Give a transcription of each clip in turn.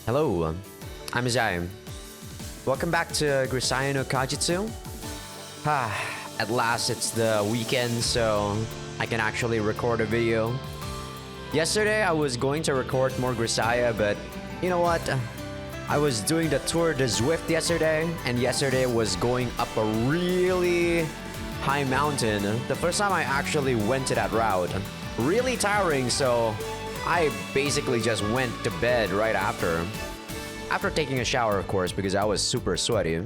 Hello, I'm Azai. Welcome back to Grisaia no Kajitsu. At last it's the weekend, so I can actually record a video. Yesterday I was going to record more Grisaia, but you know what? I was doing the Tour de Zwift yesterday, and yesterday was going up a really high mountain. The first time I actually went to that route. Really tiring, so I basically just went to bed right after. After taking a shower, of course, because I was super sweaty.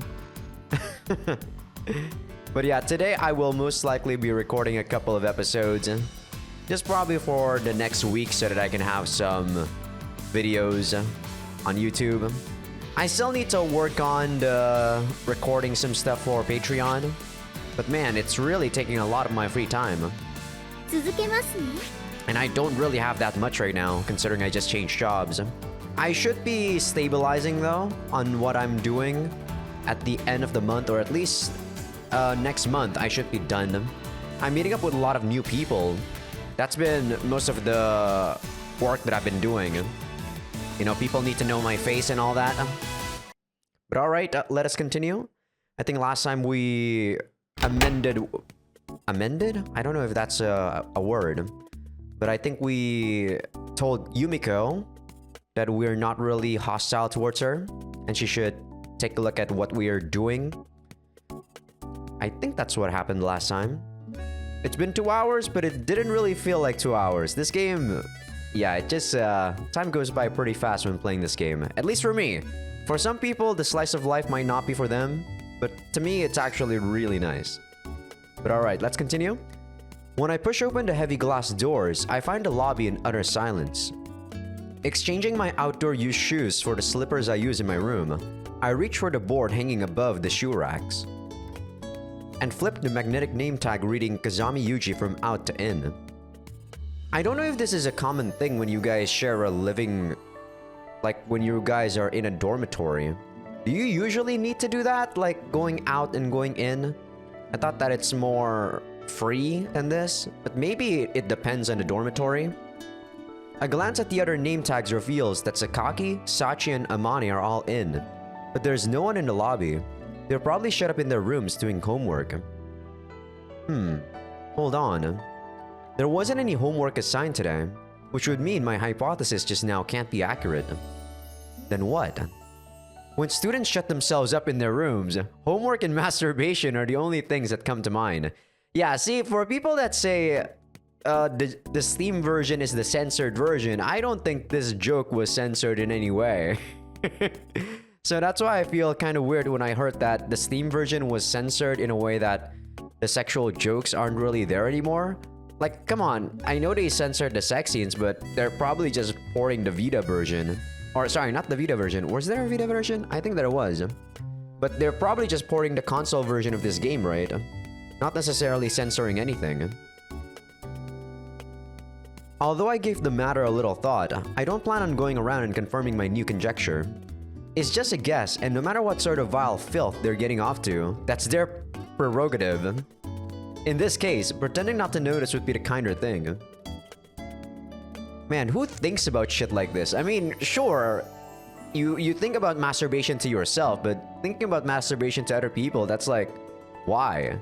But yeah, today I will most likely be recording a couple of episodes. Just probably for the next week so that I can have some videos on YouTube. I still need to work on the recording some stuff for Patreon. But man, it's really taking a lot of my free time. And I don't really have that much right now, considering I just changed jobs. I should be stabilizing though on what I'm doing at the end of the month, or at least next month I should be done. I'm meeting up with a lot of new people. That's been most of the work that I've been doing. You know, people need to know my face and all that. But alright, let us continue. I think last time we amended? I don't know if that's a word. But I think we told Yumiko that we're not really hostile towards her, and she should take a look at what we are doing. I think that's what happened last time. It's been 2 hours, but it didn't really feel like 2 hours. This game, yeah, it just, time goes by pretty fast when playing this game. At least for me. For some people, the slice of life might not be for them, but to me, it's actually really nice. But alright, let's continue. When I push open the heavy glass doors, I find the lobby in utter silence. Exchanging my outdoor use shoes for the slippers I use in my room, I reach for the board hanging above the shoe racks and flip the magnetic name tag reading Kazami Yuji from out to in. I don't know if this is a common thing when you guys share a living, like when you guys are in a dormitory. Do you usually need to do that, like going out and going in? I thought that it's more free than this, but maybe it depends on the dormitory. A glance at the other name tags reveals that Sakaki, Sachi, and Amani are all in, but there's no one in the lobby. They're probably shut up in their rooms doing homework. Hold on. There wasn't any homework assigned today, which would mean my hypothesis just now can't be accurate. Then what? When students shut themselves up in their rooms, homework and masturbation are the only things that come to mind. Yeah, see, for people that say the Steam version is the censored version, I don't think this joke was censored in any way. So that's why I feel kind of weird when I heard that the Steam version was censored in a way that the sexual jokes aren't really there anymore. Like, come on, I know they censored the sex scenes, but they're probably just porting the Vita version. Or sorry, not the Vita version. Was there a Vita version? I think there was. But they're probably just porting the console version of this game, right? Not necessarily censoring anything. Although I gave the matter a little thought, I don't plan on going around and confirming my new conjecture. It's just a guess, and no matter what sort of vile filth they're getting off to, that's their prerogative. In this case, pretending not to notice would be the kinder thing. Man, who thinks about shit like this? I mean, sure, you think about masturbation to yourself, but thinking about masturbation to other people, that's like, why?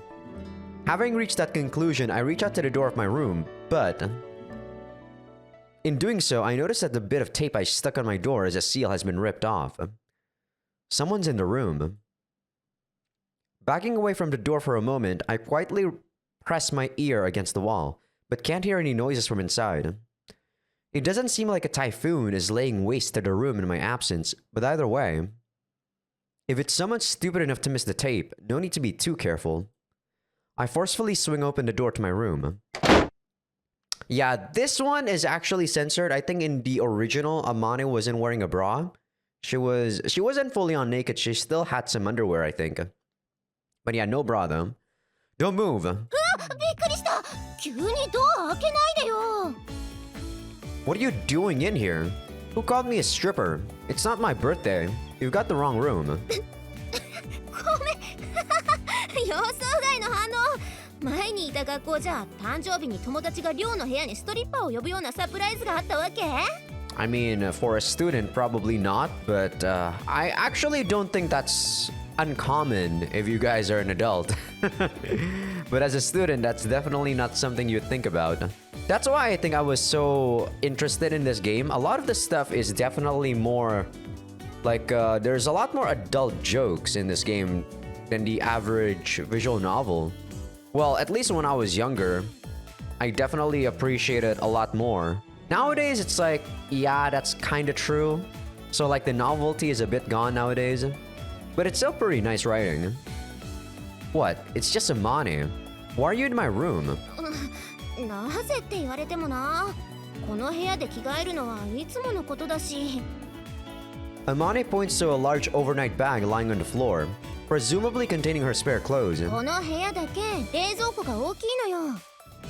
Having reached that conclusion, I reach out to the door of my room, but in doing so, I notice that the bit of tape I stuck on my door as a seal has been ripped off. Someone's in the room. Backing away from the door for a moment, I quietly press my ear against the wall, but can't hear any noises from inside. It doesn't seem like a typhoon is laying waste to the room in my absence, but either way, if it's someone stupid enough to miss the tape, no need to be too careful. I forcefully swing open the door to my room. Yeah, this one is actually censored. I think in the original, Amani wasn't wearing a bra. She wasn't fully on naked. She still had some underwear, I think. But yeah, no bra though. Don't move. What are you doing in here? Who called me a stripper? It's not my birthday. You've got the wrong room. 予想外の反応。前にいた学校じゃ誕生日に友達が寮の部屋にストリッパーを呼ぶようなサプライズがあったわけ？ I mean, for a student, probably not, but I actually don't think that's uncommon if you guys are an adult. But as a student, that's definitely not something you'd think about. That's why I think I was so interested in this game. A lot of the stuff is definitely more like there's a lot more adult jokes in this game than the average visual novel. Well, at least when I was younger, I definitely appreciate it a lot more. Nowadays, it's like, yeah, that's kind of true. So like the novelty is a bit gone nowadays. But it's still pretty nice writing. What? It's just a Amane. Why are you in my room? なぜって言われてもな。この部屋で着替えるのはいつものことだし。Amane points to a large overnight bag lying on the floor, presumably containing her spare clothes. この部屋だけ冷蔵庫が大きいのよ。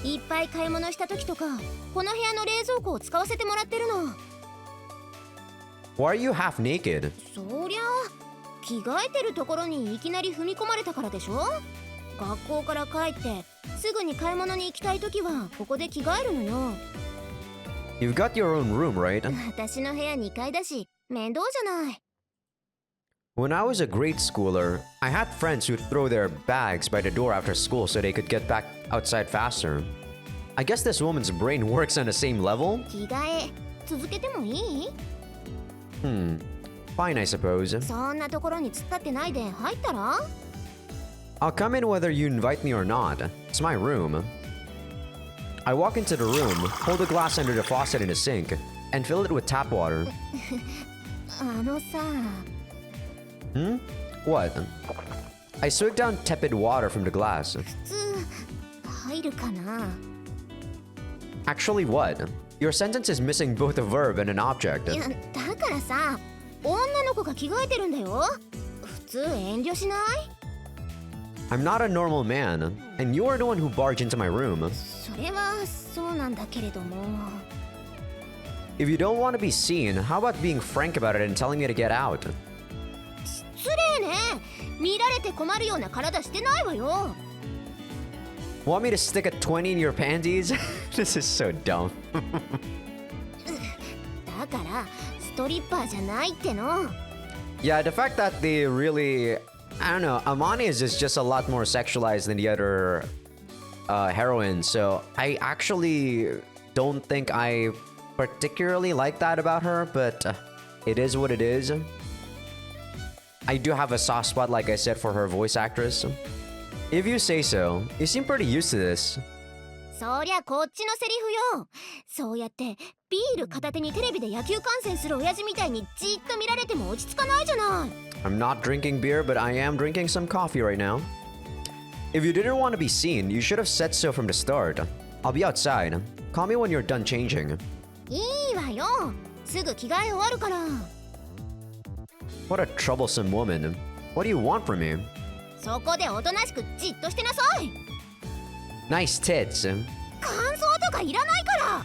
いっぱい買い物した時とか、この部屋の冷蔵庫を使わせてもらってるの。Why are you half naked? そりゃ着替えてるところにいきなり踏み込まれたからでしょ。学校から帰ってすぐに買い物に行きたい時はここで着替えるのよ。You've got your own room, right? 私の部屋2階だし面倒じゃない。When I was a grade schooler, I had friends who'd throw their bags by the door after school so they could get back outside faster. I guess this woman's brain works on the same level? 着替え続けてもいい？ Fine, I suppose. そんなところに突っ立ってないで入ったら？ I'll come in whether you invite me or not. It's my room. I walk into the room, hold a glass under the faucet in the sink, and fill it with tap water. あのさ。What? I swig down tepid water from the glass. 普通入るかな？ Actually, what? Your sentence is missing both a verb and an object. いやだからさ、女の子が着替えてるんだよ。普通遠慮しない？ I'm not a normal man, and you are the one who barged into my room. それはそうなんだけれども。 If you don't want to be seen, how about being frank about it and telling me to get out? 失礼ね。見られて困るような体してないわよ。 Want me to stick a 20 in your panties? This is so dumb. だからストリッパーじゃないっての。 Yeah, the fact that they really... I don't know, Amane is just a lot more sexualized than the other heroines, so I actually don't think I particularly like that about her, but it is what it is. I do have a soft spot, like I said, for her voice actress. If you say so, you seem pretty used to this. そりゃこっちのセリフよ。そうやってビール片手にテレビで野球観戦する親父みたいにじっと見られても落ち着かないじゃない。 I'm not drinking beer, but I am drinking some coffee right now. If you didn't want to be seen, you should have said so from the start. I'll be outside. Call me when you're done changing. いいわよ。すぐ着替え終わるから。 What a troublesome woman. What do you want from me? そこでおとなしくじっとしてなさい。 Nice tits. 感想とかいらないから。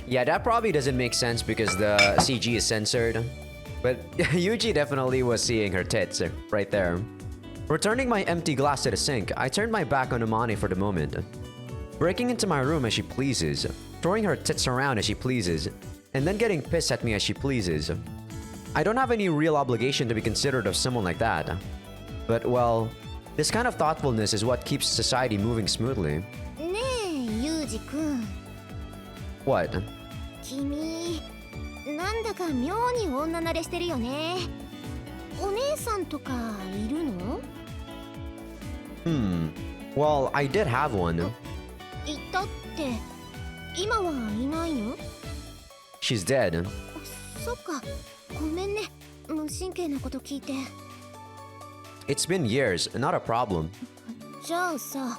Yeah, that probably doesn't make sense because the CG is censored. But Yuji definitely was seeing her tits right there. Returning my empty glass to the sink, I turned my back on Amane for the moment. Breaking into my room as she pleases, throwing her tits around as she pleases, and then getting pissed at me as she pleases. I don't have any real obligation to be considerate of someone like that. But, well, this kind of thoughtfulness is what keeps society moving smoothly. ねえ、ユージくん。 What? 君、なんだか妙に女慣れしてるよね。お姉さんとかいるの？ Well, I did have one. いたって、今はいないの？ She's dead. そっか、ごめんね。無神経なこと聞いて。 It's been years, not a problem. じゃあさ、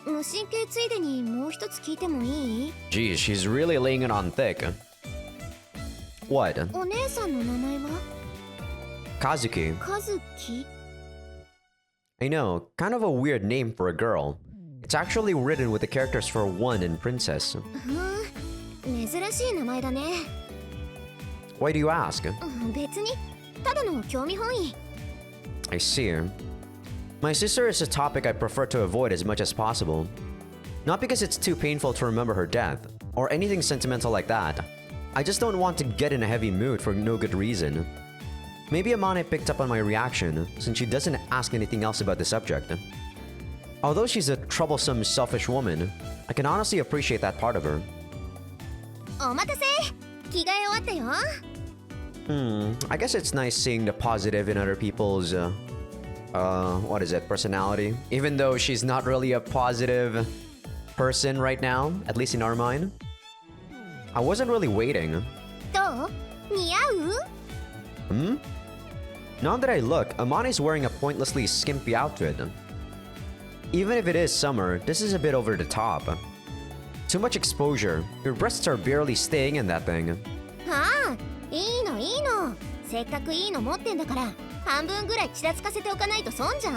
無神経ついでにもう一つ聞いてもいい？ Geez, she's really laying it on thick. What? お姉さんの名前は？ Kazuki. カズキ？ I know, kind of a weird name for a girl. It's actually written with the characters for one in Princess. 珍しい名前だね。 Why do you ask? 別に、ただの興味本位。 I see. My sister is a topic I prefer to avoid as much as possible. Not because it's too painful to remember her death, or anything sentimental like that, I just don't want to get in a heavy mood for no good reason. Maybe Amane picked up on my reaction, since she doesn't ask anything else about the subject. Although she's a troublesome, selfish woman, I can honestly appreciate that part of her. お待たせ。着替え終わったよ。I guess it's nice seeing the positive in other people's, what is it, personality? Even though she's not really a positive person right now, at least in our mind. I wasn't really waiting. どう？似合う？ Now that I look, Amane's wearing a pointlessly skimpy outfit. Even if it is summer, this is a bit over the top. Too much exposure. Your breasts are barely staying in that thing. ああ、いいのいいの。せっかくいいの持ってんだから、半分ぐらいちらつかせておかないと損じゃん。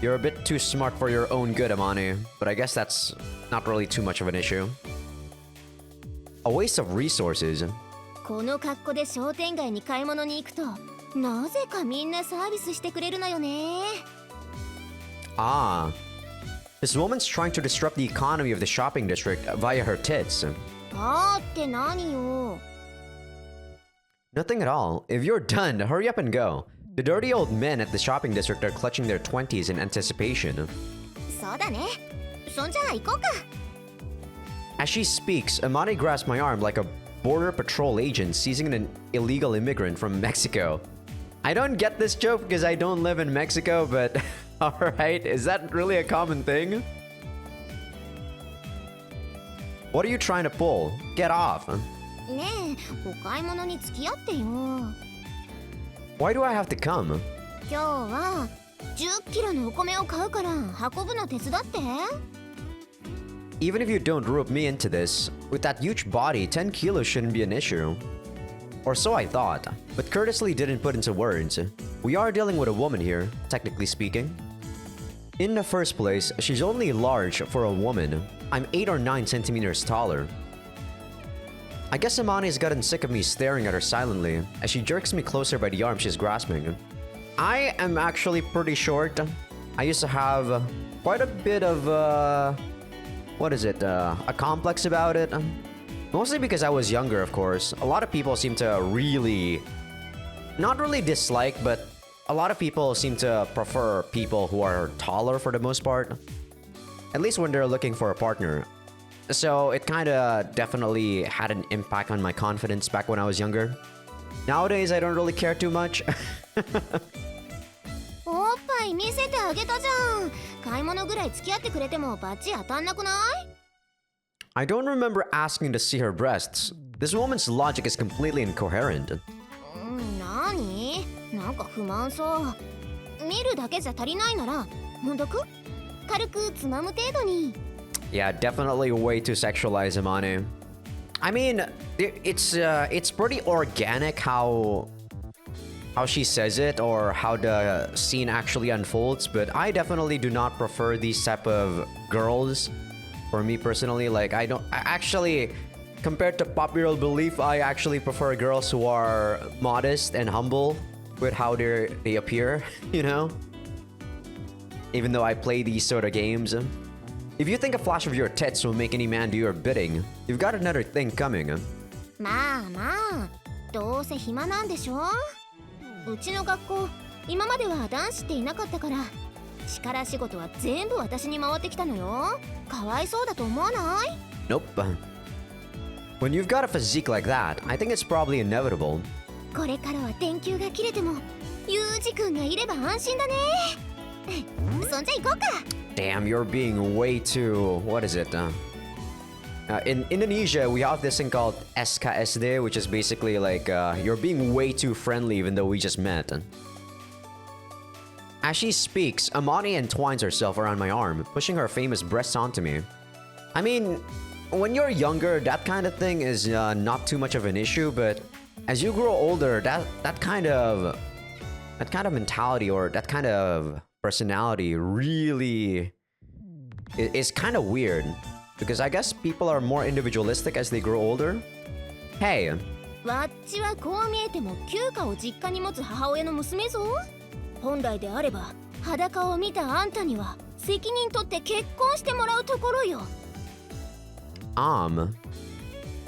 You're a bit too smart for your own good, Amane, but I guess that's not really too much of an issue. A waste of resources. この格好で商店街に買い物に行くと、なぜかみんなサービスしてくれるのよね。Ah. This woman's trying to disrupt the economy of the shopping district via her tits. あーって何よ。 Nothing at all. If you're done, hurry up and go. The dirty old men at the shopping district are clutching their 20s in anticipation. そうだね。そんじゃ行こうか。 As she speaks, Amane grasps my arm like a border patrol agent seizing an illegal immigrant from Mexico. I don't get this joke because I don't live in Mexico, but alright, is that really a common thing? What are you trying to pull? Get off. ねえ、お買い物に付き合ってよ。 Why do I have to come? 今日は10キロのお米を買うから運ぶの手伝って。 Even if you don't rope me into this, with that huge body, 10 kilos shouldn't be an issue. Or so I thought, but courteously didn't put into words. We are dealing with a woman here, technically speaking. In the first place, she's only large for a woman. I'm 8 or 9 centimeters taller. I guess Amani's gotten sick of me staring at her silently, as she jerks me closer by the arm she's grasping. I am actually pretty short. I used to have quite a bit of, a complex about it. Mostly because I was younger, of course. A lot of people seem to really, not really dislike, but a lot of people seem to prefer people who are taller for the most part. At least when they're looking for a partner. So it kind of definitely had an impact on my confidence back when I was younger. Nowadays, I don't really care too much. おっぱい見せてあげたじゃん。買い物ぐらい付き合ってくれてもバッチ当たんなくない？ I don't remember asking to see her breasts. This woman's logic is completely incoherent. 何？なんか不満そう。見るだけじゃ足りないなら、もんどく？軽くつまむ程度に。 Yeah, definitely way too sexualized, Amane. I mean, it's pretty organic how she says it or how the scene actually unfolds, but I definitely do not prefer these type of girls. For me personally, like I actually, compared to popular belief, I actually prefer girls who are modest and humble with how they appear, you know? Even though I play these sort of games. If you think a flash of your tits will make any man do your bidding, you've got another thing coming. まあまあ、どうせ暇なんでしょ？うちの学校、今までは男子っていなかったから、力仕事は全部私に回ってきたのよ。かわいそうだと思わない？ Nope. When you've got a physique like that, I think it's probably inevitable. これからは電球が切れても、ユージ君がいれば安心だね。そんじゃ行こうか。 Damn, you're being way too... What is it? In Indonesia, we have this thing called SKSD, which is basically like you're being way too friendly even though we just met. As she speaks, Amani entwines herself around my arm, pushing her famous breasts onto me. I mean, when you're younger, that kind of thing is not too much of an issue, but as you grow older, that kind of mentality or that kind of personality really is kind of weird. Because I guess people are more individualistic as they grow older. Hey. わっちはこう見えても休暇を実家に持つ母親の娘ぞ。本来であれば裸を見たあんたには責任取って結婚してもらうところよ。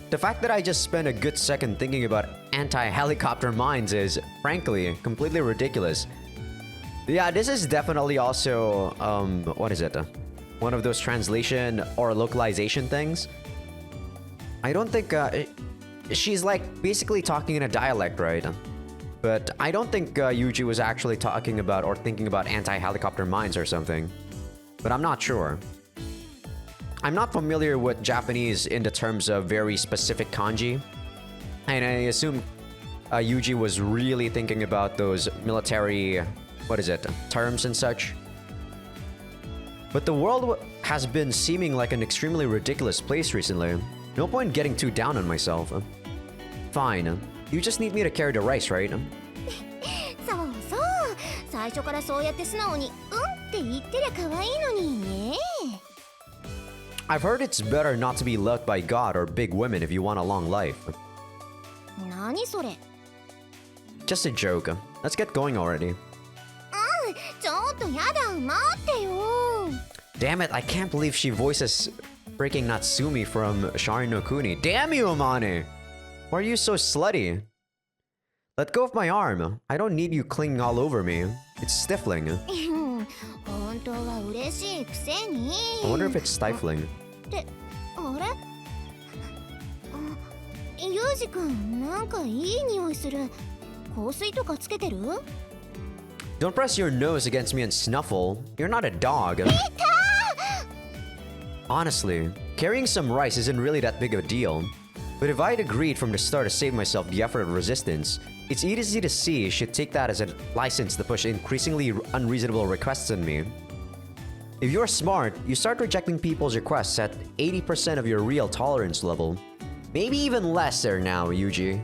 The fact that I just spent a good second thinking about anti-helicopter mines is, frankly, completely ridiculous. Yeah, this is definitely also, what is it? One of those translation or localization things. I don't think, she's like basically talking in a dialect, right? But I don't think Yuji was actually talking about or thinking about anti-helicopter mines or something. But I'm not sure. I'm not familiar with Japanese in the terms of very specific kanji. And I assume Yuji was really thinking about those military, what is it, terms and such. But the world has been seeming like an extremely ridiculous place recently. No point getting too down on myself. Fine. You just need me to carry the rice, right? そうそう。最初からそうやって素直にって言ってりゃ可愛いのにね。I've heard it's better not to be loved by God or big women if you want a long life. 何それ? Just a joke. Let's get going already. ちょっとやだ、待ってよ。Damn it, I can't believe she voices freaking Natsumi from Shari no Kuni. Damn you, Amane! Why are you so slutty? Let go of my arm. I don't need you clinging all over me. It's stifling. 本当は嬉しいくせに。I wonder if it's stifling. ってあれ？ユージ君なんかいい匂いする。香水とかつけてる？ Don't press your nose against me and snuffle. You're not a dog. Honestly, carrying some rice isn't really that big of a deal. But if I'd agreed from the start to save myself the effort of resistance, it's easy to see she'd take that as a license to push increasingly unreasonable requests on me. If you're smart, you start rejecting people's requests at 80% of your real tolerance level. Maybe even less there now, Yuji.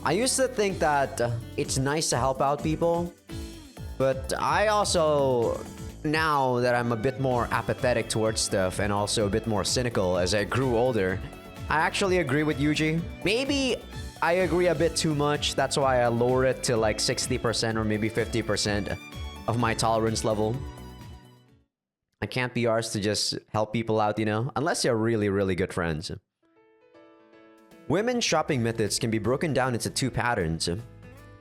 I used to think that it's nice to help out people, but I also, now that I'm a bit more apathetic towards stuff and also a bit more cynical as I grew older, I actually agree with Yuji. Maybe I agree a bit too much. That's why I lower it to like 60% or maybe 50% of my tolerance level. I can't be arsed to just help people out, you know, unless you're really, really good friends. Women's shopping methods can be broken down into two patterns.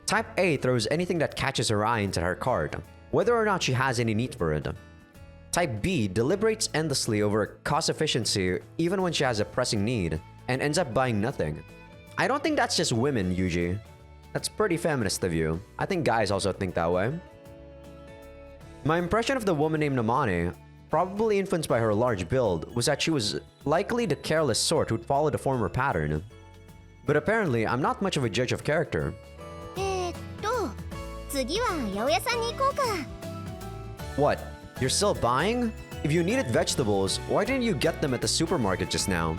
Type A throws anything that catches her eye into her cart, whether or not she has any need for it. Type B deliberates endlessly over cost efficiency even when she has a pressing need, and ends up buying nothing. I don't think that's just women, Yuji. That's pretty feminist of you. I think guys also think that way. My impression of the woman named Namane, probably influenced by her large build, was that she was likely the careless sort who'd follow the former pattern. But apparently, I'm not much of a judge of character. 次は八百屋さんに行こうか。 What? You're still buying? If you needed vegetables, why didn't you get them at the supermarket just now?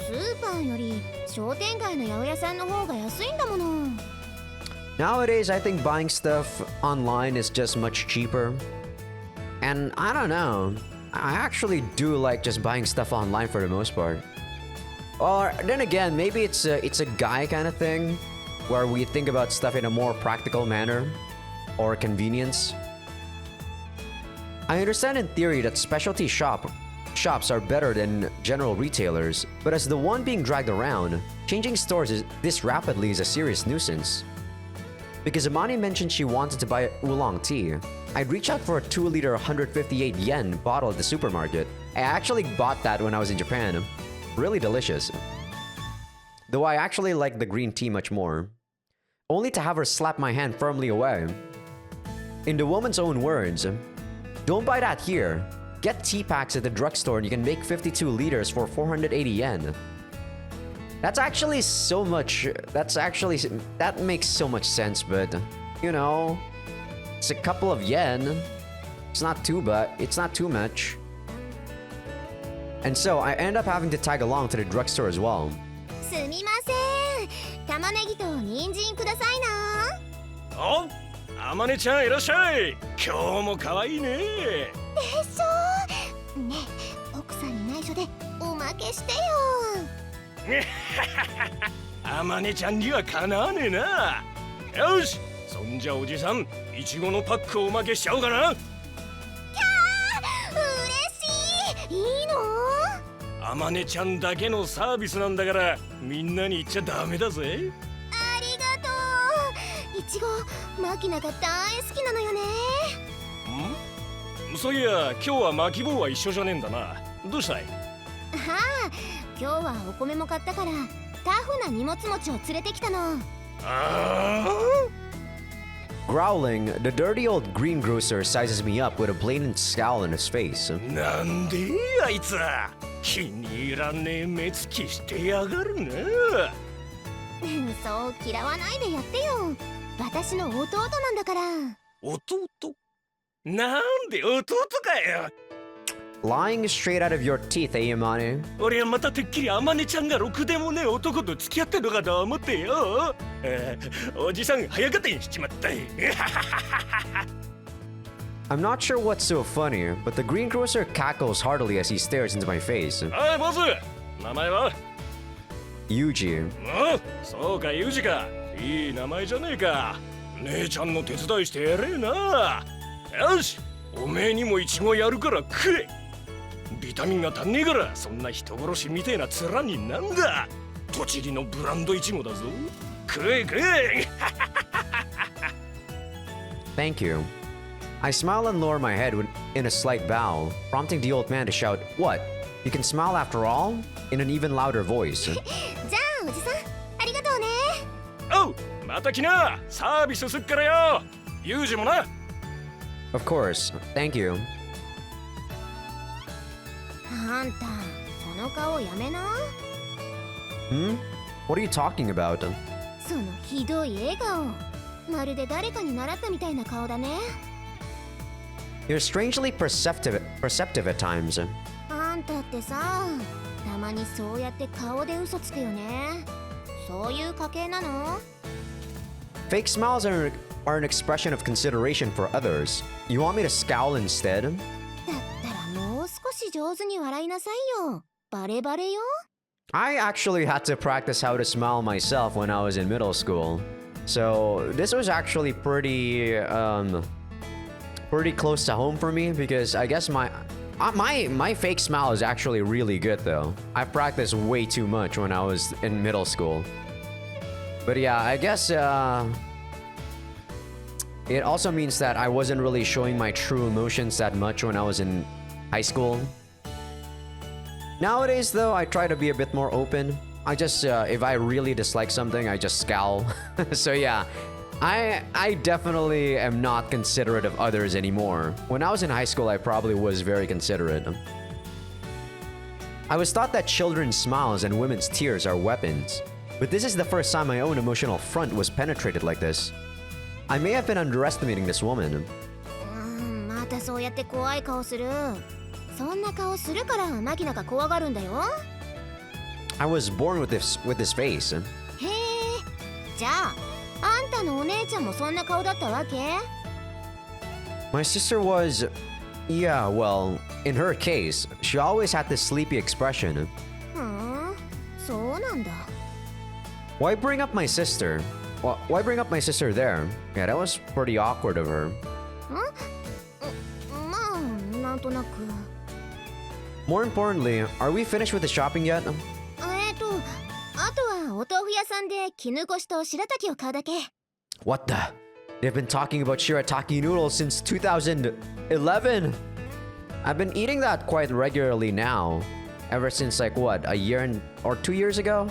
スーパーより商店街の八百屋さんの方が安いんだもの。 Nowadays, I think buying stuff online is just much cheaper. And I don't know. I actually do like just buying stuff online for the most part. Or then again, maybe it's a guy kind of thing, where we think about stuff in a more practical manner or convenience. I understand in theory that specialty shops are better than general retailers, but as the one being dragged around, changing stores this rapidly is a serious nuisance. Because Amani mentioned she wanted to buy oolong tea, I'd reach out for a 2-liter 158 yen bottle at the supermarket. I actually bought that when I was in Japan. Really delicious. Though I actually like the green tea much more. Only to have her slap my hand firmly away. In the woman's own words, "Don't buy that here. Get tea packs at the drugstore and you can make 52 liters for 480 yen. That's actually so much. That makes so much sense, but you know, it's a couple of yen. It's not too much. And so I end up having to tag along to the drugstore as well. すみません。玉ねぎと人参くださいな。お、あまねちゃんいらっしゃい。今日も可愛いね。でしょ。ねえ、奥さんに内緒でおまけしてよ。あまねちゃんにはかなわねえな。よし、そんじゃおじさん、いちごのパックをおまけしちゃおうかな。嬉しい。いいの？あまねちゃんだけのサービスなんだからみんなに言っちゃダメだぜ。ありがとう。いちごマキナが大好きなのよね。そういや今日はマキボウは一緒じゃねえんだな。どうしたい？はあ、今日はお米も買ったからタフな荷物持ちを連れてきたの。Growling, the dirty old greengrocer sizes me up with a blatant scowl in his face. なんであいつ気に入らねえ目つきしてやがるな。そう嫌わないでやってよ。私の弟なんだから。弟？なんで弟かよ。Lying straight out of your teeth, Yamane. 俺はまたてっきりあまねちゃんがろくでもねえ男と付き合ってるのかと思ってよ。おじさん早合点しちまった。I'm not sure what's so funny, but the greengrocer cackles heartily as he stares into my face. おいボス、名前は？ Yuji. そうかユージか。いい名前じゃねえか。姉ちゃんの手伝いしてやれえな。よし、おめえにもイチゴやるから食え。ビタミンが足んねえからそんな人殺しみてえな面になんだ。栃木のブランドイチゴだぞ。食え食え。Thank you. I smile and lower my head in a slight bow, prompting the old man to shout, "What? You can smile after all?" in an even louder voice. じゃあおじさんありがとうね。おう、また来な。サービスすっからよ。ユージもな。Of course. Thank you. あんたその顔やめな。Hmm? What are you talking about? そのひどい笑顔、まるで誰かに習ったみたいな顔だね。You're strangely perceptive at times. あんたってさ、たまにそうやって顔で嘘つくよね。そういう家系なの？ Fake smiles are an expression of consideration for others. You want me to scowl instead? だったらもう少し上手に笑いなさいよ。バレバレよ。I actually had to practice how to smile myself when I was in middle school. So this was actually pretty close to home for me because I guess my fake smile is actually really good though. I practiced way too much when I was in middle school. But yeah, I guess it also means that I wasn't really showing my true emotions that much when I was in high school. Nowadays though, I try to be a bit more open. I just, if I really dislike something, I just scowl. So yeah, I definitely am not considerate of others anymore. When I was in high school, I probably was very considerate. I was taught that children's smiles and women's tears are weapons. But this is the first time my own emotional front was penetrated like this. I may have been underestimating this woman. またそうやって怖い顔する。そんな顔するからマキナが怖がるんだよ。I was born with this face. へえ、じゃああんたのお姉ちゃんもそんな顔だったわけ？ My sister was... Yeah, well, in her case, she always had this sleepy expression. そうなんだ。Why bring up my sister? Why bring up my sister there? Yeah, that was pretty awkward of her. まあ、なんとなく。More importantly, are we finished with the shopping yet? あとはお豆腐屋さんで絹ごしと白滝を買うだけ。What the? They've been talking about shirataki noodles since 2011. I've been eating that quite regularly now. Ever since like what, a year or 2 years ago?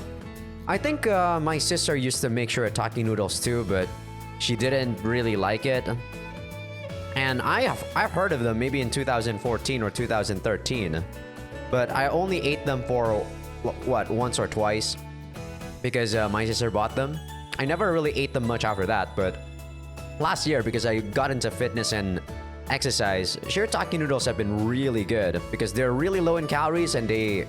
I think my sister used to make shirataki noodles too, but she didn't really like it. And I've heard of them maybe in 2014 or 2013. But I only ate them for what, once or twice because my sister bought them. I never really ate them much after that, but last year because I got into fitness and exercise, shirataki noodles have been really good because they're really low in calories and they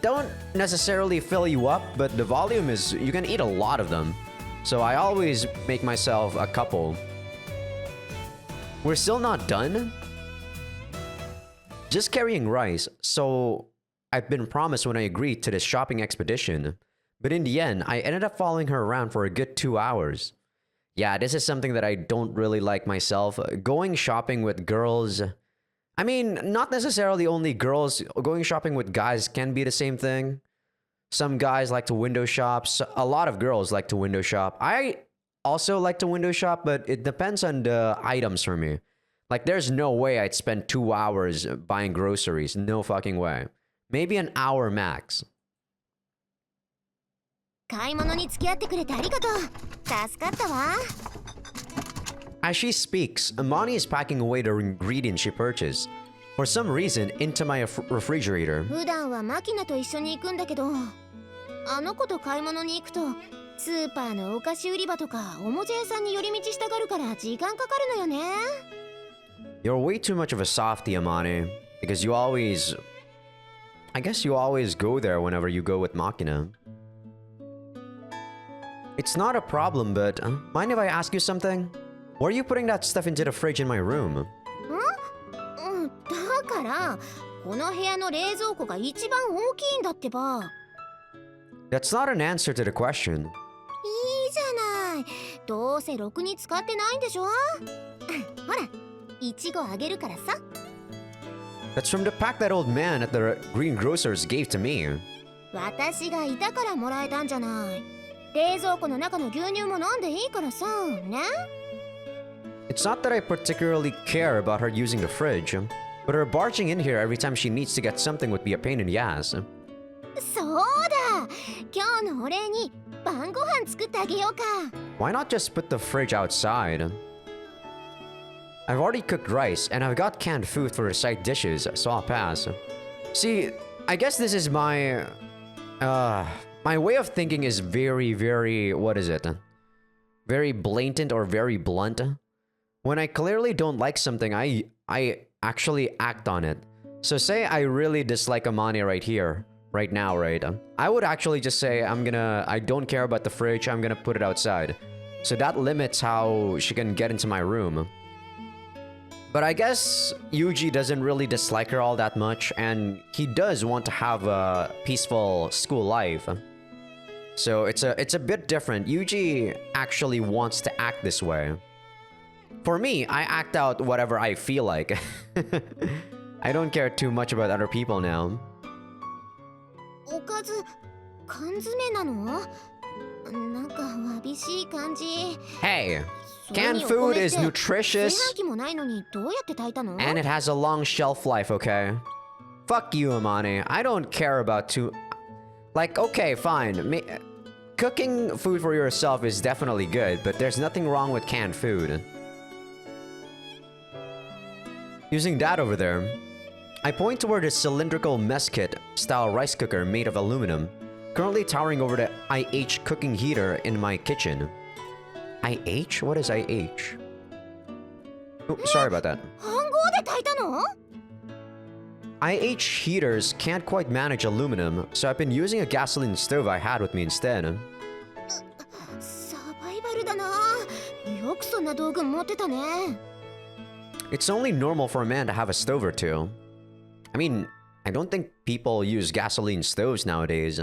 don't necessarily fill you up, but the volume is, you can eat a lot of them. So I always make myself a couple. We're still not done? Just carrying rice, so I've been promised when I agreed to this shopping expedition. But in the end, I ended up following her around for a good 2 hours. Yeah, this is something that I don't really like myself. Going shopping with girls, I mean, not necessarily only girls. Going shopping with guys can be the same thing. Some guys like to window shop. A lot of girls like to window shop. I also like to window shop, but it depends on the items for me. Like, there's no way I'd spend 2 hours buying groceries. No fucking way. Maybe an hour max. 買い物に付き合ってくれてありがとう。助かったわ。As she speaks, Amani is packing away the ingredients she purchased, for some reason, into my refrigerator. 普段はマキナと一緒に行くんだけど、あの子と買い物に行くと、スーパーのお菓子売り場とかおもちゃ屋さんに寄り道したがるから時間かかるのよね。You're way too much of a softie, Amani, because you always... I guess you always go there whenever you go with Makina. It's not a problem, but mind if I ask you something? Why are you putting that stuff into the fridge in my room? だからこの部屋の冷蔵庫が一番大きいんだってば。That's not an answer to the question. いいじゃない。どうせろくに使ってないんでしょ。ほら、いちごあげるからさ。That's from the pack that old man at the greengrocers gave to me. 私がいたからもらえたんじゃない。冷蔵庫の中の牛乳も飲んでいいからさ、ね。It's not that I particularly care about her using the fridge, but her barging in here every time she needs to get something would be a pain in the ass. そうだ。今日のお礼に晩ご飯作ってあげようか。Why not just put the fridge outside? I've already cooked rice, and I've got canned food for the side dishes, so I'll pass. See, I guess this is my... my way of thinking is very... what is it? Very blatant or very blunt. When I clearly don't like something, I actually act on it. So say I really dislike Amani right here, right now, right? I would actually just say, I don't care about the fridge, I'm gonna put it outside. So that limits how she can get into my room. But I guess Yuji doesn't really dislike her all that much, and he does want to have a peaceful school life. So it's a bit different. Yuji actually wants to act this way. For me, I act out whatever I feel like. I don't care too much about other people now. おかず缶詰なの？なんかわびしい感じ。 Hey, canned food is nutritious 炊飯器もないのにどうやって炊いたの？ and it has a long shelf life, okay? Fuck you, Amani. I don't care about too... Like, okay, fine. Cooking food for yourself is definitely good, but there's nothing wrong with canned food. Using that over there, I point toward a cylindrical mess kit style rice cooker made of aluminum, currently towering over the IH cooking heater in my kitchen. IH? What is IH? Oh, sorry about that. 飯盒で炊いたの？ IH heaters can't quite manage aluminum, so I've been using a gasoline stove I had with me instead. サバイバルだな。よくそんな道具持ってたね。It's only normal for a man to have a stove or two. I mean, I don't think people use gasoline stoves nowadays.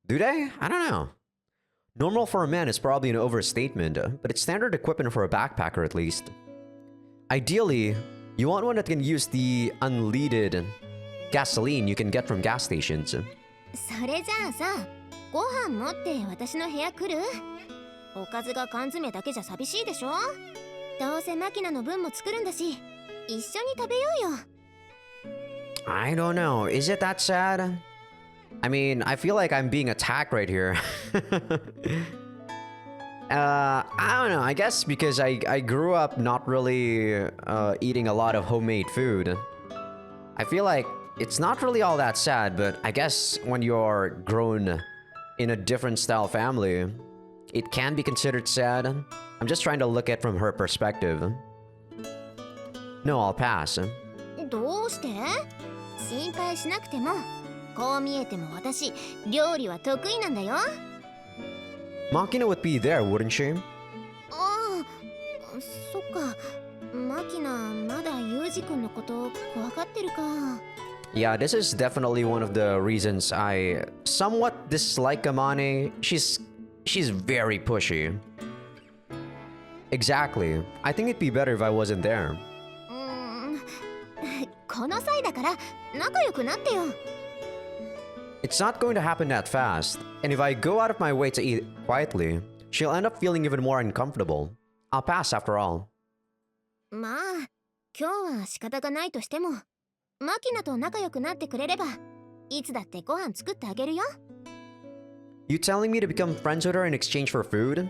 Do they? I don't know. Normal for a man is probably an overstatement, but it's standard equipment for a backpacker at least. Ideally, you want one that can use the unleaded gasoline you can get from gas stations. それじゃあさ、ご飯持って私の部屋来る？おかずが缶詰だけじゃ寂しいでしょ？どうせマキナの分も作るんだし、一緒に食べようよ。I don't know. Is it that sad? I mean, I feel like I'm being attacked right here. I don't know. I guess because I grew up not really eating a lot of homemade food. I feel like it's not really all that sad, but I guess when you're grown in a different style family, it can be considered sad. I'm just trying to look at it from her perspective. No, I'll pass. どうして？心配しなくても、こう見えても私、料理は得意なんだよ。Makina would be there, wouldn't she? ああ、そっか。マキナ、まだユージ君のこと怖がってるか。Yeah, this is definitely one of the reasons I somewhat dislike Amane. She's very pushy. Exactly. I think it'd be better if I wasn't there. この際だから仲良くなってよ。 It's not going to happen that fast, and if I go out of my way to eat quietly, she'll end up feeling even more uncomfortable. I'll pass after all. まあ今日は仕方がないとしてもマキナと仲良くなってくれればいつだってご飯作ってあげるよ。 You telling me to become friends with her in exchange for food?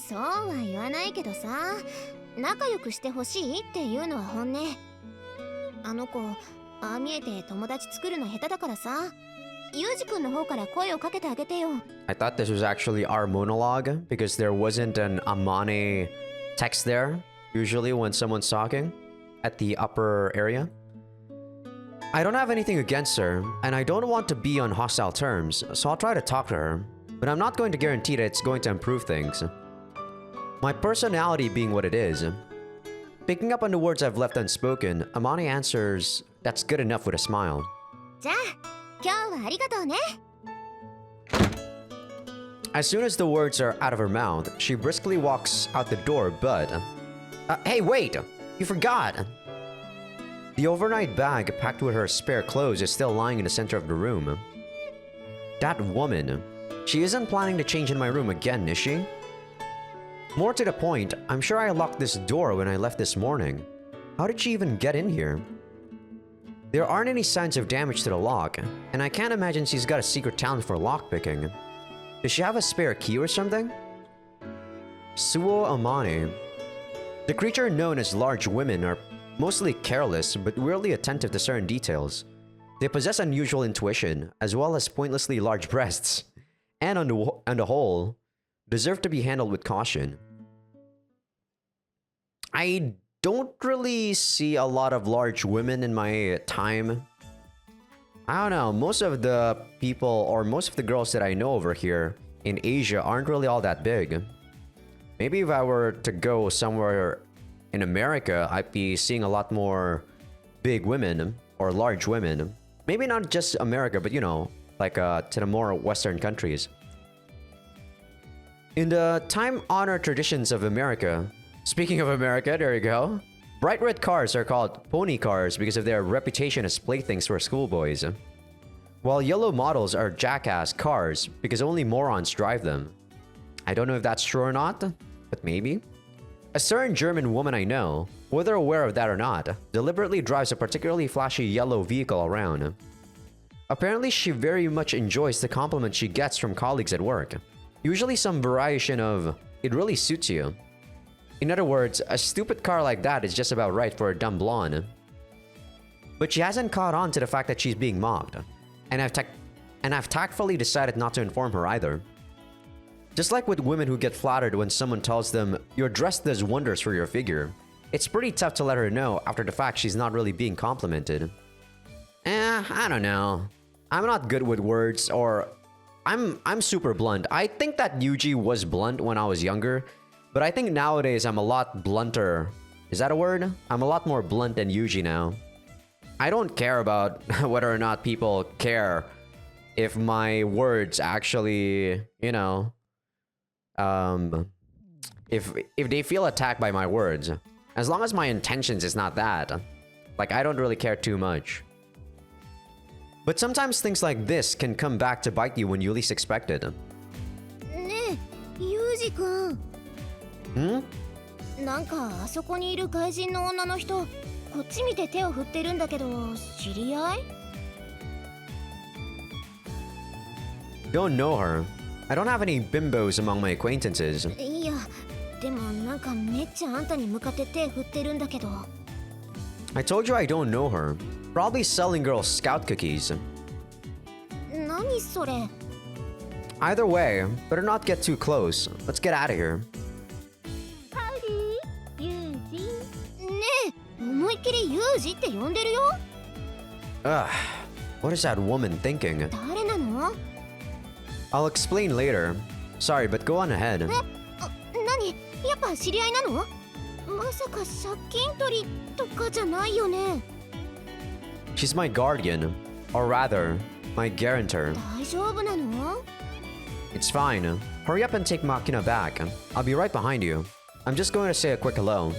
そうは言わないけどさ、仲良くしてほしいっていうのは本音。あの子ああ見えて友達作るの下手だからさ、ユウジ君の方から声をかけてあげてよ。 I thought this was actually our monologue because there wasn't an Amane text there, usually when someone's talking at the upper area. I don't have anything against her, and I don't want to be on hostile terms, so I'll try to talk to her, but I'm not going to guarantee that it's going to improve things. My personality being what it is. Picking up on the words I've left unspoken, Amane answers, "That's good enough," with a smile. じゃあ今日はありがとうね。 As soon as the words are out of her mouth, she briskly walks out the door, but... hey, wait! You forgot! The overnight bag packed with her spare clothes is still lying in the center of the room. That woman. She isn't planning to change in my room again, is she? More to the point, I'm sure I locked this door when I left this morning. How did she even get in here? There aren't any signs of damage to the lock, and I can't imagine she's got a secret talent for lockpicking. Does she have a spare key or something? Suo Amane. The creature known as large women are mostly careless but weirdly attentive to certain details. They possess unusual intuition, as well as pointlessly large breasts, and on the whole, deserve to be handled with caution. I don't really see a lot of large women in my time. I don't know, most of the people or most of the girls that I know over here in Asia aren't really all that big. Maybe if I were to go somewhere in America, I'd be seeing a lot more big women or large women. Maybe not just America, but you know, like to the more Western countries. In the time-honored traditions of America, speaking of America, there you go. Bright red cars are called pony cars because of their reputation as playthings for schoolboys. While yellow models are jackass cars because only morons drive them. I don't know if that's true or not, but maybe. A certain German woman I know, whether aware of that or not, deliberately drives a particularly flashy yellow vehicle around. Apparently, she very much enjoys the compliments she gets from colleagues at work. Usually some variation of, "It really suits you." In other words, a stupid car like that is just about right for a dumb blonde. But she hasn't caught on to the fact that she's being mocked, and I've tactfully decided not to inform her either. Just like with women who get flattered when someone tells them, "Your dress does wonders for your figure," it's pretty tough to let her know after the fact she's not really being complimented. I don't know. I'm not good with words, or I'm super blunt. I think that Yuji was blunt when I was younger, but I think nowadays I'm a lot blunter. Is that a word? I'm a lot more blunt than Yuji now. I don't care about whether or not people care if my words actually, you know, if they feel attacked by my words. As long as my intentions is not that, like, I don't really care too much. But sometimes things like this can come back to bite you when you least expect it. ねえ、ユウジ君。なんかあそこにいる外人の女の人、こっち見て手を振ってるんだけど、知り合い？ Don't know her. I don't have any bimbos among my acquaintances. いや、でもなんかめっちゃあんたに向かって手振ってるんだけど。 I told you I don't know her. Probably selling girls scout cookies. 何それ？ Either way, better not get too close. Let's get out of here. ユウジ？ねえ、思いっきりユウジって呼んでるよ。 Ugh. What is that woman thinking? 誰なの？ I'll explain later. Sorry, but go on ahead. 何？やっぱ知り合いなの？まさか借金取りとかじゃないよね。 She's my guardian. Or rather, my guarantor. 大丈夫なの？ It's fine. Hurry up and take Makina back. I'll be right behind you. I'm just going to say a quick hello.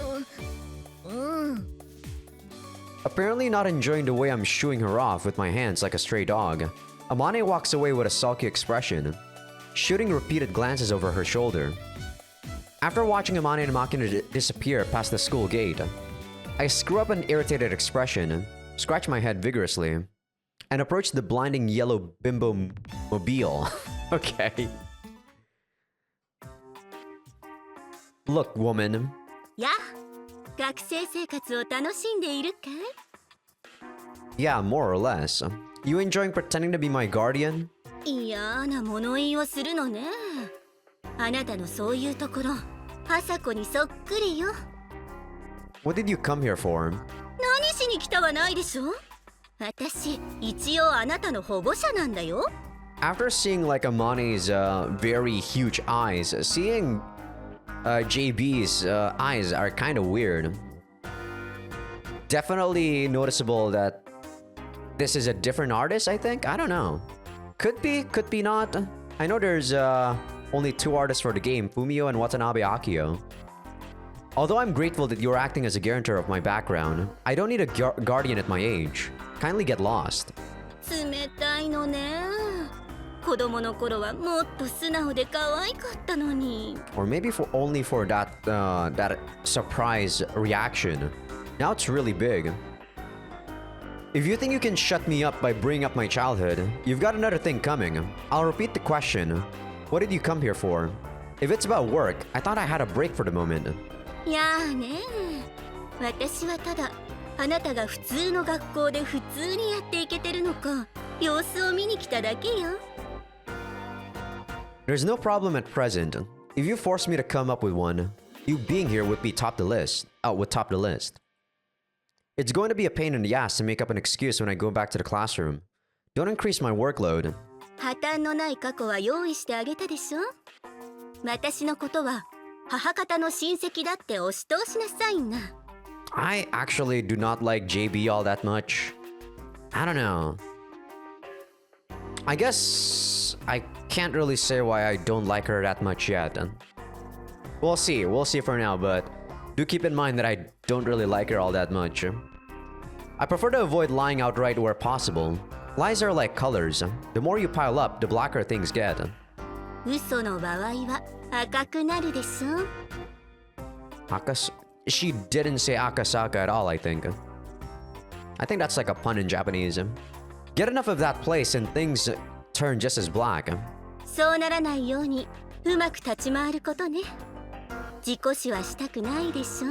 Apparently not enjoying the way I'm shooing her off with my hands like a stray dog, Amane walks away with a sulky expression, shooting repeated glances over her shoulder. After watching Amane and Makina disappear past the school gate, I screw up an irritated expression, scratch my head vigorously, and approach the blinding yellow bimbo mobile. Okay. Look, woman. やあ、学生生活を楽しんでいるかい Yeah, more or less. You enjoying pretending to be my guardian? 嫌な物言いをするのね。あなたのそういうところ、朝子にそっくりよ。What did you come here for? 何しに来たはないでしょ。私、一応あなたの保護者なんだよ。After seeing like Amane's very huge eyes, seeing JB's eyes are kind of weird. Definitely noticeable that this is a different artist, I think? I don't know. Could be not. I know there's only 2 artists for the game, Fumio and Watanabe Akio. Although I'm grateful that you're acting as a guarantor of my background, I don't need a guardian at my age. Kindly get lost. 冷たいのね。子供の頃はもっと素直で可愛かったのに。Or maybe only for that surprise reaction. Now it's really big. If you think you can shut me up by bringing up my childhood, you've got another thing coming. I'll repeat the question. What did you come here for? If it's about work, I thought I had a break for the moment. いやあね。私はただあなたが普通の学校で普通にやっていけてるのか様子を見に来ただけよ。There's no problem at present. If you force me to come up with one, you being here would be top the list. It's going to be a pain in the ass to make up an excuse when I go back to the classroom. Don't increase my workload. 破綻のない過去は用意してあげたでしょ。私のことは母方の親戚だって押し通しなさいな。I actually do not like JB all that much. I don't know. I guess I can't really say why I don't like her that much yet. We'll see for now, but do keep in mind that I don't really like her all that much. I prefer to avoid lying outright where possible. Lies are like colors. The more you pile up, the blacker things get. 嘘の場合は赤くなるでしょ。She didn't say Akasaka at all, I think. I think that's like a pun in Japanese. Get enough of that place and things turn just as black. そうならないようにうまく立ち回ることね。自己死はしたくないでしょ。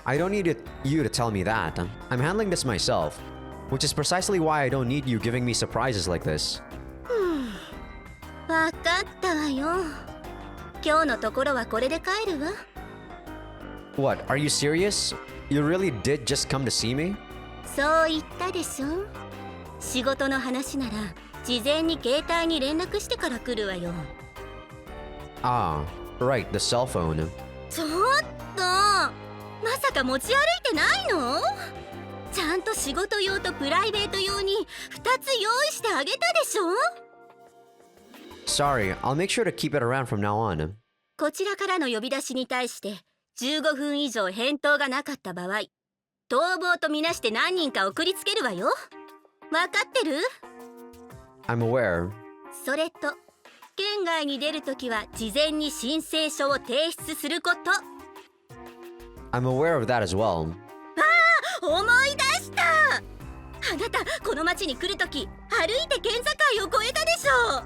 I don't need you to tell me that. I'm handling this myself, which is precisely why I don't need you giving me surprises like this. わかったわよ。今日のところはこれで帰るわ。What, are you serious? You really did just come to see me? そう言ったでしょ。仕事の話なら事前に携帯に連絡してから来るわよ。Ah, right, the cell phone. ちょっと、まさか持ち歩いてないの？ちゃんと仕事用とプライベート用に2つ用意してあげたでしょ？ Sorry, I'll make sure to keep it around from now on. こちらからの呼び出しに対して15分以上返答がなかった場合、逃亡とみなして何人か送りつけるわよ。わかってる？ I'm aware. それと、県外に出るときは事前に申請書を提出すること。I'm aware of that as well. 思い出した！あなた、この町に来るとき、歩いて県境を越えたでしょ。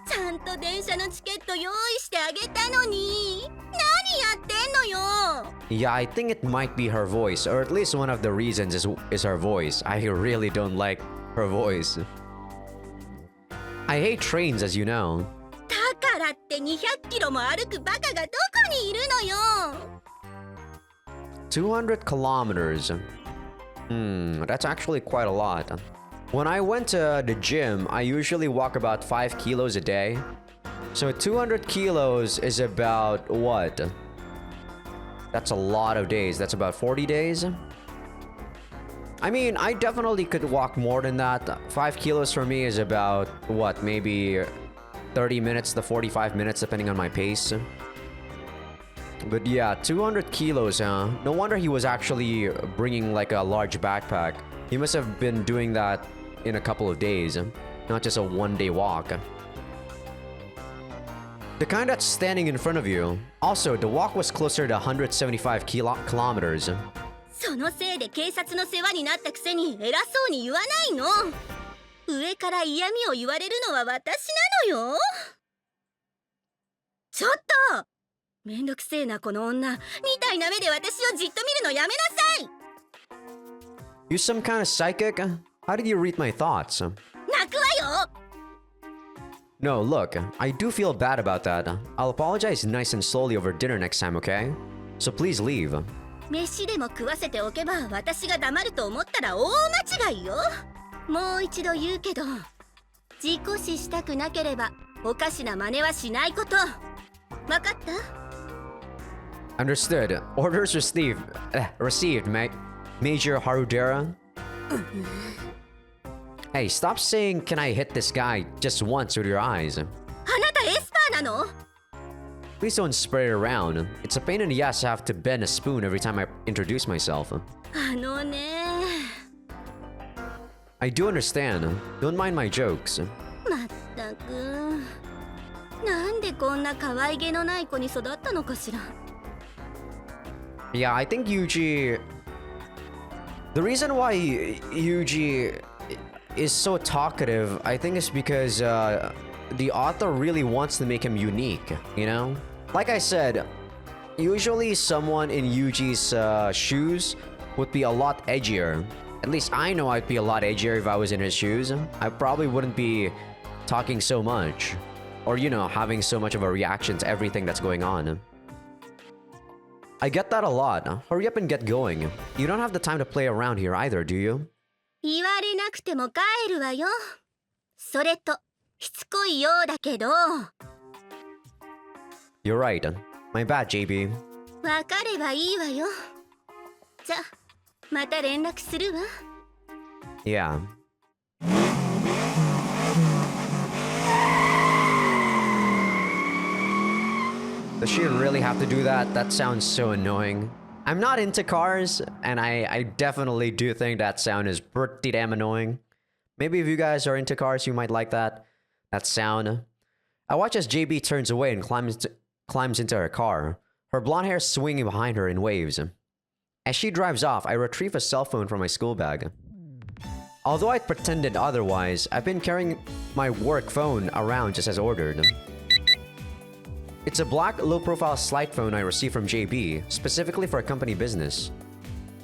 ちゃんと電車のチケット用意してあげたのに、何やってんのよ。 Yeah, I think it might be her voice, or at least one of the reasons is her voice. I really don't like her voice. I hate trains, as you know. だからって200キロも歩くバカがどこにいるのよ。200 kilometers. That's actually quite a lot. When I went to the gym, I usually walk about 5 kilos a day. So 200 kilos is about what? That's a lot of days. That's about 40 days. I mean, I definitely could walk more than that. 5 kilos for me is about what? Maybe 30 minutes to 45 minutes depending on my pace. But yeah, 200 kilos, huh? No wonder he was actually bringing like a large backpack. He must have been doing that in a couple of days, not just a one-day walk. The kind that's standing in front of you. Also, the walk was closer to 175 kilometers. そのせいで警察の世話になったくせに偉そうに言わないの。上から嫌味を言われるのは私なのよ。ちょっとめんどくせえなこの女みたいな目で私をじっと見るのやめなさい。 You some kind of psychic? How did you read my thoughts? 泣くわよ。 No, look, I do feel bad about that. I'll apologize nice and slowly over dinner next time, okay? So please leave. 飯でも食わせておけば私が黙ると思ったら大間違いよ。もう一度言うけど事故死したくなければおかしな真似はしないこと。わかった？ Understood. Orders received, Major Harudera. Hey, stop saying, can I hit this guy just once with your eyes? あなたエスパーなの？ Please don't spread it around. It's a pain in the ass to have to bend a spoon every time I introduce myself. あのね。 I do understand. Don't mind my jokes. まったく。なんでこんな可愛げのない子に育ったのかしら。 Yeah, I think Yuji... The reason why Yuji is so talkative, I think is because the author really wants to make him unique, you know? Like I said, usually someone in Yuji's shoes would be a lot edgier. At least I know I'd be a lot edgier if I was in his shoes. I probably wouldn't be talking so much. Or, you know, having so much of a reaction to everything that's going on. I get that a lot. Hurry up and get going. You don't have the time to play around here either, do you? 言われなくても帰るわよ。それとしつこいようだけど。 You're right. My bad, JB. わかればいいわよ。じゃ、また連絡するわ。 Yeah. Does she really have to do that? That sounds so annoying. I'm not into cars, and I definitely do think that sound is pretty damn annoying. Maybe if you guys are into cars, you might like that sound. I watch as JB turns away and climbs into her car, her blonde hair swinging behind her in waves. As she drives off, I retrieve a cell phone from my school bag. Although I pretended otherwise, I've been carrying my work phone around just as ordered. It's a black, low-profile slide phone I received from JB, specifically for a company business.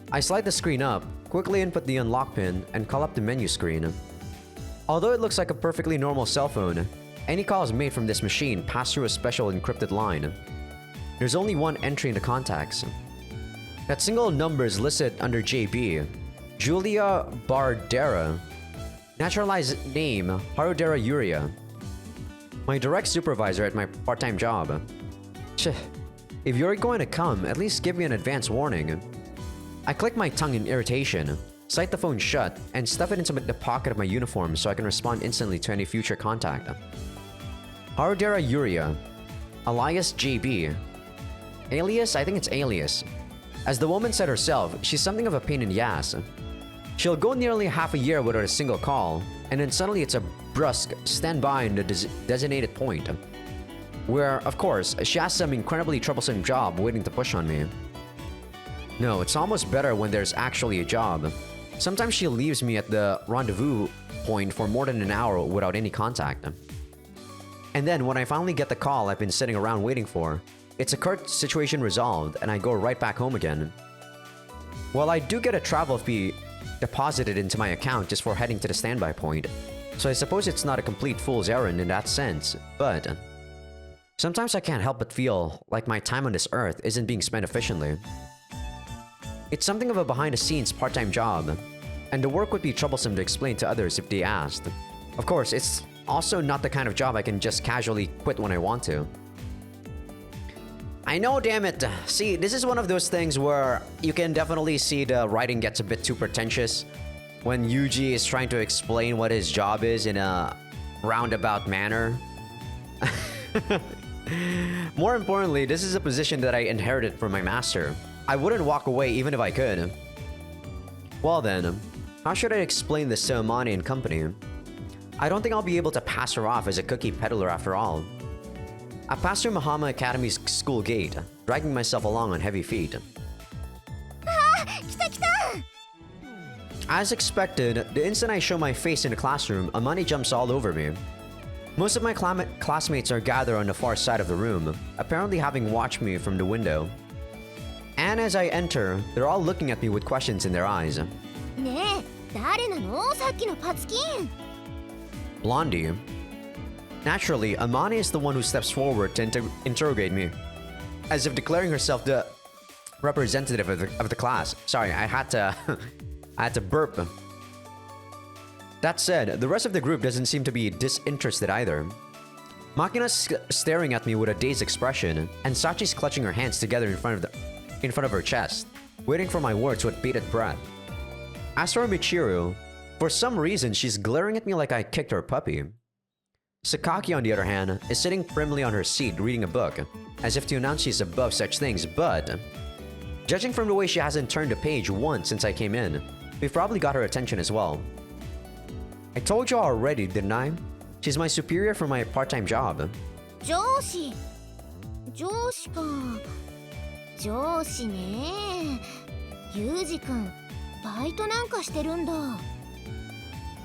I slide the screen up, quickly input the unlock pin, and call up the menu screen. Although it looks like a perfectly normal cell phone, any calls made from this machine pass through a special encrypted line. There's only one entry in the contacts. That single number is listed under JB, Julia Bardera. Naturalized name, Harudera Yuria. My direct supervisor at my part-time job. If you're going to come, at least give me an advance warning. I click my tongue in irritation, slide the phone shut, and stuff it into the pocket of my uniform so I can respond instantly to any future contact. Harudera Yuria, alias JB. Alias? I think it's alias. As the woman said herself, she's something of a pain in the ass. She'll go nearly half a year without a single call, and then suddenly it's a brusque stand by in the designated point. Where, of course, she has some incredibly troublesome job waiting to push on me. No, it's almost better when there's actually a job. Sometimes she leaves me at the rendezvous point for more than an hour without any contact. And then when I finally get the call I've been sitting around waiting for, it's a curt situation resolved and I go right back home again. Well, I do get a travel fee deposited into my account just for heading to the standby point, so I suppose it's not a complete fool's errand in that sense, but sometimes I can't help but feel like my time on this earth isn't being spent efficiently. It's something of a behind-the-scenes part-time job, and the work would be troublesome to explain to others if they asked. Of course, it's also not the kind of job I can just casually quit when I want to. I know, damn it. See, this is one of those things where you can definitely see the writing gets a bit too pretentious when Yuji is trying to explain what his job is in a roundabout manner. More importantly, this is a position that I inherited from my master. I wouldn't walk away even if I could. Well then, how should I explain this to Amani and company? I don't think I'll be able to pass her off as a cookie peddler after all. I passed through Mahama Academy's school gate, dragging myself along on heavy feet. As expected, the instant I show my face in the classroom, Amani jumps all over me. Most of my classmates are gathered on the far side of the room, apparently having watched me from the window. And as I enter, they're all looking at me with questions in their eyes. ねえ、誰なの？さっきのパツキン。Blondie. Naturally, Amani is the one who steps forward to interrogate me, as if declaring herself the representative of the class. Sorry, I had to burp. That said, the rest of the group doesn't seem to be disinterested either. Makina's staring at me with a dazed expression, and Sachi's clutching her hands together in front of her chest, waiting for my words with bated breath. As for Michiru, for some reason she's glaring at me like I kicked her puppy. Sakaki, on the other hand, is sitting primly on her seat reading a book, as if to announce she's above such things, but judging from the way she hasn't turned a page once since I came in, we've probably got her attention as well. I told you already, didn't I? She's my superior for my part-time job. 上司。上司か。上司ね。ユージ君、バイトなんかしてるんだ。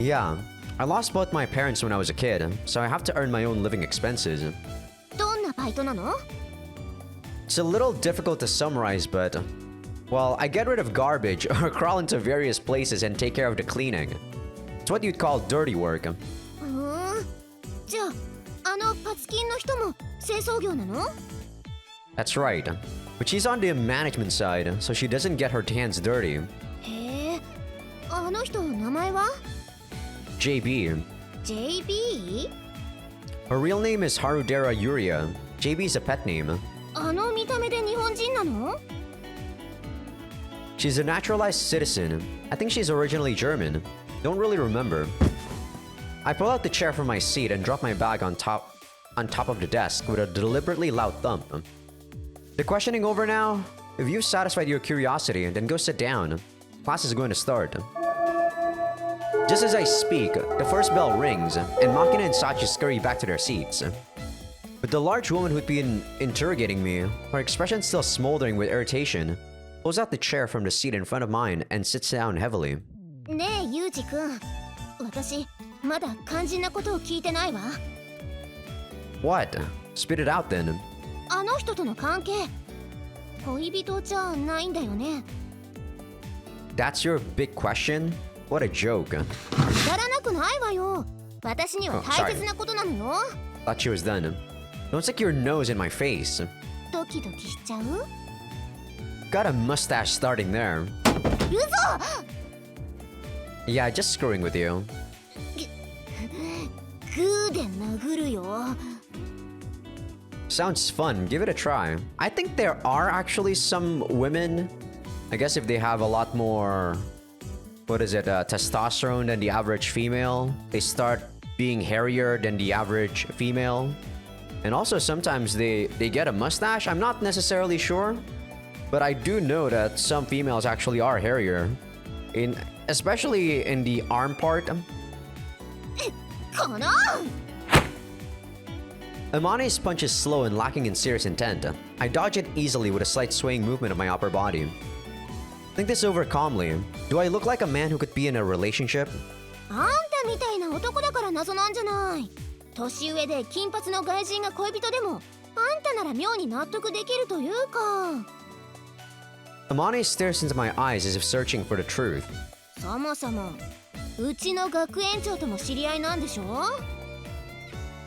Yeah, I lost both my parents when I was a kid, so I have to earn my own living expenses. どんなバイトなの？ It's a little difficult to summarize, but well, I get rid of garbage or crawl into various places and take care of the cleaning. It's what you'd call dirty work. じゃあ、あのパツキンの人も清掃業なの？ That's right, but she's on the management side, so she doesn't get her hands dirty. へえ、あの人の名前は？ JB. JB？ Her real name is Harudera Yuria. JB's a pet name. あの見た目で日本人なの？ She's a naturalized citizen. I think she's originally German. Don't really remember. I pull out the chair from my seat and drop my bag on top of the desk with a deliberately loud thump. The questioning over now? If you've satisfied your curiosity, then go sit down. Class is going to start. Just as I speak, the first bell rings, and Makina and Sachi scurry back to their seats. But the large woman who'd been interrogating me, her expression still smoldering with irritation, pulls out the chair from the seat in front of mine and sits down heavily. ねえ、ユージ君。私、まだ肝心なことを聞いてないわ。What? Spit it out then. あの人との関係、恋人じゃないんだよね。That's your big question? What a joke. くだらなくないわよ。私には大切なことなのよ。Thought she was done. Don't stick your nose in my face. ドキドキしちゃう？ Got a mustache starting there. 嘘！ Yeah, just screwing with you. グーで殴るよ。 Sounds fun. Give it a try. I think there are actually some women, I guess if they have a lot more, testosterone than the average female, they start being hairier than the average female. And also sometimes they get a mustache. I'm not necessarily sure, but I do know that some females actually are hairier, especially in the arm part. この！ Amani's punch is slow and lacking in serious intent. I dodge it easily with a slight swaying movement of my upper body. Think this over calmly. Do I look like a man who could be in a relationship? あんたみたいな男だから謎なんじゃない。年上で金髪の外人が恋人でも、あんたなら妙に納得できるというか。Amani stares into my eyes as if searching for the truth. そもそも、うちの学園長とも知り合いなんでしょ？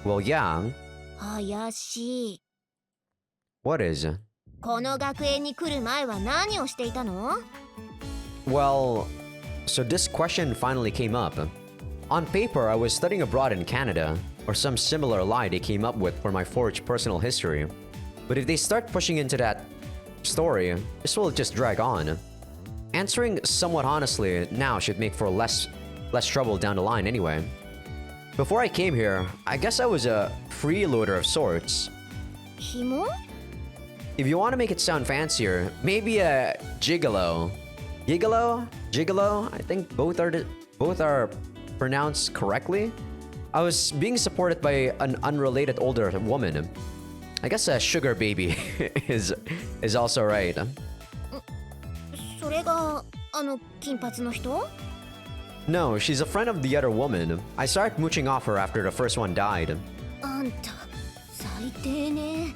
Well, yeah. 怪しい。 What is? この学園に来る前は何をしていたの？ Well, so this question finally came up. On paper, I was studying abroad in Canada, or some similar lie they came up with for my forged personal history. But if they start pushing into that story, this will just drag on. Answering somewhat honestly now should make for less trouble down the line anyway. Before I came here, I guess I was a freeloader of sorts. 紐 If you want to make it sound fancier, maybe a gigolo. Gigolo? Gigolo? I think both are pronounced correctly. I was being supported by an unrelated older woman. I guess a sugar baby is also right. それが金髪の人 No, she's a friend of the other woman. I started mooching off her after the first one died. あんた最低ね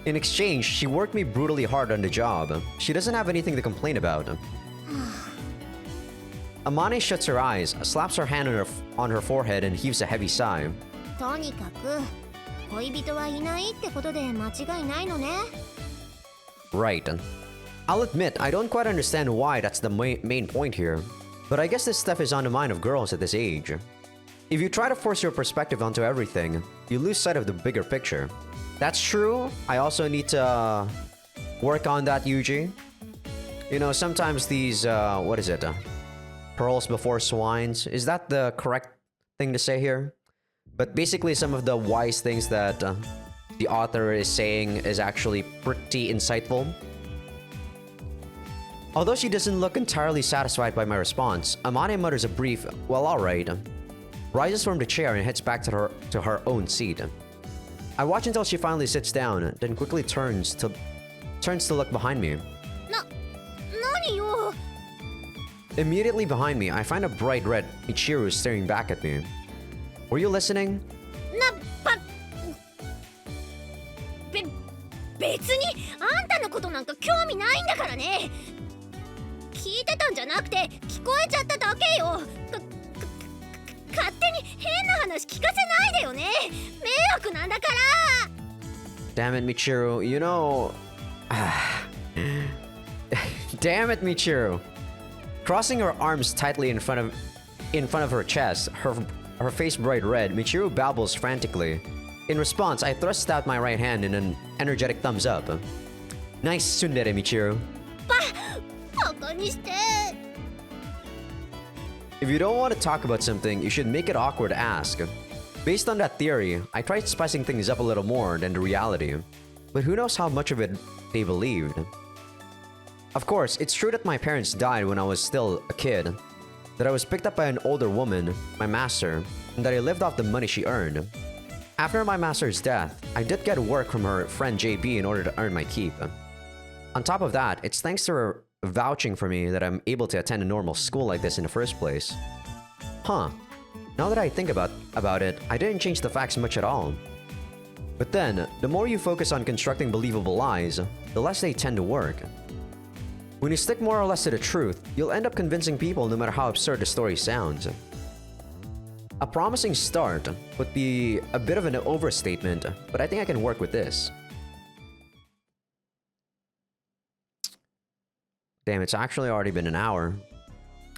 In exchange, she worked me brutally hard on the job. She doesn't have anything to complain about. Amane shuts her eyes, slaps her hand on her forehead, and heaves a heavy sigh. とにかく恋人はいないってことで間違いないのね Right. I'll admit, I don't quite understand why that's the main point here. But I guess this stuff is on the mind of girls at this age. If you try to force your perspective onto everything, you lose sight of the bigger picture. That's true. I also need to work on that, Yuji. You know, sometimes these, what is it? Pearls before swines. Is that the correct thing to say here? But basically, some of the wise things that the author is saying is actually pretty insightful. Although she doesn't look entirely satisfied by my response, Amane mutters a brief, well, alright, rises from the chair and heads back to her own seat. I watch until she finally sits down, then quickly turns to look behind me. 何よ Immediately behind me, I find a bright red Michiru staring back at me. Were you listening? 別にあんたのことなんか興味ないんだからね聞いてたんじゃなくて聞こえちゃっただけよ勝手に変な話聞かせないでよね迷惑なんだから Damn it, Michiru. You know... Damn it, Michiru. Crossing her arms tightly in front of her chest, her face bright red, Michiru babbles frantically. In response, I thrust out my right hand in an energetic thumbs up. Nice tsundere, Michiru. バカにして If you don't want to talk about something, you should make it awkward to ask. Based on that theory, I tried spicing things up a little more than the reality. But who knows how much of it they believed. Of course, it's true that my parents died when I was still a kid, that I was picked up by an older woman, my master, and that I lived off the money she earned. After my master's death, I did get work from her friend JB in order to earn my keep. On top of that, it's thanks to her vouching for me that I'm able to attend a normal school like this in the first place. Huh. Now that I think about it, I didn't change the facts much at all. But then, the more you focus on constructing believable lies, the less they tend to work. When you stick more or less to the truth, you'll end up convincing people no matter how absurd the story sounds. A promising start would be a bit of an overstatement, but I think I can work with this. Damn, it's actually already been an hour.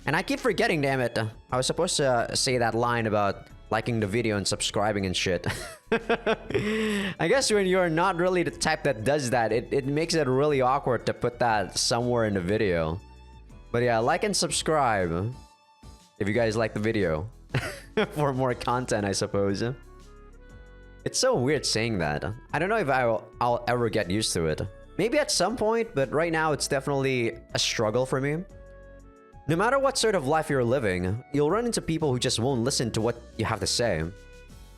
And I keep forgetting, damn it. I was supposed to say that line about liking the video and subscribing and shit. I guess when you're not really the type that does that, it makes it really awkward to put that somewhere in the video. But yeah, like and subscribe if you guys like the video. For more content, I suppose. It's so weird saying that. I don't know if I'll ever get used to it. Maybe at some point, but right now it's definitely a struggle for me. No matter what sort of life you're living, you'll run into people who just won't listen to what you have to say.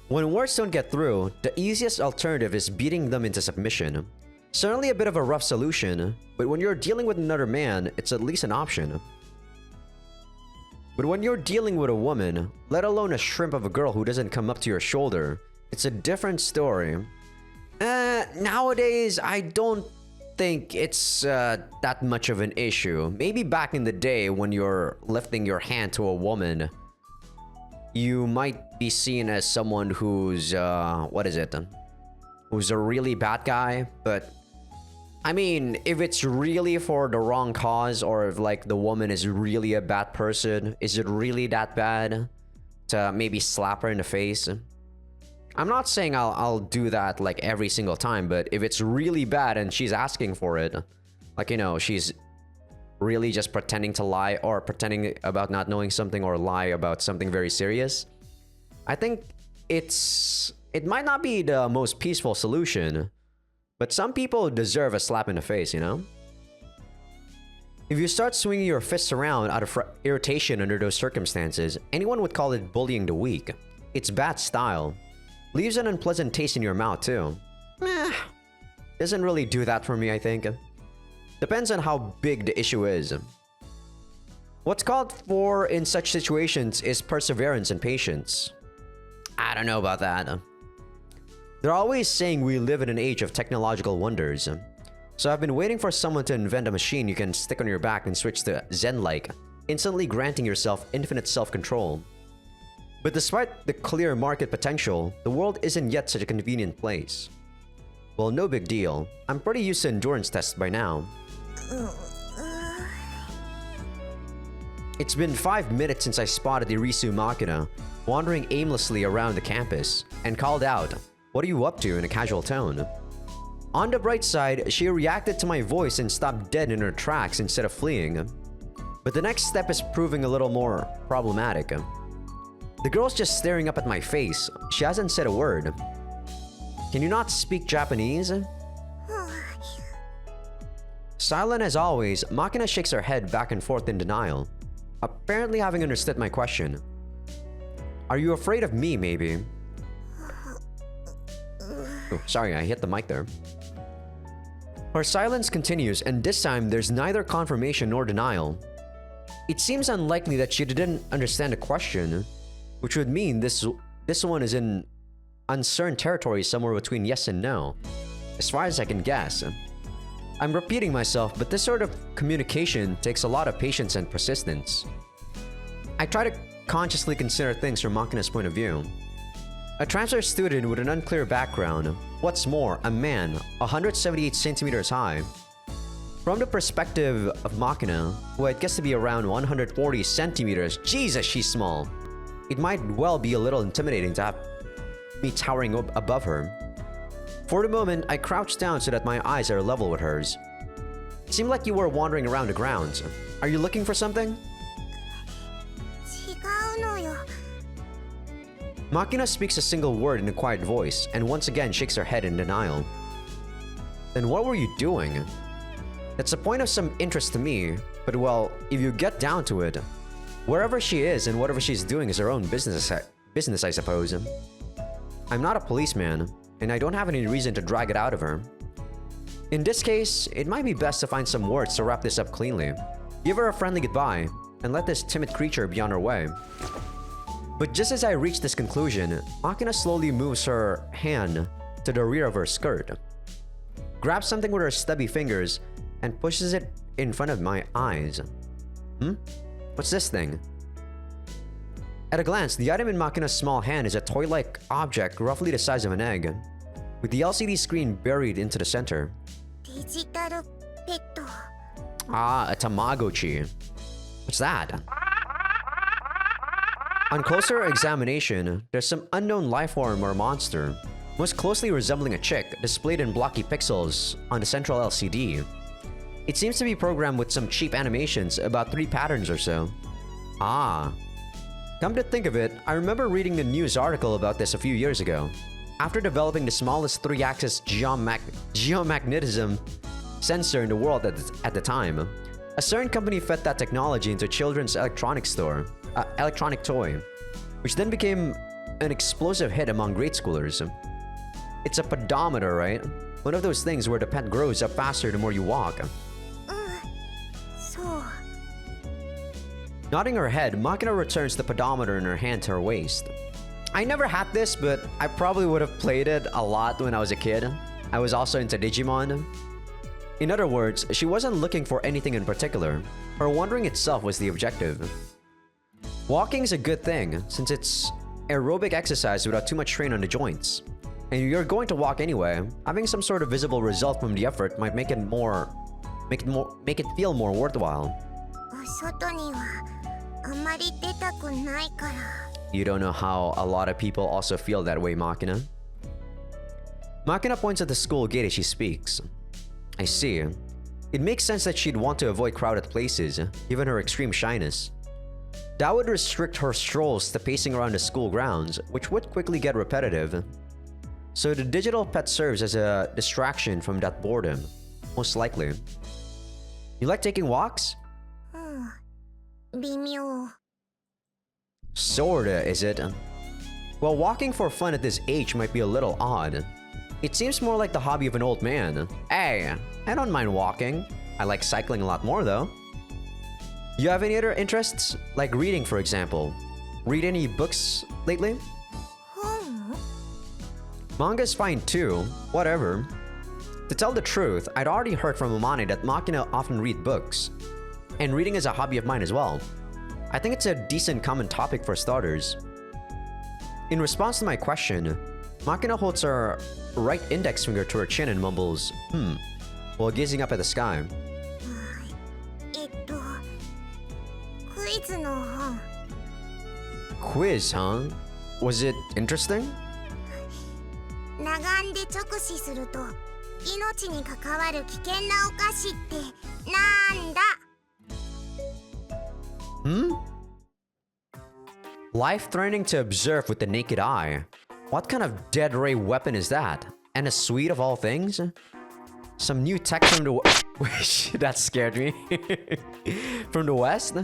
When words don't get through, the easiest alternative is beating them into submission. Certainly a bit of a rough solution, but when you're dealing with another man, it's at least an option. But when you're dealing with a woman, let alone a shrimp of a girl who doesn't come up to your shoulder, it's a different story. Nowadays, I don't think it's that much of an issue. Maybe back in the day when you're lifting your hand to a woman, you might be seen as someone who's, what is it? Who's a really bad guy, but I mean, if it's really for the wrong cause, or if like the woman is really a bad person, is it really that bad to maybe slap her in the face? I'm not saying I'll do that like every single time, but if it's really bad and she's asking for it, like, you know, she's really just pretending to lie or pretending about not knowing something or lie about something very serious, I think it's It might not be the most peaceful solution, but some people deserve a slap in the face, you know? If you start swinging your fists around out of irritation under those circumstances, anyone would call it bullying the weak. It's bad style. Leaves an unpleasant taste in your mouth too. Meh. Doesn't really do that for me, I think. Depends on how big the issue is. What's called for in such situations is perseverance and patience. I don't know about that. They're always saying we live in an age of technological wonders. So I've been waiting for someone to invent a machine you can stick on your back and switch to Zen-like, instantly granting yourself infinite self-control. But despite the clear market potential, the world isn't yet such a convenient place. Well, no big deal. I'm pretty used to endurance tests by now. It's been 5 minutes since I spotted Irisu Makina wandering aimlessly around the campus and called out, "What are you up to?" in a casual tone. On the bright side, she reacted to my voice and stopped dead in her tracks instead of fleeing. But the next step is proving a little more problematic. The girl's just staring up at my face. She hasn't said a word. Can you not speak Japanese? Silent as always, Makina shakes her head back and forth in denial, apparently having understood my question. Are you afraid of me, maybe? Oh, sorry, I hit the mic there. Her silence continues, and this time there's neither confirmation nor denial. It seems unlikely that she didn't understand the question, which would mean this one is in uncertain territory somewhere between yes and no, as far as I can guess. I'm repeating myself, but this sort of communication takes a lot of patience and persistence. I try to consciously consider things from Makina's point of view. A transfer student with an unclear background, what's more, a man 178 centimeters high. From the perspective of Makina, who I guess to be around 140 centimeters, Jesus, she's small. It might well be a little intimidating to have me towering above her. For the moment, I crouched down so that my eyes are level with hers. It seemed like you were wandering around the grounds. Are you looking for something? Makina speaks a single word in a quiet voice, and once again shakes her head in denial. Then what were you doing? That's a point of some interest to me, but well, if you get down to it, wherever she is and whatever she's doing is her own business, I suppose. I'm not a policeman, and I don't have any reason to drag it out of her. In this case, it might be best to find some words to wrap this up cleanly. Give her a friendly goodbye, and let this timid creature be on her way. But just as I reach this conclusion, Makina slowly moves her hand to the rear of her skirt, grabs something with her stubby fingers, and pushes it in front of my eyes. What's this thing? At a glance, the item in Makina's small hand is a toy-like object roughly the size of an egg, with the LCD screen buried into the center. Ah, a Tamagotchi. What's that? On closer examination, there's some unknown lifeform or monster, most closely resembling a chick, displayed in blocky pixels on the central LCD. It seems to be programmed with some cheap animations, about 3 patterns or so. Ah. Come to think of it, I remember reading a news article about this a few years ago. After developing the smallest 3-axis geomagnetism sensor in the world at the time, a certain company fed that technology into a children's electronic toy, which then became an explosive hit among grade schoolers. It's a pedometer, right? One of those things where the pet grows up faster the more you walk. Nodding her head, Makina returns the pedometer in her hand to her waist. I never had this, but I probably would have played it a lot when I was a kid. I was also into Digimon. In other words, she wasn't looking for anything in particular. Her wandering itself was the objective. Walking's a good thing, since it's aerobic exercise without too much strain on the joints. And you're going to walk anyway, having some sort of visible result from the effort might make it feel more worthwhile. You don't know how a lot of people also feel that way, Makina. Makina points at the school gate as she speaks. I see. It makes sense that she'd want to avoid crowded places, given her extreme shyness. That would restrict her strolls to pacing around the school grounds, which would quickly get repetitive. So the digital pet serves as a distraction from that boredom, most likely. You like taking walks? 微妙。 Sorta, is it? Well, walking for fun at this age might be a little odd. It seems more like the hobby of an old man. Hey, I don't mind walking. I like cycling a lot more though. You have any other interests? Like reading, for example. Read any books lately? 本？ Manga's fine too, whatever. To tell the truth, I'd already heard from Amane that Makina often read books. And reading is a hobby of mine as well. I think it's a decent common topic for starters. In response to my question, Makina holds her right index finger to her chin and mumbles, while gazing up at the sky. クイズの本。 Quiz, huh? Was it interesting? 裸眼で直視すると命に関わる危険なお菓子ってなんだ？ Life-threatening to observe with the naked eye. What kind of dead ray weapon is that? And a sweet of all things? Some new tech from the that scared me. From the West?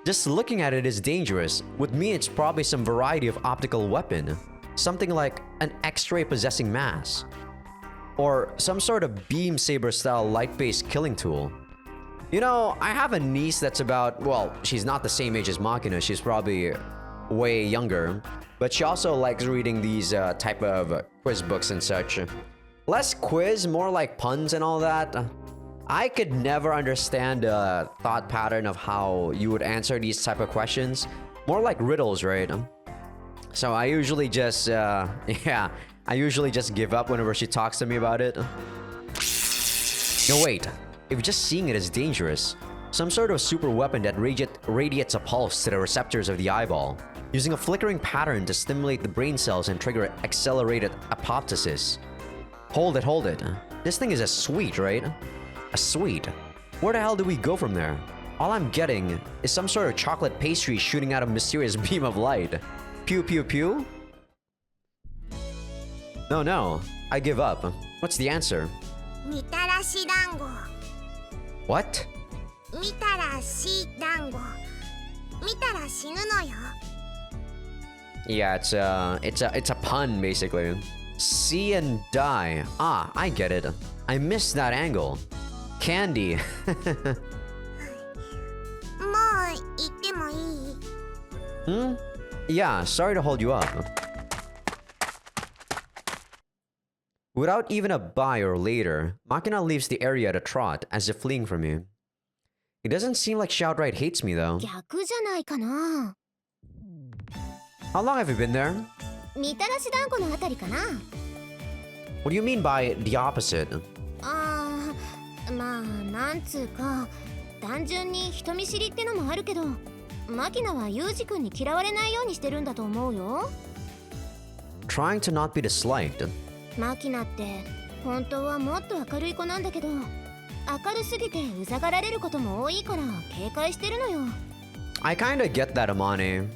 Just looking at it is dangerous. With me, it's probably some variety of optical weapon. Something like an X-ray possessing mass. Or some sort of beam saber style light-based killing tool. You know, I have a niece that's about, well, she's not the same age as Makina, she's probably way younger. But she also likes reading these type of quiz books and such. Less quiz, more like puns and all that. I could never understand the thought pattern of how you would answer these type of questions. More like riddles, right? So I usually just, I usually just give up whenever she talks to me about it. No, wait. If just seeing it is dangerous, some sort of super weapon that radiates a pulse to the receptors of the eyeball, using a flickering pattern to stimulate the brain cells and trigger accelerated apoptosis. Hold it. This thing is a sweet, right? A sweet. Where the hell do we go from there? All I'm getting is some sort of chocolate pastry shooting out a mysterious beam of light. Pew pew pew? No. I give up. What's the answer? みたらし団子。 What? 見たらし団子。見たら死ぬのよ。 Yeah, it's a pun basically. See and die. Ah, I get it. I missed that angle. Candy. もう行ってもいい？ Yeah, sorry to hold you up. Without even a bye or later, Makina leaves the area at a trot, as if fleeing from me. It doesn't seem like she outright hates me though. 逆じゃないかな。 How long have you been there? みたらし団子のあたりかな。 What do you mean by the opposite? ああ、まあなんつうか、単純に人見知りってのもあるけど、マキナはユウジ君に嫌われないようにしてるんだと思うよ。 Trying to not be disliked. マキナって本当はもっと明るい子なんだけど、明るすぎてうざがられることも多いから警戒してるのよ。 I kinda get that, Amane.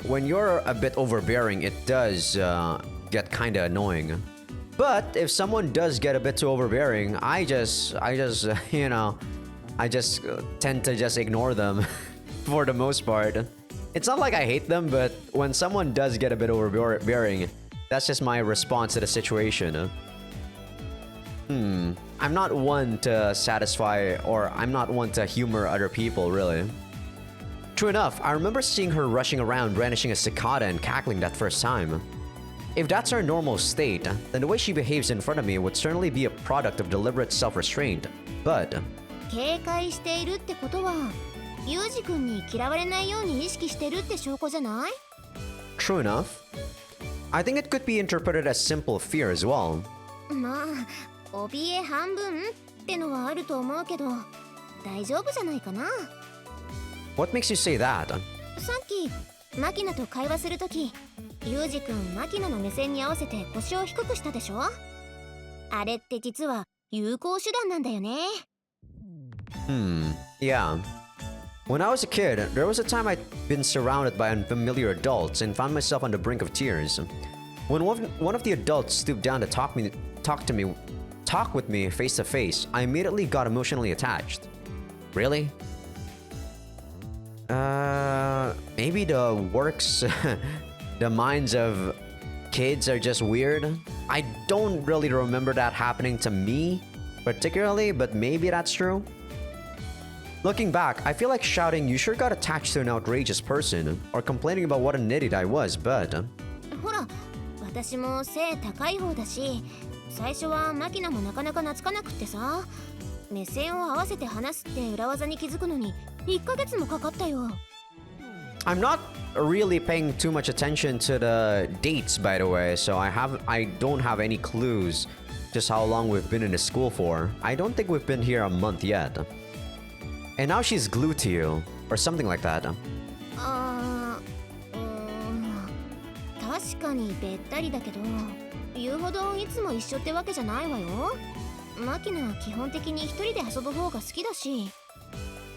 When you're a bit overbearing, it does get kinda annoying. But if someone does get a bit too overbearing, I just you know, I just tend to just ignore them for the most part. It's not like I hate them, but when someone does get a bit overbearing, that's just my response to the situation. I'm not one to satisfy, or I'm not one to humor other people, really. True enough, I remember seeing her rushing around brandishing a cicada and cackling that first time. If that's her normal state, then the way she behaves in front of me would certainly be a product of deliberate self-restraint. But... 警戒しているってことは、ユウジ君に嫌われないように意識してるって証拠じゃない？ True enough. I think it could be interpreted as simple fear as well. まあ、怯え半分ってのはあると思うけど、大丈夫じゃないかな。 What makes you say that? さっきマキナと会話するとき、ユウジ君マキナの目線に合わせて腰を低くしたでしょ？あれって実は有効手段なんだよね。 Yeah. When I was a kid, there was a time I'd been surrounded by unfamiliar adults and found myself on the brink of tears. When one of the adults stooped down to talk with me face to face, I immediately got emotionally attached. Really? Maybe the works, the minds of kids are just weird. I don't really remember that happening to me particularly, but maybe that's true. Looking back, I feel like shouting, "You sure got attached to an outrageous person," or complaining about what an idiot I was, but... ほら、私も背高い方だし、最初はマキナもなかなか懐かなくってさ、目線を合わせて話すって裏技に気づくのに1ヶ月もかかったよ。I'm not really paying too much attention to the dates, by the way, so I don't have any clues just how long we've been in the school for. I don't think we've been here a month yet. And now she's glued to you, or something like that. 確かにべったりだけど、言うほどいつも一緒ってわけじゃないわよ。マキナは基本的に一人で遊ぶ方が好きだし、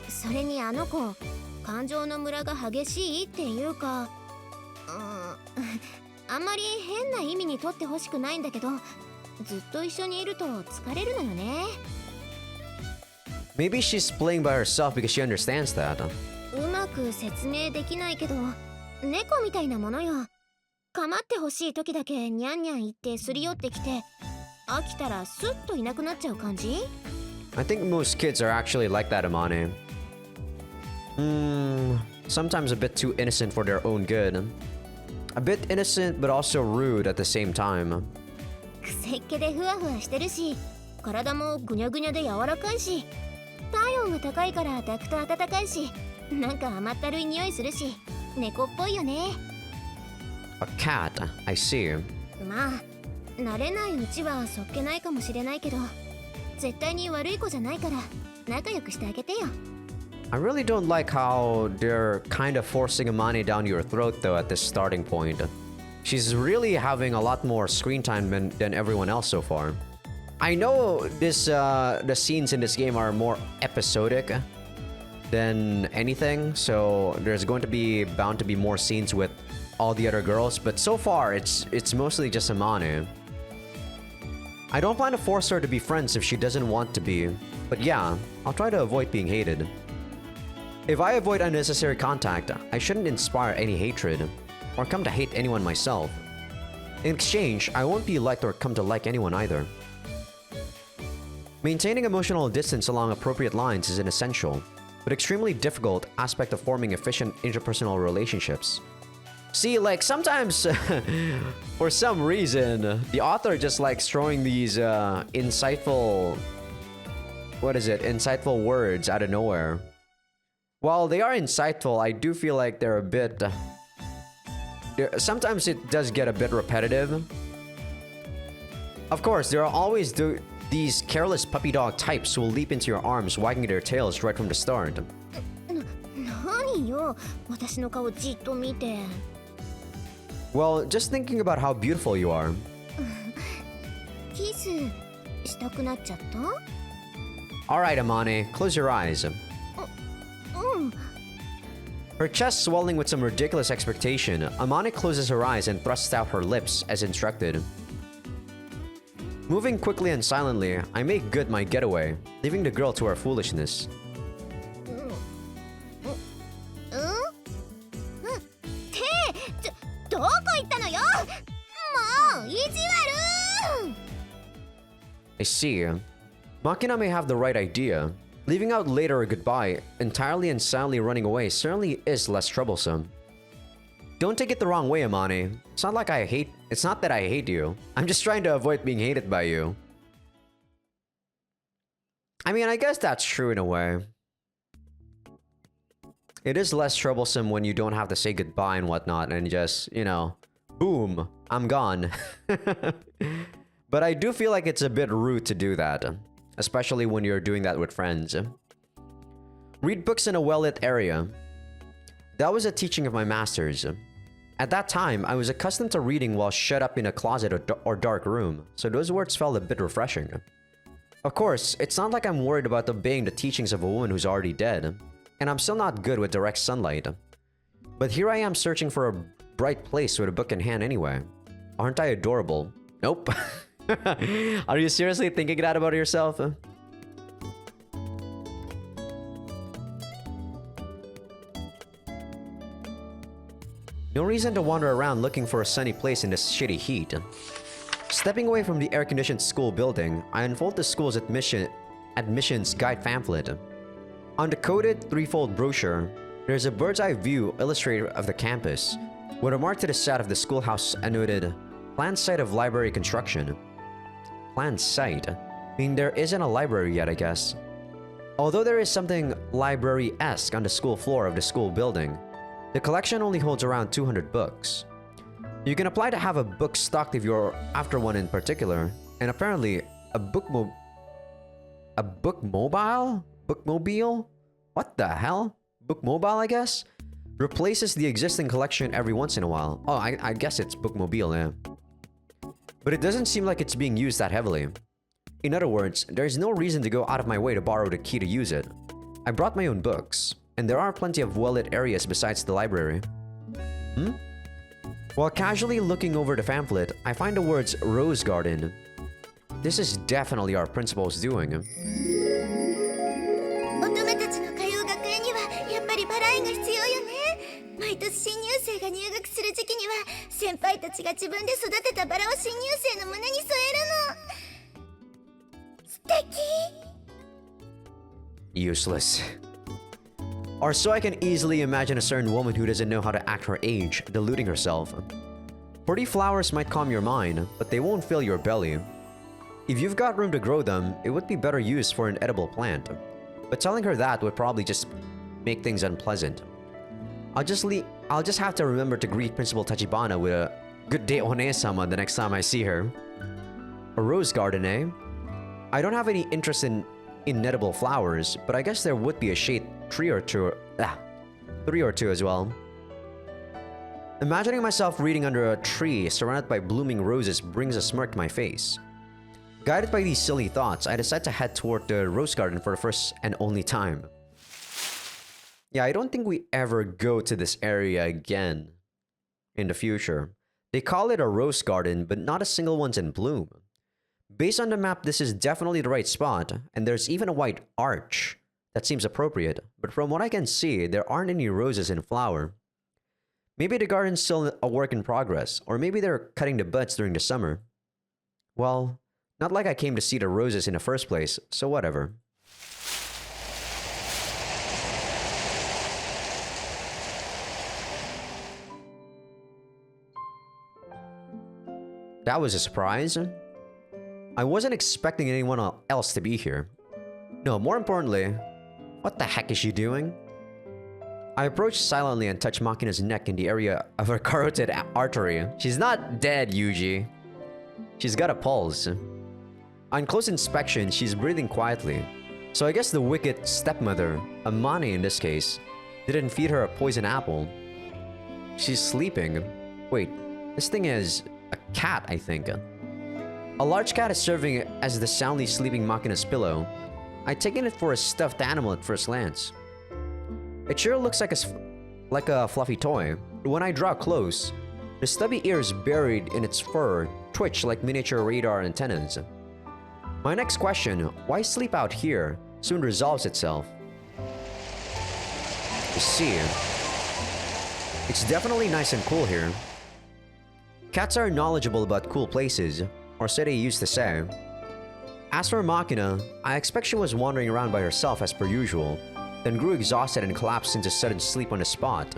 それにあの子、感情のムラが激しいっていうか、あんまり変な意味にとってほしくないんだけど、ずっと一緒にいると疲れるのよね。Maybe she's playing by herself because she understands that. うまく説明できないけど、猫みたいなものよ。構ってほしい時だけニャンニャン言ってすり寄ってきて、飽きたらスッといなくなっちゃう感じ？ I think most kids are actually like that, Amane. Sometimes a bit too innocent for their own good. A bit innocent but also rude at the same time. くせっ気でふわふわしてるし、体もぐにゃぐにゃで柔らかいし、体温が高いから抱くと暖かいし、なんか甘ったるい匂いするし、猫っぽいよね。A cat, I see. まあ、慣れないうちはそっけないかもしれないけど、絶対に悪い子じゃないから仲良くしてあげてよ。I really don't like how they're kind of forcing Amane down your throat though at this starting point. She's really having a lot more screen time than everyone else so far. I know the scenes in this game are more episodic than anything, so there's going to be bound to be more scenes with all the other girls, but so far it's mostly just Amane. I don't plan to force her to be friends if she doesn't want to be, but yeah, I'll try to avoid being hated. If I avoid unnecessary contact, I shouldn't inspire any hatred, or come to hate anyone myself. In exchange, I won't be liked or come to like anyone either. Maintaining emotional distance along appropriate lines is an essential, but extremely difficult aspect of forming efficient interpersonal relationships. See, like, sometimes, for some reason, the author just likes throwing these insightful words out of nowhere. While they are insightful, I do feel like they're a bit... sometimes it does get a bit repetitive. Of course, there are always these careless puppy dog types who will leap into your arms wagging their tails right from the start. 何よ、私の顔じっと見て。Well, just thinking about how beautiful you are. キスしたくなっちゃった？ Alright, Amane, close your eyes. Her chest swelling with some ridiculous expectation, Amane closes her eyes and thrusts out her lips as instructed. Moving quickly and silently, I make good my getaway, leaving the girl to her foolishness. どこ行ったのよ！もう意地悪！ I see. Makina may have the right idea. Leaving out later a goodbye, entirely and silently running away certainly is less troublesome. Don't take it the wrong way, Amane. It's not that I hate you. I'm just trying to avoid being hated by you. I mean, I guess that's true in a way. It is less troublesome when you don't have to say goodbye and whatnot and just, you know, boom, I'm gone. But I do feel like it's a bit rude to do that, especially when you're doing that with friends. Read books in a well-lit area. That was a teaching of my master's. At that time, I was accustomed to reading while shut up in a closet or dark room, so those words felt a bit refreshing. Of course, it's not like I'm worried about obeying the teachings of a woman who's already dead, and I'm still not good with direct sunlight. But here I am searching for a bright place with a book in hand anyway. Aren't I adorable? Nope. Are you seriously thinking that about yourself? No reason to wander around looking for a sunny place in this shitty heat. Stepping away from the air-conditioned school building, I unfold the school's admissions guide pamphlet. On the coded threefold brochure, there's a bird's-eye view illustrator of the campus, with a mark to the side of the schoolhouse annotated, "Planned site of library construction." Planned site? I mean, there isn't a library yet, I guess. Although there is something library-esque on the school floor of the school building, the collection only holds around 200 books. You can apply to have a book stocked if you're after one in particular, and apparently a bookmobile? What the hell? Bookmobile, I guess? Replaces the existing collection every once in a while. Oh, I guess it's bookmobile, yeah. But it doesn't seem like it's being used that heavily. In other words, there's no reason to go out of my way to borrow the key to use it. I brought my own books, and there are plenty of well-lit areas besides the library. While casually looking over the pamphlet, I find the words Rose Garden. This is definitely our principal's doing. 乙女たちの通う学園にはやっぱりバラ園が必要よね。毎年新入生が入学する時期には先輩たちが自分で育てたバラを新入生の胸に添えるの。素敵。Useless. Or so I can easily imagine a certain woman who doesn't know how to act her age, deluding herself. Pretty flowers might calm your mind, but they won't fill your belly. If you've got room to grow them, it would be better used for an edible plant. But telling her that would probably just make things unpleasant. I'll just have to remember to greet Principal Tachibana with a "Good day, One-sama" the next time I see her. A rose garden, eh? I don't have any interest in edible flowers, but I guess there would be a shade three or two as well. Imagining myself reading under a tree surrounded by blooming roses brings a smirk to my face. Guided by these silly thoughts, I decide to head toward the rose garden for the first and only time. Yeah, I don't think we ever go to this area again in the future. They call it a rose garden, but not a single one's in bloom. Based on the map, this is definitely the right spot, and there's even a white arch. That seems appropriate, but from what I can see, there aren't any roses in flower. Maybe the garden's still a work in progress, or maybe they're cutting the buds during the summer. Well, not like I came to see the roses in the first place, so whatever. That was a surprise. I wasn't expecting anyone else to be here. No, more importantly, what the heck is she doing? I approached silently and touched Makina's neck in the area of her carotid artery. She's not dead, Yuji. She's got a pulse. On close inspection, she's breathing quietly. So I guess the wicked stepmother, Amane in this case, didn't feed her a poison apple. She's sleeping. Wait, this thing is a cat, I think. A large cat is serving as the soundly sleeping Makina's pillow. I'd taken it for a stuffed animal at first glance. It sure looks like a fluffy toy, but when I draw close, the stubby ears buried in its fur twitch like miniature radar antennas. My next question, why sleep out here, soon resolves itself. You see, it's definitely nice and cool here. Cats are knowledgeable about cool places, or so they used to say. As for Makina, I expect she was wandering around by herself as per usual, then grew exhausted and collapsed into sudden sleep on the spot.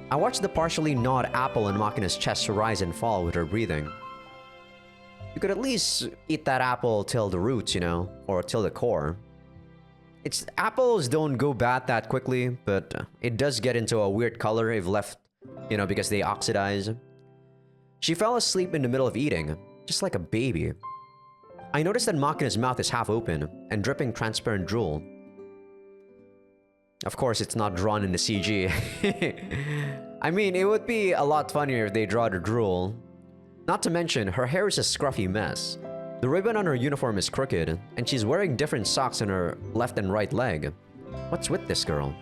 I watched the partially gnawed apple in Makina's chest rise and fall with her breathing. You could at least eat that apple till the roots, you know, or till the core. Apples don't go bad that quickly, but it does get into a weird color if left, you know, because they oxidize. She fell asleep in the middle of eating, just like a baby. I noticed that Makina's mouth is half open and dripping transparent drool. Of course, it's not drawn in the CG. I mean, it would be a lot funnier if they draw the drool. Not to mention, her hair is a scruffy mess. The ribbon on her uniform is crooked, and she's wearing different socks on her left and right leg. What's with this girl?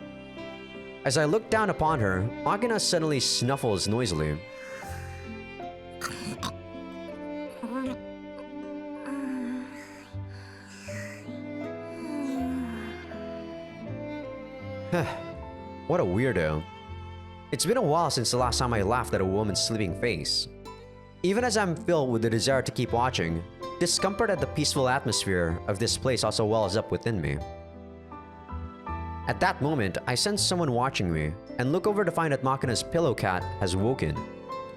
As I look down upon her, Makina suddenly snuffles noisily. What a weirdo. It's been a while since the last time I laughed at a woman's sleeping face. Even as I'm filled with the desire to keep watching, discomfort at the peaceful atmosphere of this place also wells up within me. At that moment, I sense someone watching me and look over to find that Makina's pillow cat has woken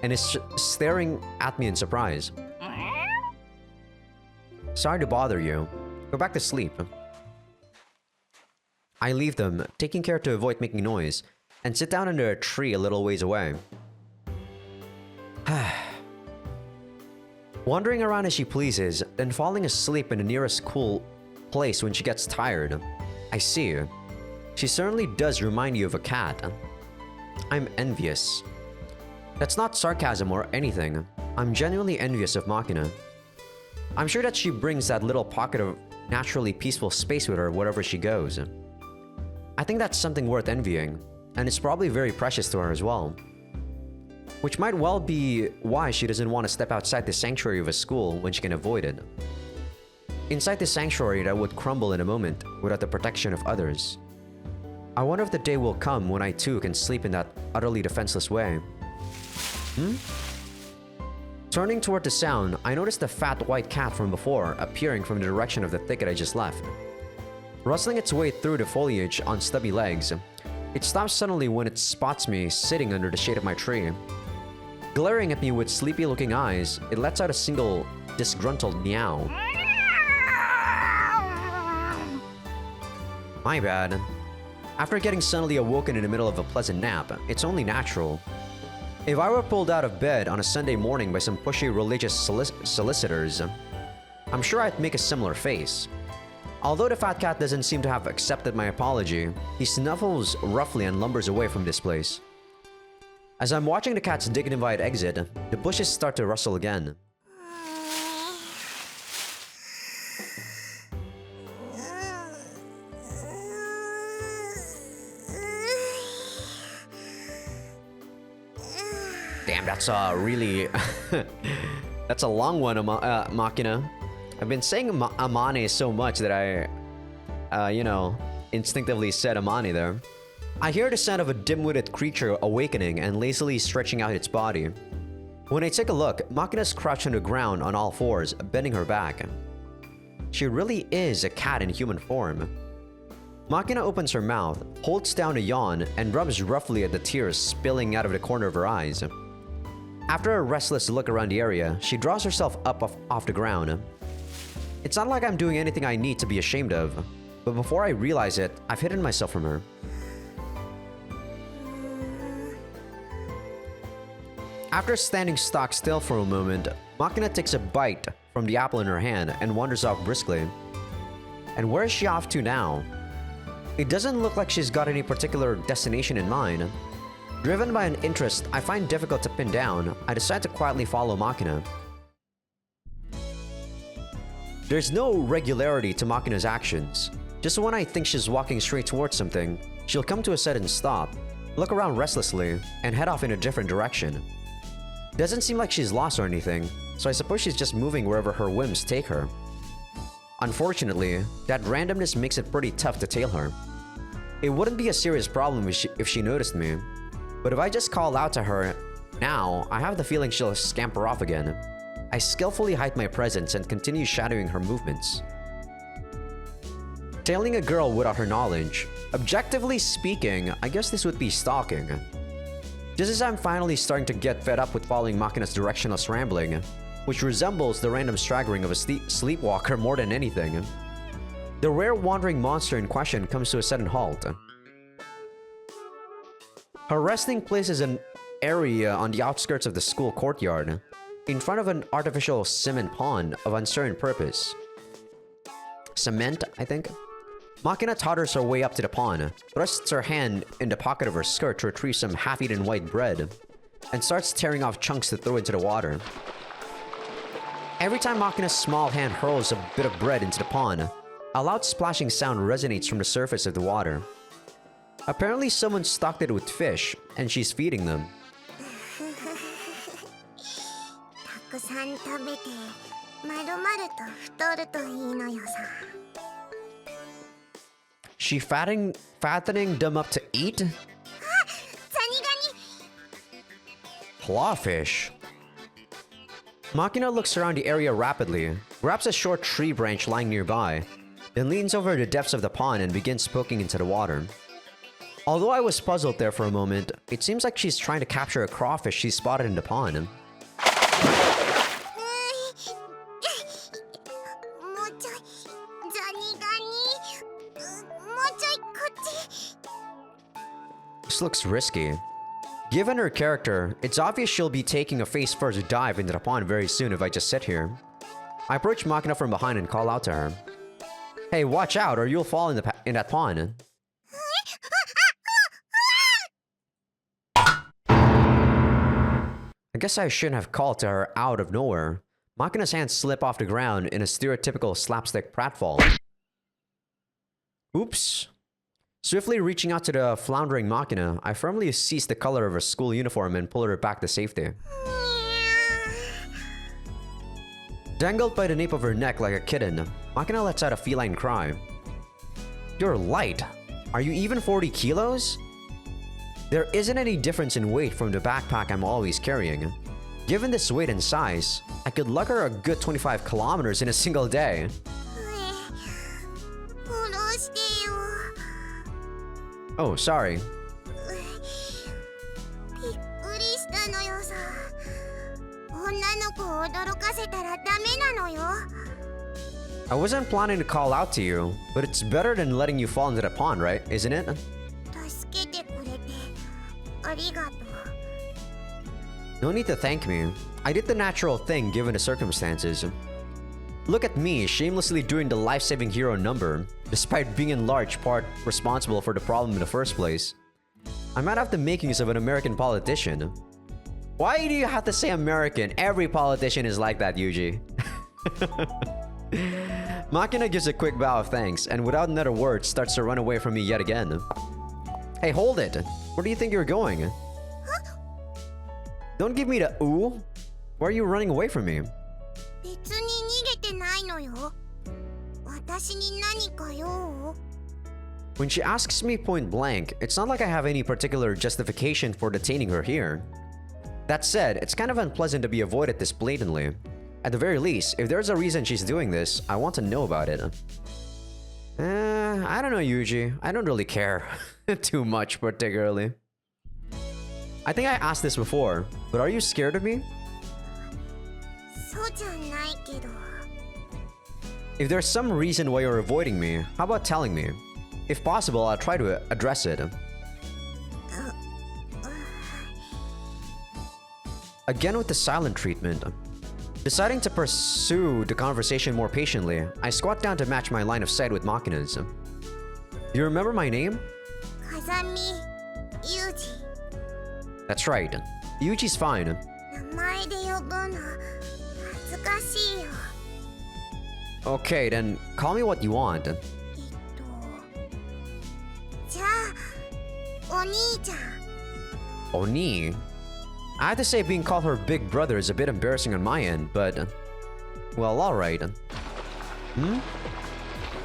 and is staring at me in surprise. Sorry to bother you. Go back to sleep. I leave them, taking care to avoid making noise, and sit down under a tree a little ways away. Wandering around as she pleases, then falling asleep in the nearest cool place when she gets tired. I see you. She certainly does remind you of a cat. I'm envious. That's not sarcasm or anything. I'm genuinely envious of Makina. I'm sure that she brings that little pocket of naturally peaceful space with her wherever she goes. I think that's something worth envying, and it's probably very precious to her as well. Which might well be why she doesn't want to step outside the sanctuary of a school when she can avoid it. Inside the sanctuary that would crumble in a moment without the protection of others. I wonder if the day will come when I too can sleep in that utterly defenseless way. Turning toward the sound, I noticed the fat white cat from before appearing from the direction of the thicket I just left. Rustling its way through the foliage on stubby legs, it stops suddenly when it spots me sitting under the shade of my tree. Glaring at me with sleepy-looking eyes, it lets out a single disgruntled meow. My bad. After getting suddenly awoken in the middle of a pleasant nap, it's only natural. If I were pulled out of bed on a Sunday morning by some pushy religious solicitors, I'm sure I'd make a similar face. Although the fat cat doesn't seem to have accepted my apology, he snuffles roughly and lumbers away from this place. As I'm watching the cat's dignified exit, the bushes start to rustle again. Damn, that's really... that's a long one, Makina. I've been saying Amane so much that I, instinctively said Amane there. I hear the sound of a dim-witted creature awakening and lazily stretching out its body. When I take a look, Makina's crouched on the ground on all fours, bending her back. She really is a cat in human form. Makina opens her mouth, holds down a yawn, and rubs roughly at the tears spilling out of the corner of her eyes. After a restless look around the area, she draws herself up off the ground. It's not like I'm doing anything I need to be ashamed of, but before I realize it, I've hidden myself from her. After standing stock still for a moment, Makina takes a bite from the apple in her hand and wanders off briskly. And where is she off to now? It doesn't look like she's got any particular destination in mind. Driven by an interest I find difficult to pin down, I decide to quietly follow Makina. There's no regularity to Makina's actions. Just when I think she's walking straight towards something, she'll come to a sudden stop, look around restlessly, and head off in a different direction. Doesn't seem like she's lost or anything, so I suppose she's just moving wherever her whims take her. Unfortunately, that randomness makes it pretty tough to tail her. It wouldn't be a serious problem if she noticed me, but if I just call out to her now, I have the feeling she'll scamper off again. I skillfully hide my presence and continue shadowing her movements. Tailing a girl without her knowledge. Objectively speaking, I guess this would be stalking. Just as I'm finally starting to get fed up with following Makina's directionless rambling, which resembles the random staggering of a sleepwalker more than anything, the rare wandering monster in question comes to a sudden halt. Her resting place is an area on the outskirts of the school courtyard, in front of an artificial cement pond of uncertain purpose. Cement, I think? Makina totters her way up to the pond, thrusts her hand in the pocket of her skirt to retrieve some half-eaten white bread, and starts tearing off chunks to throw into the water. Every time Makina's small hand hurls a bit of bread into the pond, a loud splashing sound resonates from the surface of the water. Apparently someone stocked it with fish, and she's feeding them. She fattening them up to eat? ザニガニ Clawfish. Makina looks around the area rapidly, grabs a short tree branch lying nearby, then leans over the depths of the pond and begins poking into the water. Although I was puzzled there for a moment, it seems like she's trying to capture a crawfish she spotted in the pond. もうちょいザニガニもうちょいこっち This looks risky. Given her character, it's obvious she'll be taking a face-first dive into the pond very soon if I just sit here. I approach Makina from behind and call out to her. Hey, watch out or you'll fall in that pond. I guess I shouldn't have called to her out of nowhere. Makina's hands slip off the ground in a stereotypical slapstick pratfall. Oops. Swiftly reaching out to the floundering Makina, I firmly seize the color of her school uniform and pull her back to safety. Dangled by the nape of her neck like a kitten, Makina lets out a feline cry. You're light. Are you even 40 kilos? There isn't any difference in weight from the backpack I'm always carrying. Given this weight and size, I could lug her a good 25 kilometers in a single day. フォローしてよ Oh, sorry. びっくりしたのよさ女の子を驚かせたらダメなのよ I wasn't planning to call out to you, but it's better than letting you fall into the pond, right? Isn't it? 助けてくれてありがとう No need to thank me. I did the natural thing given the circumstances. Look at me, shamelessly doing the life-saving hero number, despite being in large part responsible for the problem in the first place. I might have the makings of an American politician. Why do you have to say American? Every politician is like that, Yuji. Makina gives a quick bow of thanks, and without another word starts to run away from me yet again. Hey, hold it! Where do you think you're going? Don't give me the ooh! Why are you running away from me? 別に逃げてないのよ私に何か用 When she asks me point blank, it's not like I have any particular justification for detaining her here. That said, it's kind of unpleasant to be avoided this blatantly. At the very least, if there's a reason she's doing this, I want to know about it. I don't know, Yuji. I don't really care. Too much, particularly. I think I asked this before, but are you scared of me? そうじゃないけど If there's some reason why you're avoiding me, how about telling me? If possible, I'll try to address it. Again with the silent treatment. Deciding to pursue the conversation more patiently, I squat down to match my line of sight with Makina's. Do you remember my name? 風見裕二 That's right. Yuji's fine. 名前で呼ぶの恥ずかしいよ Okay, then call me what you want. じゃあお兄ちゃん Oni? I have to say being called her big brother is a bit embarrassing on my end, but... Well, alright.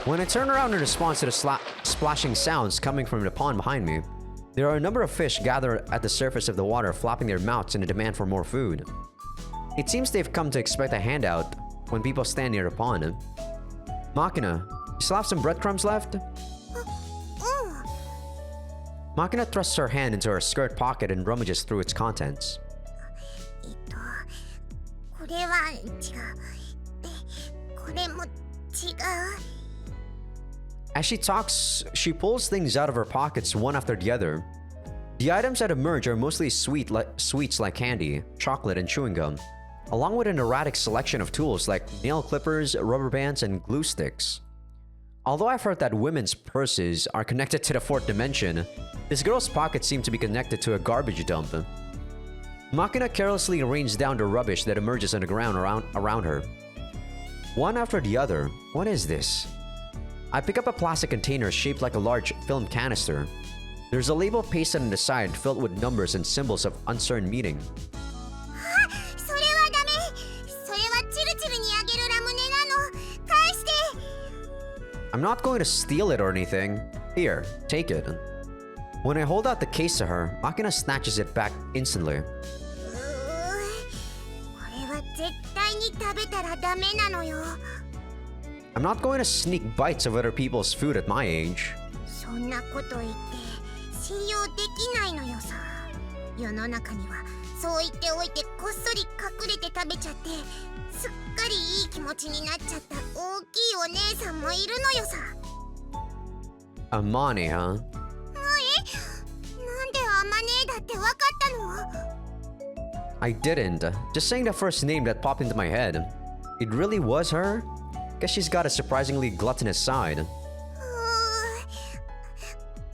When I turn around in response to the splashing sounds coming from the pond behind me, there are a number of fish gathered at the surface of the water flapping their mouths in a demand for more food. It seems they've come to expect a handout when people stand near the pond. Makina, you still have some breadcrumbs left? うん Makina thrusts her hand into her skirt pocket and rummages through its contents. これは違うでこれも違う As she talks, she pulls things out of her pockets one after the other. The items that emerge are mostly sweets like candy, chocolate, and chewing gum, along with an erratic selection of tools like nail clippers, rubber bands, and glue sticks. Although I've heard that women's purses are connected to the fourth dimension, this girl's pockets seem to be connected to a garbage dump. Makina carelessly rains down the rubbish that emerges on the ground around her. One after the other, what is this? I pick up a plastic container shaped like a large film canister. There's a label pasted on the side filled with numbers and symbols of uncertain meaning. それはダメそれはチルチルにあげるラムネなの返して I'm not going to steal it or anything. Here, take it. When I hold out the case to her, Makina snatches it back instantly. これは絶対に食べたらダメなのよ。 I'm not going to sneak bites of other people's food at my age. そんなこと言って信用できないのよさ。世の中にはそう言っておいてこっそり隠れて食べちゃってすっかりいい気持ちになっちゃった大きいお姉さんもいるのよさ。 Amane, huh? なんでアマネーだってわかったの？ I didn't. Just saying the first name that popped into my head. It really was her? Guess she's got a surprisingly gluttonous side.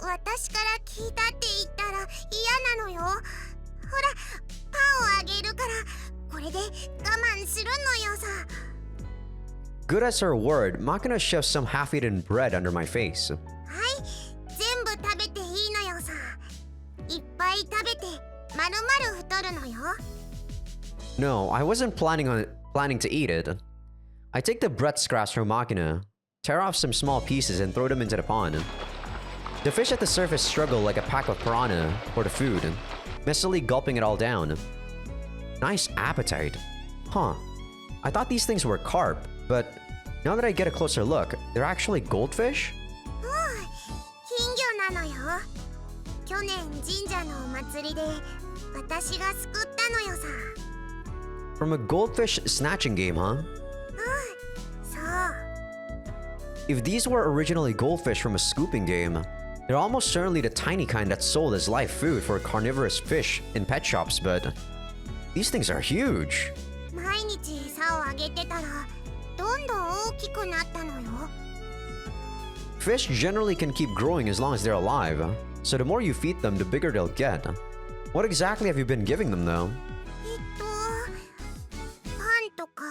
私から聞いたって言ったら嫌なのよ。ほら、パンをあげるからこれで我慢するのよさ。 Good as her word, Makina shoves some half-eaten bread under my face. はい、全部食べていいのよさ。いっぱい食べてまるまる太るのよ。 No, I wasn't planning to eat it. I take the bread scraps from Makina, tear off some small pieces and throw them into the pond. The fish at the surface struggle like a pack of piranha for the food, messily gulping it all down. Nice appetite. Huh. I thought these things were carp, but now that I get a closer look, they're actually goldfish? 金魚なのよ。去年神社のお祭りで私が救ったのよさ。 From a goldfish snatching game, huh? そう。 If these were originally goldfish from a scooping game, they're almost certainly the tiny kind that's sold as live food for carnivorous fish in pet shops, but these things are huge. 毎日餌をあげてたらどんどん大きくなったのよ。 Fish generally can keep growing as long as they're alive, so the more you feed them, the bigger they'll get. What exactly have you been giving them, though? パンとか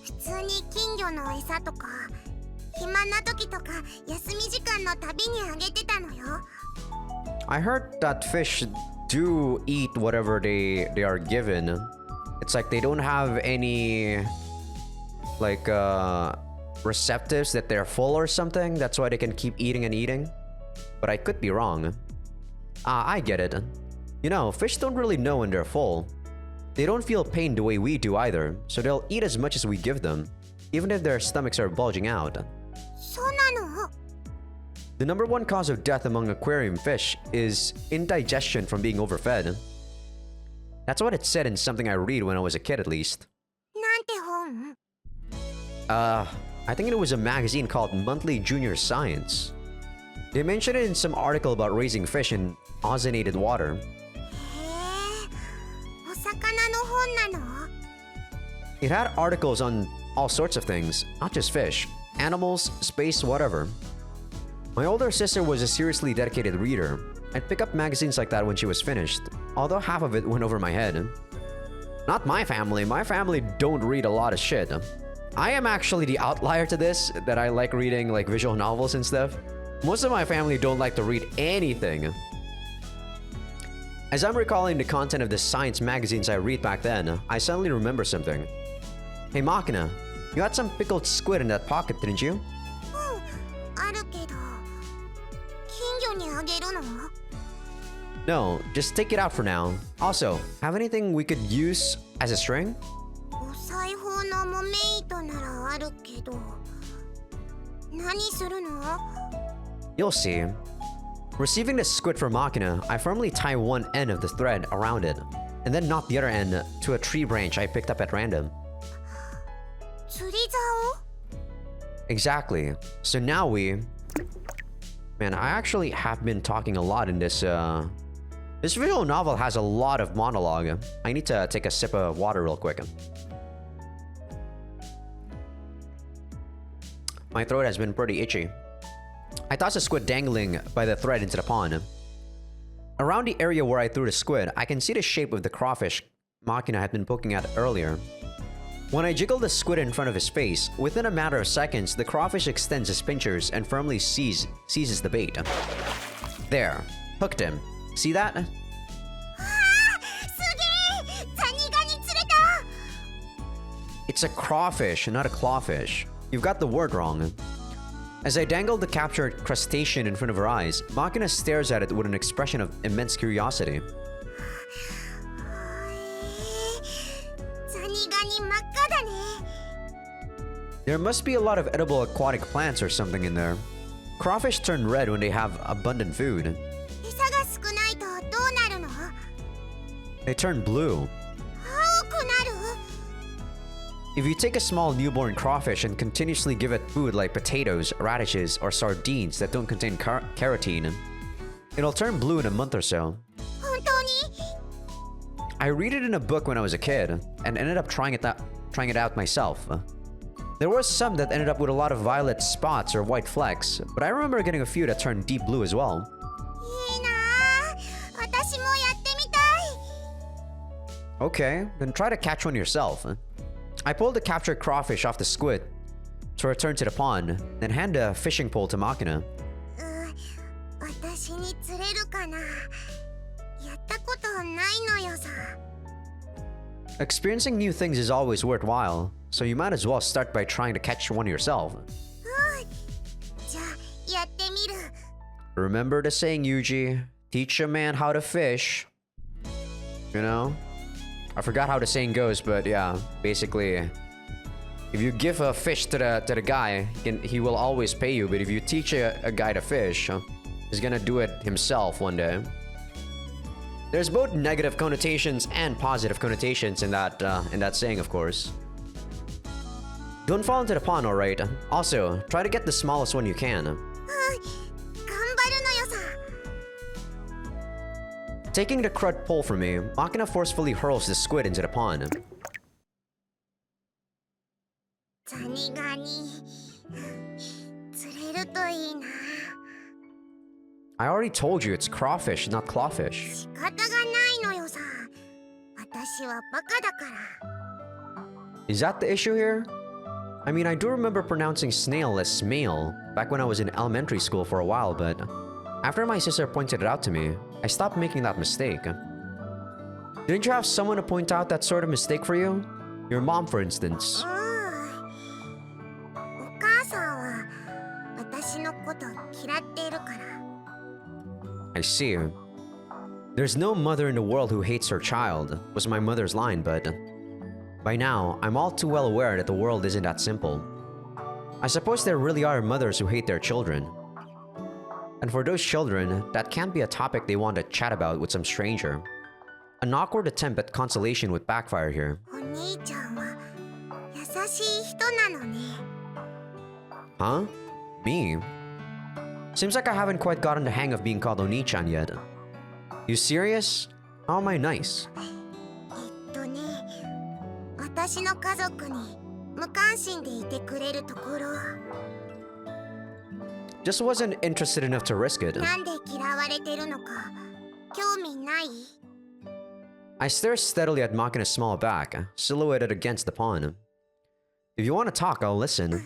普通に金魚の餌とか暇な時とか休み時間のたびにあげてたのよ。 I heard that fish do eat whatever they are given. It's like they don't have any like receptives that they're full or something. That's why they can keep eating and eating. But I could be wrong. I get it. You know, fish don't really know when they're full. They don't feel pain the way we do either, so they'll eat as much as we give them, even if their stomachs are bulging out. そうなの？ The number one cause of death among aquarium fish is indigestion from being overfed. That's what it said in something I read when I was a kid, at least. なんて本？ I think it was a magazine called Monthly Junior Science. They mentioned it in some article about raising fish in ozonated water. へえ、お魚の本なの？ It had articles on all sorts of things, not just fish, animals, space, whatever. My older sister was a seriously dedicated reader. I'd pick up magazines like that when she was finished, although half of it went over my head. Not my family. My family don't read a lot of shit. I am actually the outlier to this, that I like reading like visual novels and stuff. Most of my family don't like to read anything. As I'm recalling the content of the science magazines I read back then, I suddenly remember something. Hey Makina, you had some pickled squid in that pocket, didn't you? あるけど、金魚にあげるの？ No, just take it out for now. Also, have anything we could use as a string? お裁縫の木目糸ならあるけど、何するの？ You'll see. Receiving the squid from Makina, I firmly tie one end of the thread around it, and then knot the other end to a tree branch I picked up at random. 釣り竿？ Exactly. So now we... Man, I actually have been talking a lot in this, This visual novel has a lot of monologue. I need to take a sip of water real quick. My throat has been pretty itchy. I toss a squid dangling by the thread into the pond. Around the area where I threw the squid, I can see the shape of the crawfish Makina had been poking at earlier. When I jiggle the squid in front of his face, within a matter of seconds, the crawfish extends his pinchers and firmly seizes the bait. There. Hooked him. See that? すげえ！ザニガニ釣れた！ It's a crawfish, not a clawfish. You've got the word wrong. As I dangle the captured crustacean in front of her eyes, Makina stares at it with an expression of immense curiosity. ザニガニ真っ赤だね。 There must be a lot of edible aquatic plants or something in there. Crawfish turn red when they have abundant food. 餌が少ないとどうなるの？ They turn blue. 青くなる？ If you take a small newborn crawfish and continuously give it food like potatoes, radishes, or sardines that don't contain carotene, it'll turn blue in a month or so. 本当に？ I read it in a book when I was a kid, and ended up trying it out myself. There were some that ended up with a lot of violet spots or white flecks, but I remember getting a few that turned deep blue as well. いいなあ。私もやってみたい。 Okay, then try to catch one yourself. I pulled the captured crawfish off the squid to return to the pond, then hand a fishing pole to Makina. 私に釣れるかな。やったことないのよさ。 Experiencing new things is always worthwhile, so you might as well start by trying to catch one yourself. じゃあやってみる。 Remember the saying, Yuji, teach a man how to fish. You know? I forgot how the saying goes, but yeah, basically, if you give a fish to the guy, he will always pay you, but if you teach a guy to fish, he's gonna do it himself one day. There's both negative connotations and positive connotations in that saying, of course. Don't fall into the pond, alright? Also, try to get the smallest one you can. 頑張るのよさ。 Taking the crud pole from me, Makina forcefully hurls the squid into the pond. ザニガニ釣れるといいな。 I already told you it's crawfish, not clawfish. 仕方がないのよさ。私はバカだから。 Is that the issue here? I mean, I do remember pronouncing snail as smail back when I was in elementary school for a while, but after my sister pointed it out to me, I stopped making that mistake. Didn't you have someone to point out that sort of mistake for you? Your mom, for instance. お母さんは私のこと嫌っているから。 I see. There's no mother in the world who hates her child, was my mother's line, but by now, I'm all too well aware that the world isn't that simple. I suppose there really are mothers who hate their children. And for those children, that can't be a topic they want to chat about with some stranger. An awkward attempt at consolation would backfire here. お兄ちゃんは優しい人なのね。 Huh? Me? Seems like I haven't quite gotten the hang of being called Oni-chan yet. You serious? How am I nice? ね、私の家族に無関心でいてくれるところ。 Just wasn't interested enough to risk it. なんで嫌われてるのか興味ない？ I stare steadily at Makina's small back, silhouetted against the pond. If you want to talk, I'll listen. ね、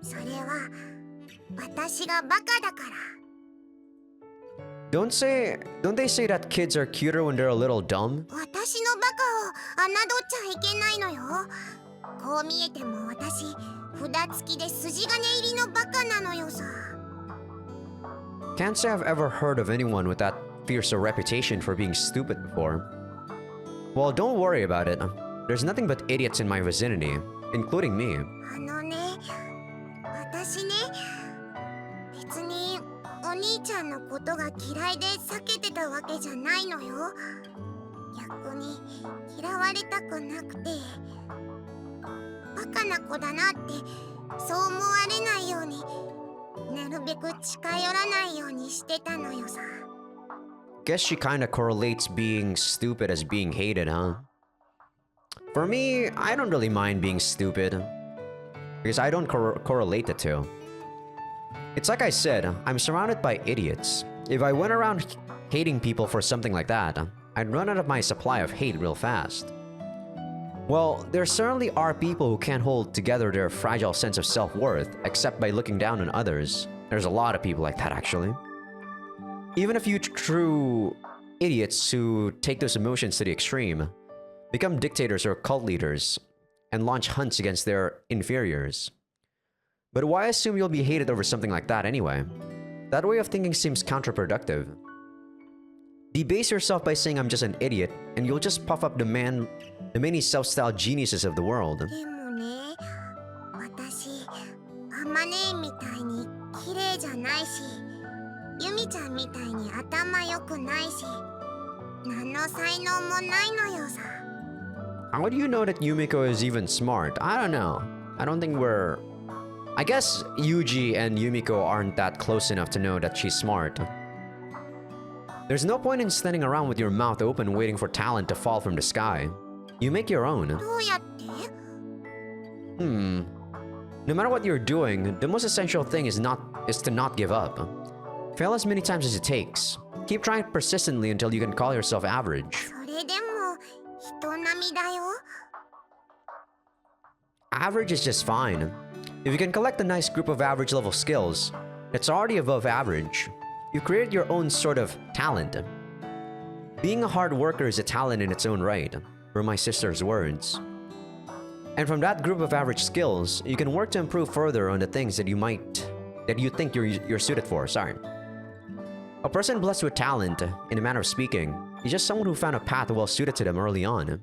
それは私がバカだから。 Don't they say that kids are cuter when they're a little dumb? 私のバカを侮っちゃいけないのよ。こう見えても私札付きで筋金入りのバカなのよさ。 Can't say I've ever heard of anyone with that fierce a reputation for being stupid before. Well, don't worry about it. There's nothing but idiots in my vicinity, including me. 私ね、別にお兄ちゃんのことが嫌いで避けてたわけじゃないのよ。逆に嫌われたくなくて、バカな子だなってそう思われないように、なるべく近寄らないようにしてたのよさ。 Guess she kinda correlates being stupid as being hated, huh? For me, I don't really mind being stupid, because I don't correlate the two. It's like I said, I'm surrounded by idiots. If I went around hating people for something like that, I'd run out of my supply of hate real fast. Well, there certainly are people who can't hold together their fragile sense of self-worth except by looking down on others. There's a lot of people like that, actually. Even a few true idiots who take those emotions to the extreme, become dictators or cult leaders, and launch hunts against their inferiors. But why assume you'll be hated over something like that anyway? That way of thinking seems counterproductive. Debase yourself by saying I'm just an idiot, and you'll just puff up the many self-styled geniuses of the world. でもね、私あまねみたいに綺麗じゃないし、ユミちゃんみたいに頭良くないし、何の才能もないのよさ。How do you know that Yumiko is even smart? I don't know. I don't think we're... I guess Yuji and Yumiko aren't that close enough to know that she's smart. There's no point in standing around with your mouth open waiting for talent to fall from the sky. You make your own. どうやって？ No matter what you're doing, the most essential thing is to not give up. Fail as many times as it takes. Keep trying persistently until you can call yourself average. それでも人並みだよ。Average is just fine. If you can collect a nice group of average level skills, that's already above average. You've created your own sort of talent. Being a hard worker is a talent in its own right, were my sister's words. And from that group of average skills, you can work to improve further on the things that you think you're suited for. Sorry. A person blessed with talent, in a manner of speaking, is just someone who found a path well suited to them early on.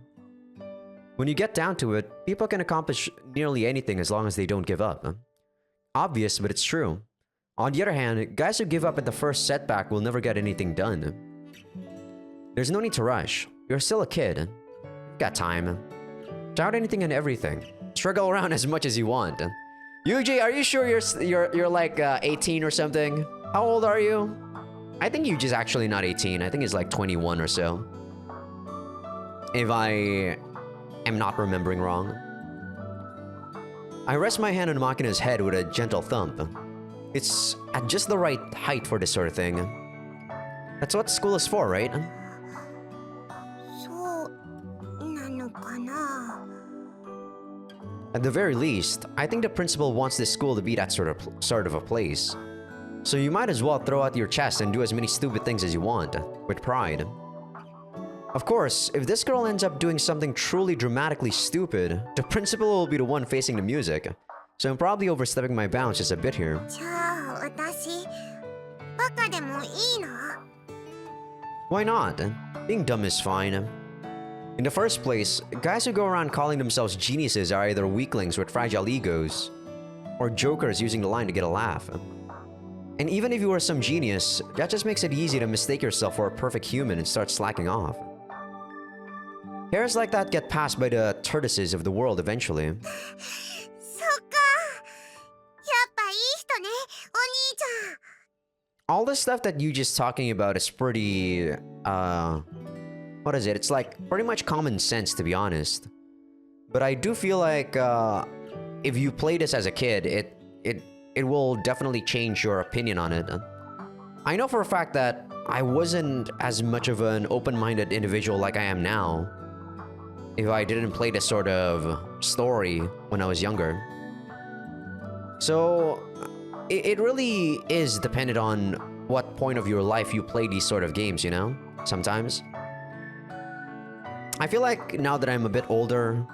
When you get down to it, people can accomplish nearly anything as long as they don't give up. Obvious, but it's true. On the other hand, guys who give up at the first setback will never get anything done. There's no need to rush. You're still a kid. You've got time. Try out anything and everything. Struggle around as much as you want. Yuji, are you sure you're like 18 or something? How old are you? I think Yuji's actually not 18. I think he's like 21 or so. If I am not remembering wrong. I rest my hand on Makina's head with a gentle thump. It's at just the right height for this sort of thing. That's what school is for, right? そうなのかな。 At the very least, I think the principal wants this school to be that sort of a place. So you might as well throw out your chest and do as many stupid things as you want, with pride. Of course, if this girl ends up doing something truly dramatically stupid, the principal will be the one facing the music. So I'm probably overstepping my bounds just a bit here. じゃあ私バカでもいいの？ Why not? Being dumb is fine. In the first place, guys who go around calling themselves geniuses are either weaklings with fragile egos, or jokers using the line to get a laugh. And even if you are some genius, that just makes it easy to mistake yourself for a perfect human and start slacking off. Hairs like that get passed by the tortoises of the world eventually. そっか。やっぱいい人ね、お兄ちゃん。 All the stuff that you just talking about is pretty, what is it? It's like pretty much common sense, to be honest. But I do feel like, if you play this as a kid, it will definitely change your opinion on it. I know for a fact that I wasn't as much of an open-minded individual like I am now if I didn't play this sort of story when I was younger. So it really is dependent on what point of your life you play these sort of games, you know? Sometimes. I feel like now that I'm a bit older,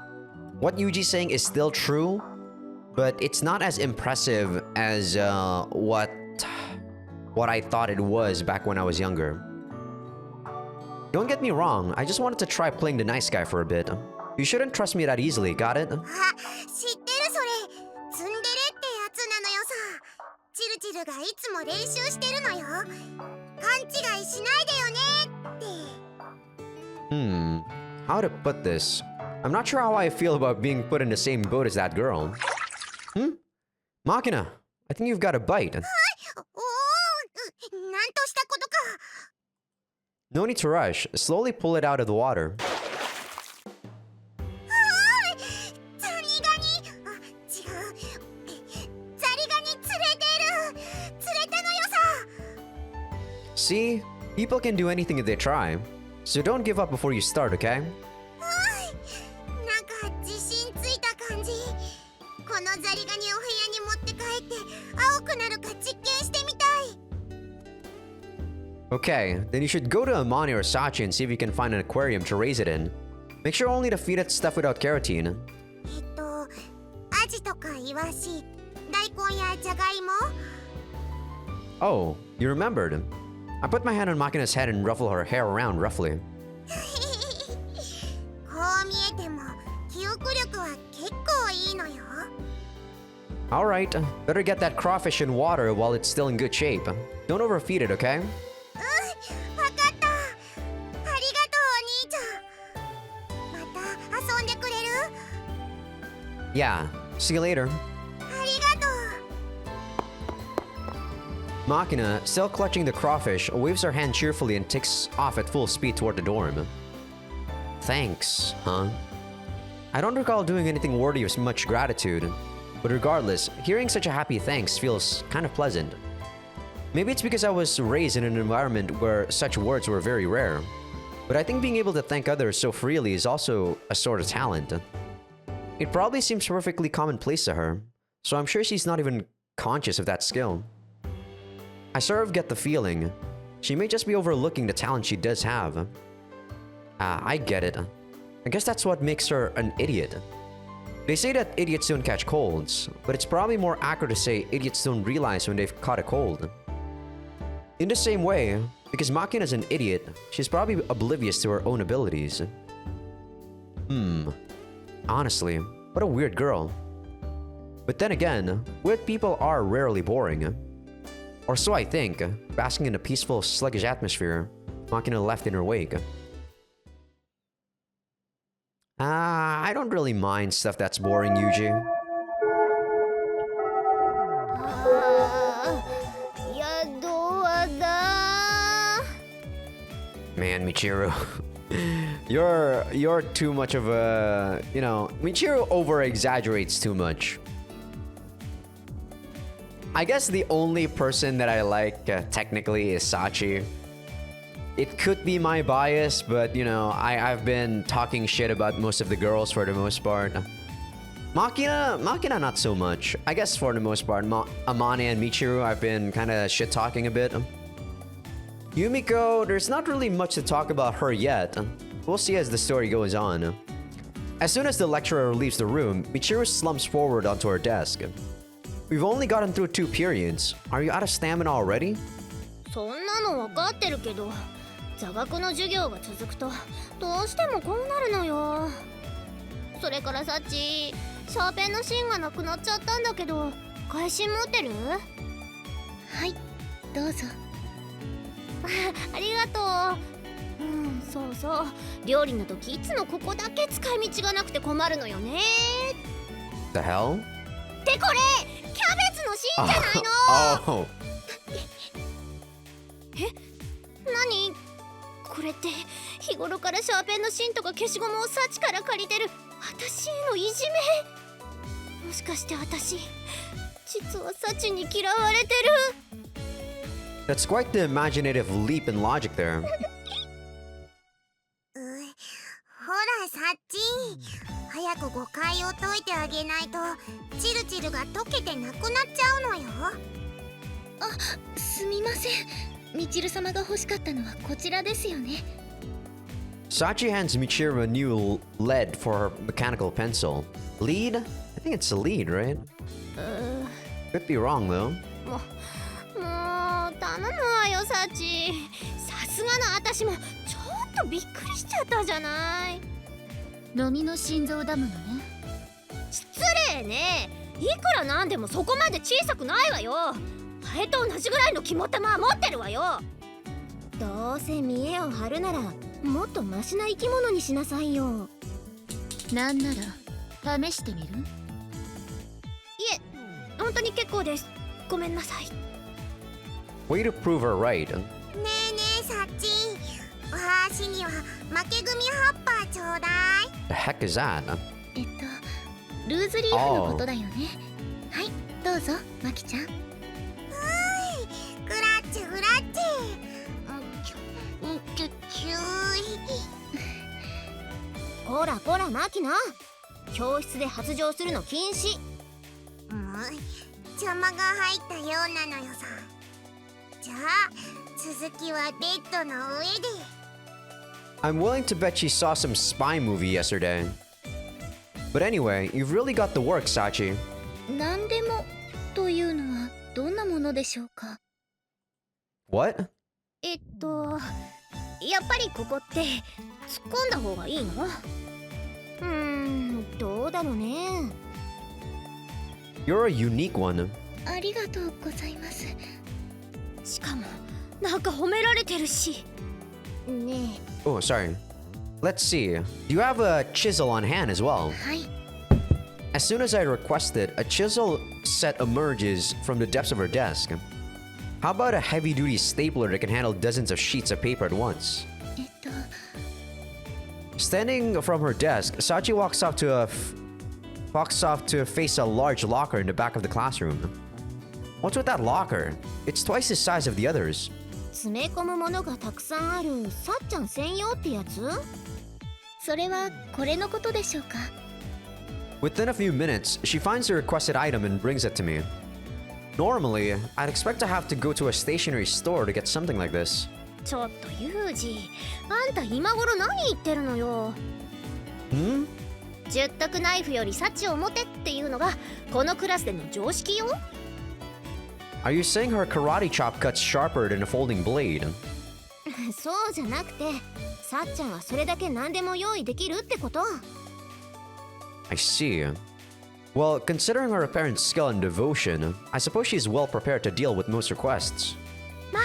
what Yuji's saying is still true, but it's not as impressive as what I thought it was back when I was younger. Don't get me wrong, I just wanted to try playing the nice guy for a bit. You shouldn't trust me that easily, got it? あ、知ってるそれ。ツンデレってやつなのよさ。チルチルがいつも練習してるのよ。勘違いしないでよねって。How to put this? I'm not sure how I feel about being put in the same boat as that girl. Makina, I think you've got a bite. おお、なんとしたことか。 No need to rush. Slowly pull it out of the water. ザリガニ、あ、違う。ザリガニ釣れてる。釣れたのよさ。 See? People can do anything if they try. So don't give up before you start, okay? なんか自信ついた感じ。このザリガニを部屋に持って帰って青くなるか実験してみたい。 Okay, then you should go to Amani or Sachi and see if you can find an aquarium to raise it in. Make sure only to feed it stuff without keratin. アジとかイワシ、大根やじゃがいも Oh, you remembered. I put my hand on Makina's head and ruffle her hair around roughly. こう見えても記憶力は結構いいのよ Alright, better get that crawfish in water while it's still in good shape. Don't overfeed it, okay? わかったありがとうお兄ちゃんまた遊んでくれる Yeah, see you later. ありがとう Makina, still clutching the crawfish, waves her hand cheerfully and takes off at full speed toward the dorm. Thanks, huh? I don't recall doing anything worthy of much gratitude. But regardless, hearing such a happy thanks feels kind of pleasant. Maybe it's because I was raised in an environment where such words were very rare. But I think being able to thank others so freely is also a sort of talent. It probably seems perfectly commonplace to her, so I'm sure she's not even conscious of that skill. I sort of get the feeling she may just be overlooking the talent she does have. I get it. I guess that's what makes her an idiot. They say that idiots don't catch colds, but it's probably more accurate to say idiots don't realize when they've caught a cold. In the same way, because Makina's an idiot, she's probably oblivious to her own abilities. Honestly, what a weird girl. But then again, weird people are rarely boring. Or so I think, basking in a peaceful, sluggish atmosphere Makina left in her wake. I don't really mind stuff that's boring, Yuji. やっどうだ Man, Michiru. You're too much of a... You know, Michiru over-exaggerates too much. I guess the only person that I like, technically, is Sachi. It could be my bias, but you know, I've been talking shit about most of the girls for the most part. Makina not so much. I guess for the most part, Amane and Michiru I've been kind of shit talking a bit. Yumiko, there's not really much to talk about her yet. We'll see as the story goes on. As soon as the lecturer leaves the room, Michiru slumps forward onto her desk. We've only gotten through 2 periods. Are you out of stamina already? そんなの分かってるけど座学の授業が続くとどうしてもこうなるのよそれからさっちシャーペンの芯がなくなっちゃったんだけど返し持ってるはいどうぞありがとうそうそう料理の時いつもここだけ使い道がなくて困るのよね The hell? ってこれキャベツの芯じゃないの Oh. 何これって日頃からシャーペンの芯とか消しゴムをサチから借りてる私へのいじめもしかして私実はサチに嫌われてる That's quite the imaginative leap in logic there. ほらサッチ早く誤解を解いてあげないとチルチルが溶けてなくなっちゃうのよあ、すみませんミチル様が欲しかったのはこちらですよね Sachi hands Michiru a new lead for her mechanical pencil. Lead? I think it's a lead, right? Could be wrong, though. もう頼むわよサチさすがの私もちょっとびっくりしちゃったじゃない飲みの心臓ダムのね失礼ねいくらなんでもそこまで小さくないわよハエと同じぐらいの肝玉は持ってるわよどうせ見栄を張るならもっとマシな生き物にしなさいよなんなら試してみるいえ本当に結構ですごめんなさい Way to prove her right. ねえねえサッチお箸には負け組葉っぱちょうだい The heck is that? ルーズリーフのことだよねはいどうぞマキちゃんクラッチフラッチほらほらマキナ教室で発情するの禁止邪魔が入ったようなのよさじゃあ続きはベッドの上で I'm willing to bet she saw some spy movie yesterday. But anyway, you've really got the work, Sachi. 何でもというのはどんなものでしょうか。 What? やっぱりここって突っ込んだ方がいいの？どうだろうね。 You're a unique one. ありがとうございます。しかもなんか褒められてるし。ね Oh, sorry. Let's see. Do you have a chisel on hand as well? はい。 As soon as I requested, a chisel set emerges from the depths of her desk. How about a heavy-duty stapler that can handle dozens of sheets of paper at once? Standing from her desk, Sachi walks off to face a large locker in the back of the classroom. What's with that locker? It's twice the size of the others. 詰め込むものがたくさんあるさっちゃん専用ってやつ？それはこれのことでしょうか。 Within a few minutes, she finds the requested item and brings it to me. Normally, I'd expect to have to go to a stationery store to get something like this. ちょっとユージ、あんた今頃何言ってるのよ。十徳ナイフより幸を持てっていうのがこのクラスでの常識よ。 Are you saying her karate chop cuts sharper than a folding blade? そうじゃなくて、さっちゃんはそれだけ何でも用意できるってこと。 I see. Well, considering her apparent skill and devotion, I suppose she's well prepared to deal with most requests. まあ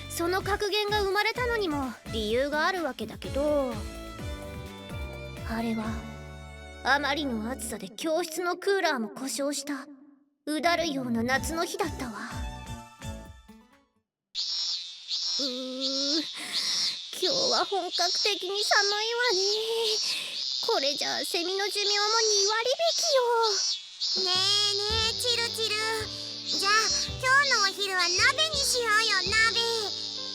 その格言が生まれたのにも理由があるわけだけど、あれはあまりの暑さで教室のクーラーも故障したうだるような夏の日だったわ。今日は本格的に寒いわね。これじゃあセミの寿命も2割引きよ。ねえねえチルチル、じゃあ今日のお昼は鍋にしようよ。鍋。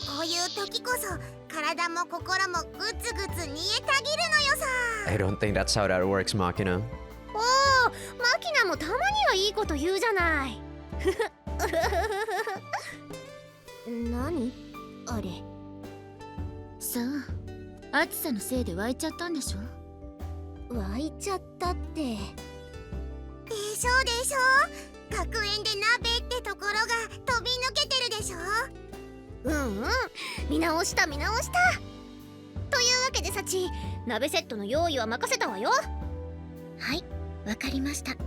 こういう時こそ体も心もグツグツ煮えたぎるのよさ。 I don't think that's how that works, Makina. おお、マキナもたまにはいいこと言うじゃない。何あれ。さあ、暑さのせいで湧いちゃったんでしょ。湧いちゃったって。でしょでしょ。学園で鍋ってところが飛び抜けてるでしょ。見直した。というわけでサチ、鍋セットの用意は任せたわよ。はい、わかりました。って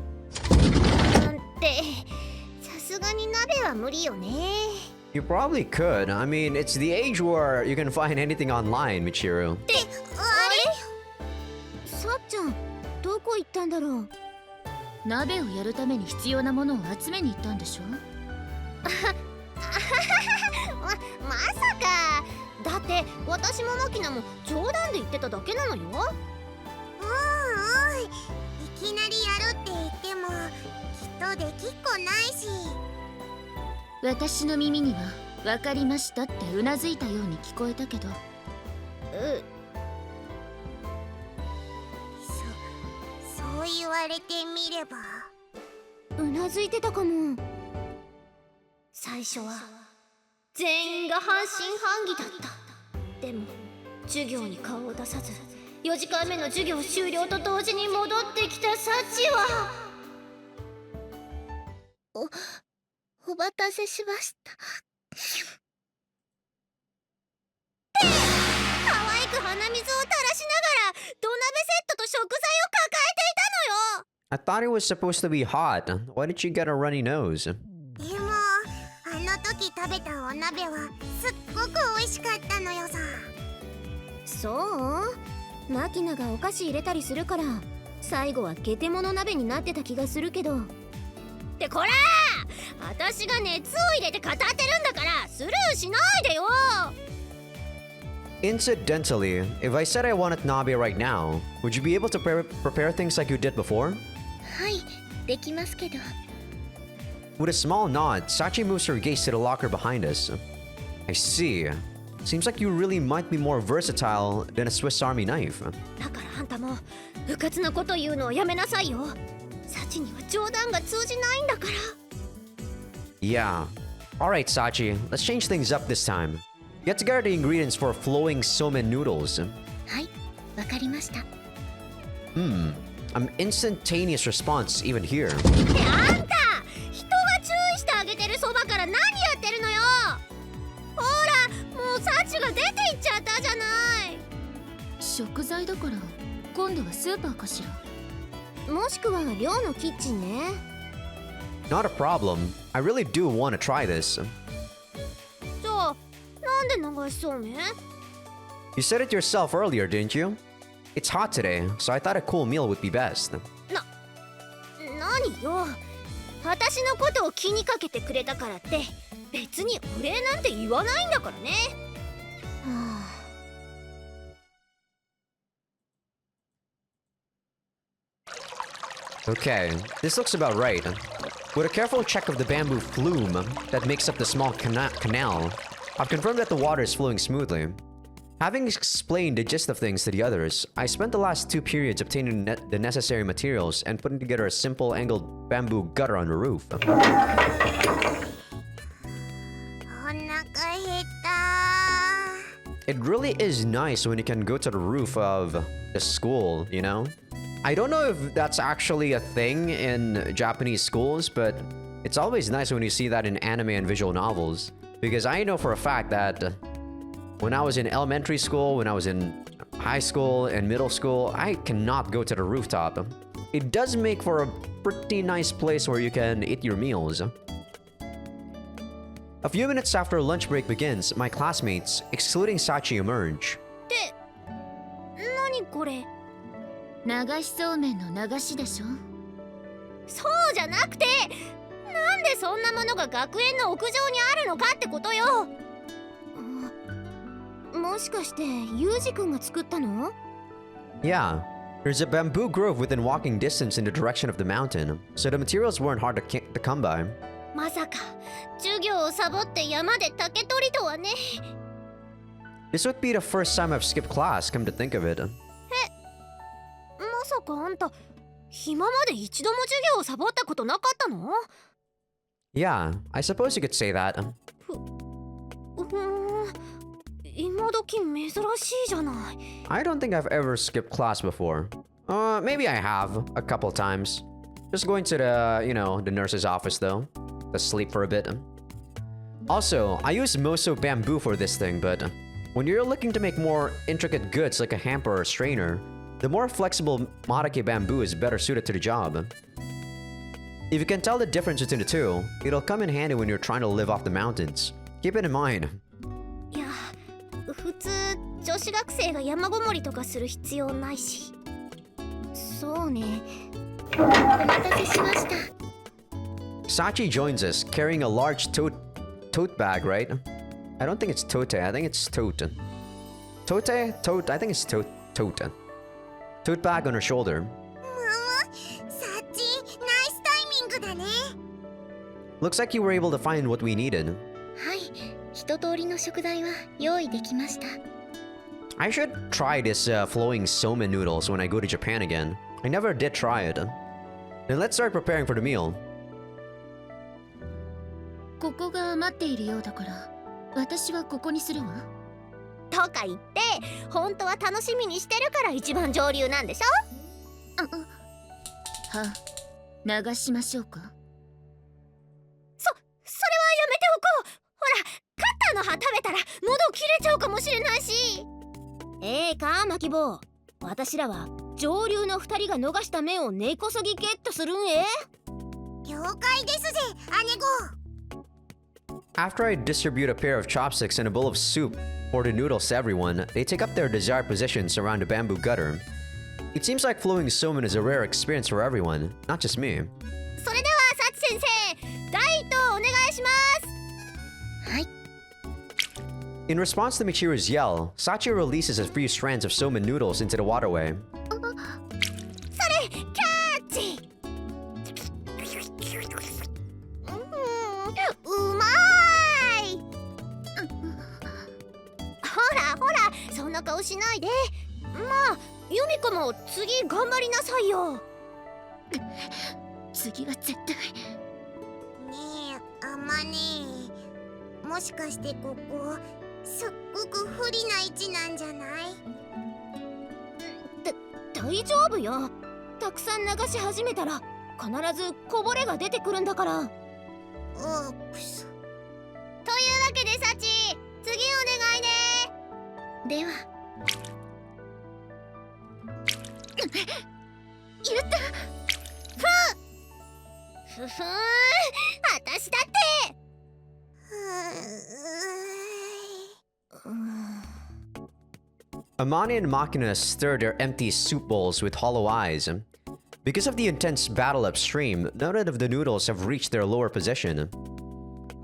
さすがに鍋は無理よね。 You probably could. I mean, it's the age where you can find anything online, Michiru. あれ？さっちゃんどこ行ったんだろう。鍋をやるために必要なものを集めに行ったんでしょ。まさか。だって私もマキナも冗談で言ってただけなのよ。いきなりやるって言ってもきっとできっこないし。私の耳には分かりましたってうなずいたように聞こえたけど。そう言われてみれば。うなずいてたかも。最初は全員が半信半疑だった。でも授業に顔を出さず4時間目の授業終了と同時に戻ってきたサチはお待たせしました。可愛く鼻水を垂らしながら土鍋セットと食材を抱えていたのよ。 I thought it was supposed to be hot. Why did you get a runny nose? でもあの時食べたお鍋はすっごく美味しかったのよさ。そうマキナがお菓子入れたりするから最後はゲテモノ鍋になってた気がするけど。ってこら私が熱を入れて語ってるんだからスルーしないでよ。 Incidentally, if I said I wanted nabe right now, would you be able to prepare things like you did before? はい、できますけど。 With a small nod, Sachi moves her gaze to the locker behind us. I see. Seems like you really might be more versatile than a Swiss Army knife. だからあんたもうかつなこと言うのをやめなさいよ。サチには冗談が通じないんだから。 Yeah. Alright, Sachi, let's change things up this time. Get together the ingredients for flowing somen noodles. はい、わかりました。An instantaneous response even here. ってあんたいちゃったじゃない。食材だから今度はスーパーかしら。もしくは寮のキッチンね。 Not a problem. I really do want to try this. じゃあなんで流しそうめん？ You said it yourself earlier, didn't you? It's hot today, so I thought a cool meal would be best. 何よ、私のことを気にかけてくれたからって別にお礼なんて言わないんだからね。はあ、 Okay, this looks about right. With a careful check of the bamboo flume that makes up the small canal, I've confirmed that the water is flowing smoothly. Having explained the gist of things to the others, I spent the last 2 periods obtaining the necessary materials and putting together a simple angled bamboo gutter on the roof. お腹減った。 It really is nice when you can go to the roof of the school, you know? I don't know if that's actually a thing in Japanese schools, but it's always nice when you see that in anime and visual novels. Because I know for a fact that when I was in elementary school, when I was in high school and middle school, I cannot go to the rooftop. It does make for a pretty nice place where you can eat your meals. A few minutes after lunch break begins, my classmates, excluding Sachi, emerge. 何これ？流しそうめんの流しでしょ。そうじゃなくて、なんでそんなものが学園の屋上にあるのかってことよ。もしかしてユウジくんが作ったの？ Yeah, there's a bamboo grove within walking distance in the direction of the mountain, so the materials weren't hard to come by. まさか授業をサボって山で竹取りとはね。 This would be the first time I've skipped class, come to think of it. まさかあんた今まで一度も授業をサボったことなかったの？ Yeah, I suppose you could say that. 今時珍しいじゃない。 I don't think I've ever skipped class before. Maybe I have, a couple times. Just going to the, the nurse's office though. To sleep for a bit. Also, I use Moso bamboo for this thing, but when you're looking to make more intricate goods like a hamper or strainer, the more flexible Marake bamboo is better suited to the job. If you can tell the difference between the two, it'll come in handy when you're trying to live off the mountains. Keep it in mind. いや、普通女子学生が山ごもりとかする必要ないし。そうね。お待たせしました。 Sachi joins us, carrying a large tote bag, right? I don't think it's tote, I think it's tote. Tote? I think it's tote. Tote bag on her shoulder. サッチ、ナイスタイミングだね。 Looks like you were able to find what we needed. はい、一通りの食材は用意できました。 I should try this flowing somen noodles when I go to Japan again. I never did try it. Then let's start preparing for the meal. ここが余っているようだから、私はここにするわ。とか言って本当は楽しみにしてるから一番上流なんでしょ。は、流しましょうか。それはやめておこう。ほら、カッターの葉食べたら喉切れちゃうかもしれないし。かマキボウ、私らは上流の2人が逃した麺を根こそぎゲットするんえ。了解ですぜ、姉子。 After I distribute a pair of chopsticks and a bowl of soup for the noodles to everyone, they take up their desired positions around the bamboo gutter. It seems like flowing somen is a rare experience for everyone, not just me. それではサチ先生、第一投お願いします。はい。 In response to Michiru's yell, Sachi releases a few strands of somen noodles into the waterway. それ、キャッチ。うまい。ほらほら、そんな顔しないで。まあ、ユミコも次頑張りなさいよ。次は絶対。ねえ、あまねえ。もしかしてここ、すっごく不利な位置なんじゃない？大丈夫よ。たくさん流し始めたら必ずこぼれが出てくるんだから。おーくそ。というわけでサチ、次お願いね。では言ったふふん私だってAmani and Makina stir their empty soup bowls with hollow eyes. Because of the intense battle upstream, none of the noodles have reached their lower position.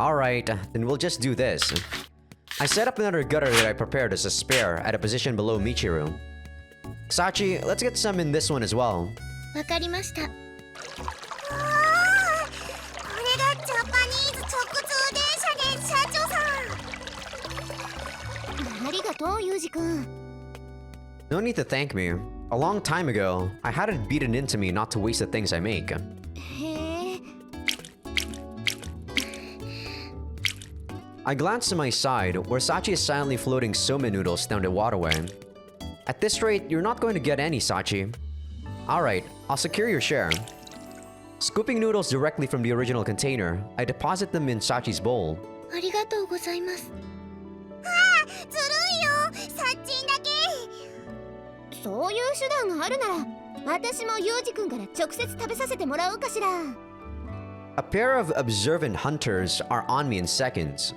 Alright, then we'll just do this. I set up another gutter that I prepared as a spare at a position below Michiru. Sachi, let's get some in this one as well. わかりました。これがジャパニーズ直通電車です社長さん。ありがとうユージくん No need to thank me. A long time ago, I had it beaten into me not to waste the things I make. へえ I glanced to my side, where Sachi is silently floating somen noodles down the waterway. At this rate, you're not going to get any, Sachi. Alright, I'll secure your share. Scooping noodles directly from the original container, I deposit them in Sachi's bowl. ありがとうございます。ずるいよサッチンだけ。そういう手段があるなら私もユージくんから直接食べさせてもらおうかしら A pair of observant hunters are on me in seconds.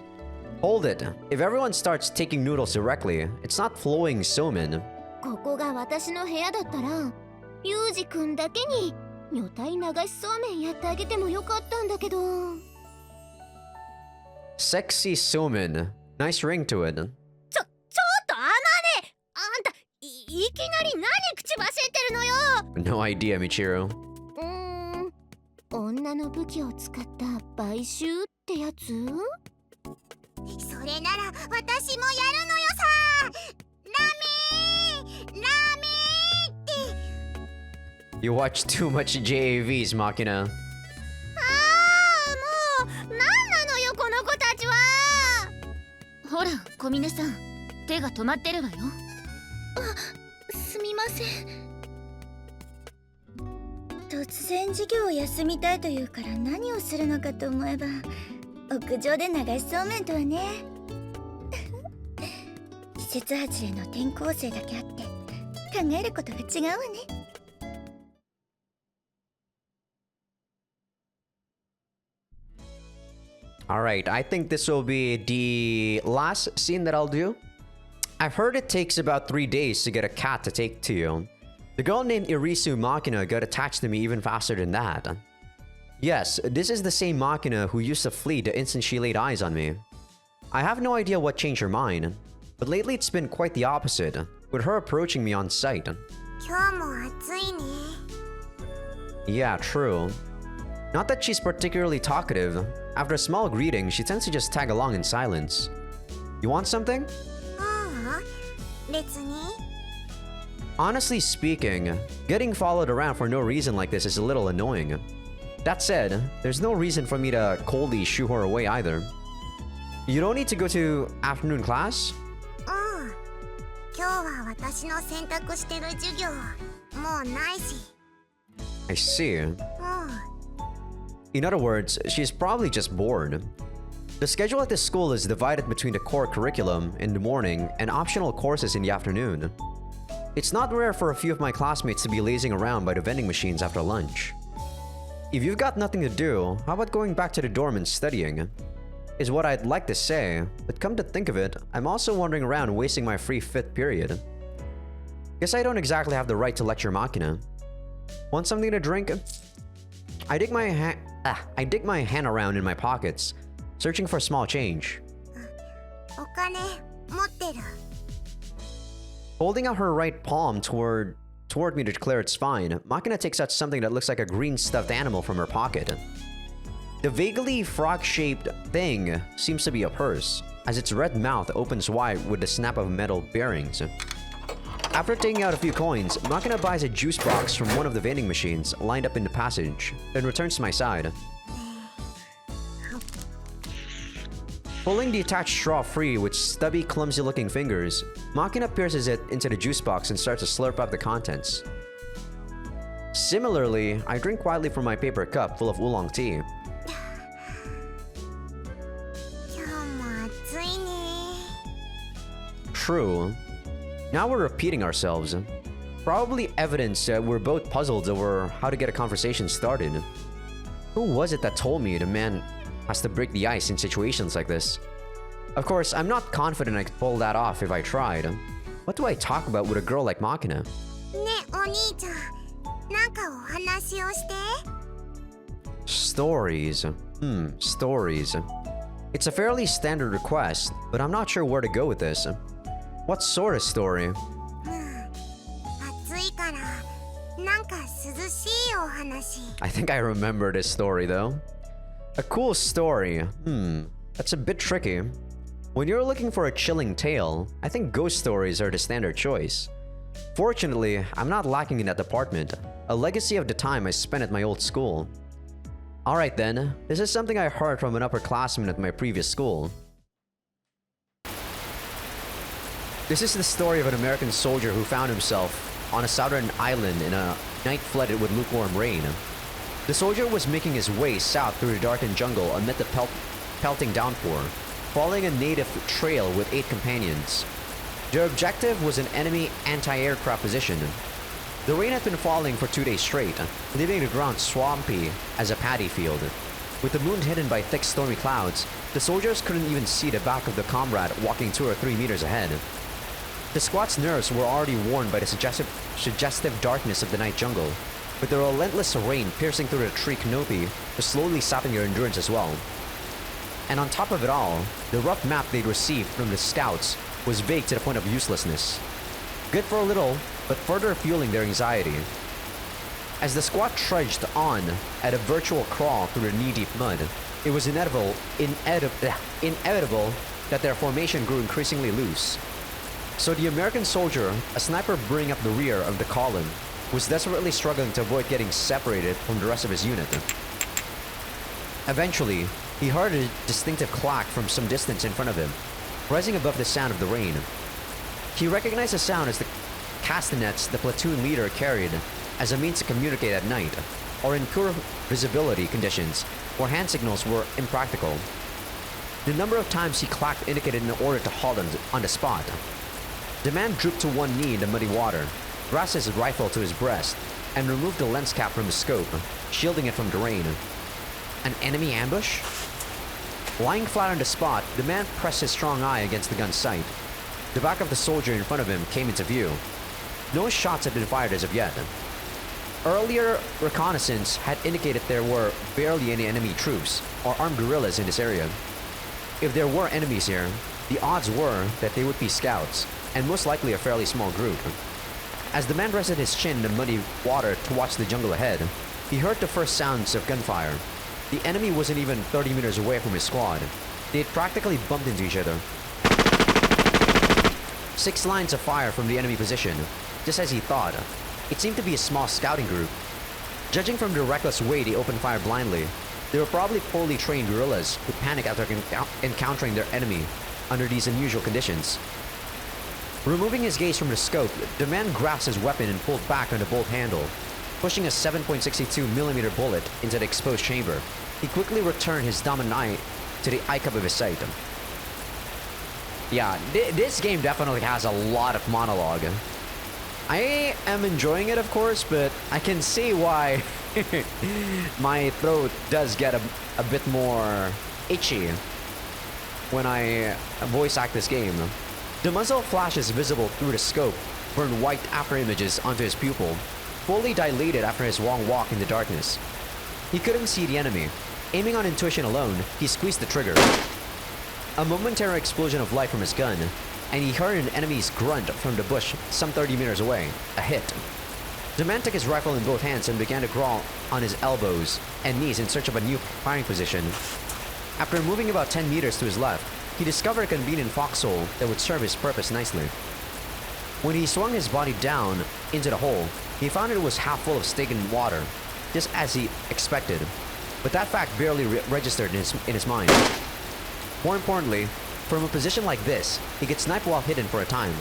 Hold it. If everyone starts taking noodles directly, it's not flowing somen. ここが私の部屋だったらユージくんだけに女体流しそうめんやってあげてもよかったんだけど Sexy somen. Nice ring to it. ちょっとあまねあんたいきなり何口走ってるのよ No idea, Michiru. 女の武器を使った買収ってやつそれなら私もやるのよさ。ラーメンって。 You watch too much JAVs, Makina. もうなんなのよこの子たちはほら、小峰さん、手が止まってるわよ。すみません。突然授業を休みたいというから何をするのかと思えば屋上で流しそうめんとはね。季節外れの転校生だけあって考えることが違うわね。Alright, I think this will be the last scene that I'll do. I've heard it takes about 3 days to get a cat to take to you. The girl named Irisu Makina got attached to me even faster than that. Yes, this is the same Makina who used to flee the instant she laid eyes on me. I have no idea what changed her mind, but lately it's been quite the opposite, with her approaching me on sight. 今日も暑いね。 Yeah, true. Not that she's particularly talkative. After a small greeting, she tends to just tag along in silence. You want something? 別に。 Honestly speaking, getting followed around for no reason like this is a little annoying. That said, there's no reason for me to coldly shoo her away either. You don't need to go to afternoon class? 今日は私の選択してる授業もうないし。 I see. In other words, she's probably just bored. The schedule at this school is divided between the core curriculum in the morning and optional courses in the afternoon. It's not rare for a few of my classmates to be lazing around by the vending machines after lunch. If you've got nothing to do, how about going back to the dorm and studying? Is what I'd like to say, but come to think of it, I'm also wandering around wasting my free fifth period. Guess I don't exactly have the right to lecture Makina. Want something to drink? I dig my hand around in my pockets, searching for small change. お金持ってる。 Holding out her right palm toward me to declare it's fine, Makina takes out something that looks like a green stuffed animal from her pocket. The vaguely frog-shaped thing seems to be a purse, as its red mouth opens wide with the snap of metal bearings. After taking out a few coins, Makina buys a juice box from one of the vending machines lined up in the passage, then returns to my side. Pulling the attached straw free with stubby, clumsy-looking fingers, Makina pierces it into the juice box and starts to slurp up the contents. Similarly, I drink quietly from my paper cup full of oolong tea. 今日も暑いね。 True. Now we're repeating ourselves. Probably evidence that we're both puzzled over how to get a conversation started. Who was it that told me the man has to break the ice in situations like this? Of course, I'm not confident I could pull that off if I tried. What do I talk about with a girl like Makina? ね、お兄ちゃん、なんかお話をして。Stories. Stories. It's a fairly standard request, but I'm not sure where to go with this. What sort of story? 暑いから、なんか涼しいお話。I think I remember this story though. A cool story. That's a bit tricky. When you're looking for a chilling tale, I think ghost stories are the standard choice. Fortunately, I'm not lacking in that department, a legacy of the time I spent at my old school. Alright then, this is something I heard from an upperclassman at my previous school. This is the story of an American soldier who found himself on a southern island in a night flooded with lukewarm rain. The soldier was making his way south through the darkened jungle amid the pelting downpour, following a native trail with 8 companions. Their objective was an enemy anti-aircraft position. The rain had been falling for 2 days straight, leaving the ground swampy as a paddy field. With the moon hidden by thick stormy clouds, the soldiers couldn't even see the back of the comrade walking 2 or 3 meters ahead. The squad's nerves were already worn by the suggestive darkness of the night jungle, with the relentless rain piercing through the tree canopy was slowly sapping their endurance as well. And on top of it all, the rough map they'd received from the scouts was vague to the point of uselessness. Good for a little, but further fueling their anxiety. As the squad trudged on at a virtual crawl through the knee-deep mud, it was inevitable that their formation grew increasingly loose. So the American soldier, a sniper bringing up the rear of the column, was desperately struggling to avoid getting separated from the rest of his unit. Eventually, he heard a distinctive clack from some distance in front of him, rising above the sound of the rain. He recognized the sound as the castanets the platoon leader carried as a means to communicate at night, or in poor visibility conditions where hand signals were impractical. The number of times he clacked indicated an order to halt on the spot. The man drooped to one knee in the muddy water, grasped his rifle to his breast, and removed the lens cap from the scope, shielding it from the rain. An enemy ambush? Lying flat on the spot, the man pressed his strong eye against the gun's sight. The back of the soldier in front of him came into view. No shots had been fired as of yet. Earlier reconnaissance had indicated there were barely any enemy troops or armed guerrillas in this area. If there were enemies here, the odds were that they would be scouts, and most likely a fairly small group. As the man rested his chin in the muddy water to watch the jungle ahead, he heard the first sounds of gunfire. The enemy wasn't even 30 meters away from his squad. They had practically bumped into each other. 6 lines of fire from the enemy position, just as he thought. It seemed to be a small scouting group. Judging from the reckless way they opened fire blindly, they were probably poorly trained guerrillas who panicked after encountering their enemy under these unusual conditions. Removing his gaze from the scope, the man grasped his weapon and pulled back on the bolt handle, pushing a 7.62mm bullet into the exposed chamber. He quickly returned his dominant eye to the eye cup of his sight. Yeah, this game definitely has a lot of monologue. I am enjoying it, of course, but I can see why my throat does get a bit more itchy when I voice act this game. The muzzle flashes visible through the scope burned white after images onto his pupil, fully dilated after his long walk in the darkness. He couldn't see the enemy. Aiming on intuition alone, he squeezed the trigger. A momentary explosion of light from his gun, and he heard an enemy's grunt from the bush some 30 meters away. A hit. The man took his rifle in both hands and began to crawl on his elbows and knees in search of a new firing position. After moving about 10 meters to his left, he discovered a convenient foxhole that would serve his purpose nicely. When he swung his body down into the hole, he found it was half full of stagnant water, just as he expected. But that fact barely registered in his mind. More importantly, from a position like this, he could snipe while hidden for a time.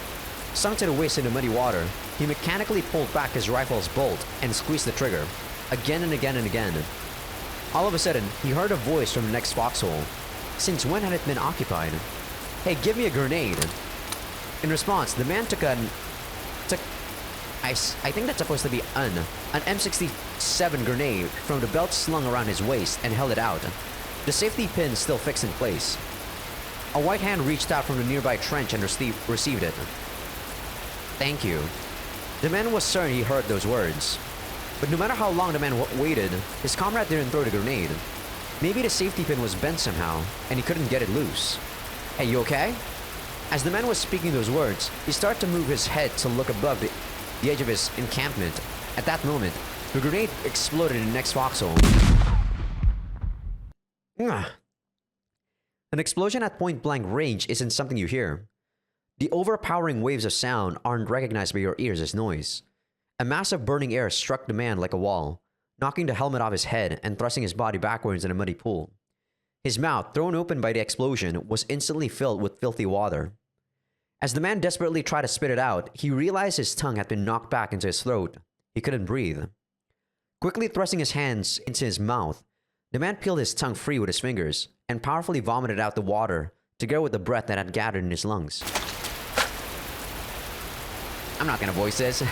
Sunk to the waist in the muddy water, he mechanically pulled back his rifle's bolt and squeezed the trigger, again and again and again. All of a sudden, he heard a voice from the next foxhole. Since when had it been occupied? Hey, give me a grenade. In response, the man took I think that's supposed to be an M67 grenade from the belt slung around his waist and held it out, the safety pin still fixed in place. A white hand reached out from the nearby trench and received it. Thank you. The man was certain he heard those words. But no matter how long the man waited, his comrade didn't throw the grenade. Maybe the safety pin was bent somehow, and he couldn't get it loose. Hey, you okay? As the man was speaking those words, he started to move his head to look above the edge of his encampment. At that moment, the grenade exploded in the next foxhole. An explosion at point-blank range isn't something you hear. The overpowering waves of sound aren't recognized by your ears as noise. A mass of burning air struck the man like a wall, knocking the helmet off his head and thrusting his body backwards in a muddy pool. His mouth, thrown open by the explosion, was instantly filled with filthy water. As the man desperately tried to spit it out, he realized his tongue had been knocked back into his throat. He couldn't breathe. Quickly thrusting his hands into his mouth, the man peeled his tongue free with his fingers and powerfully vomited out the water together with the breath that had gathered in his lungs. I'm not gonna voice this.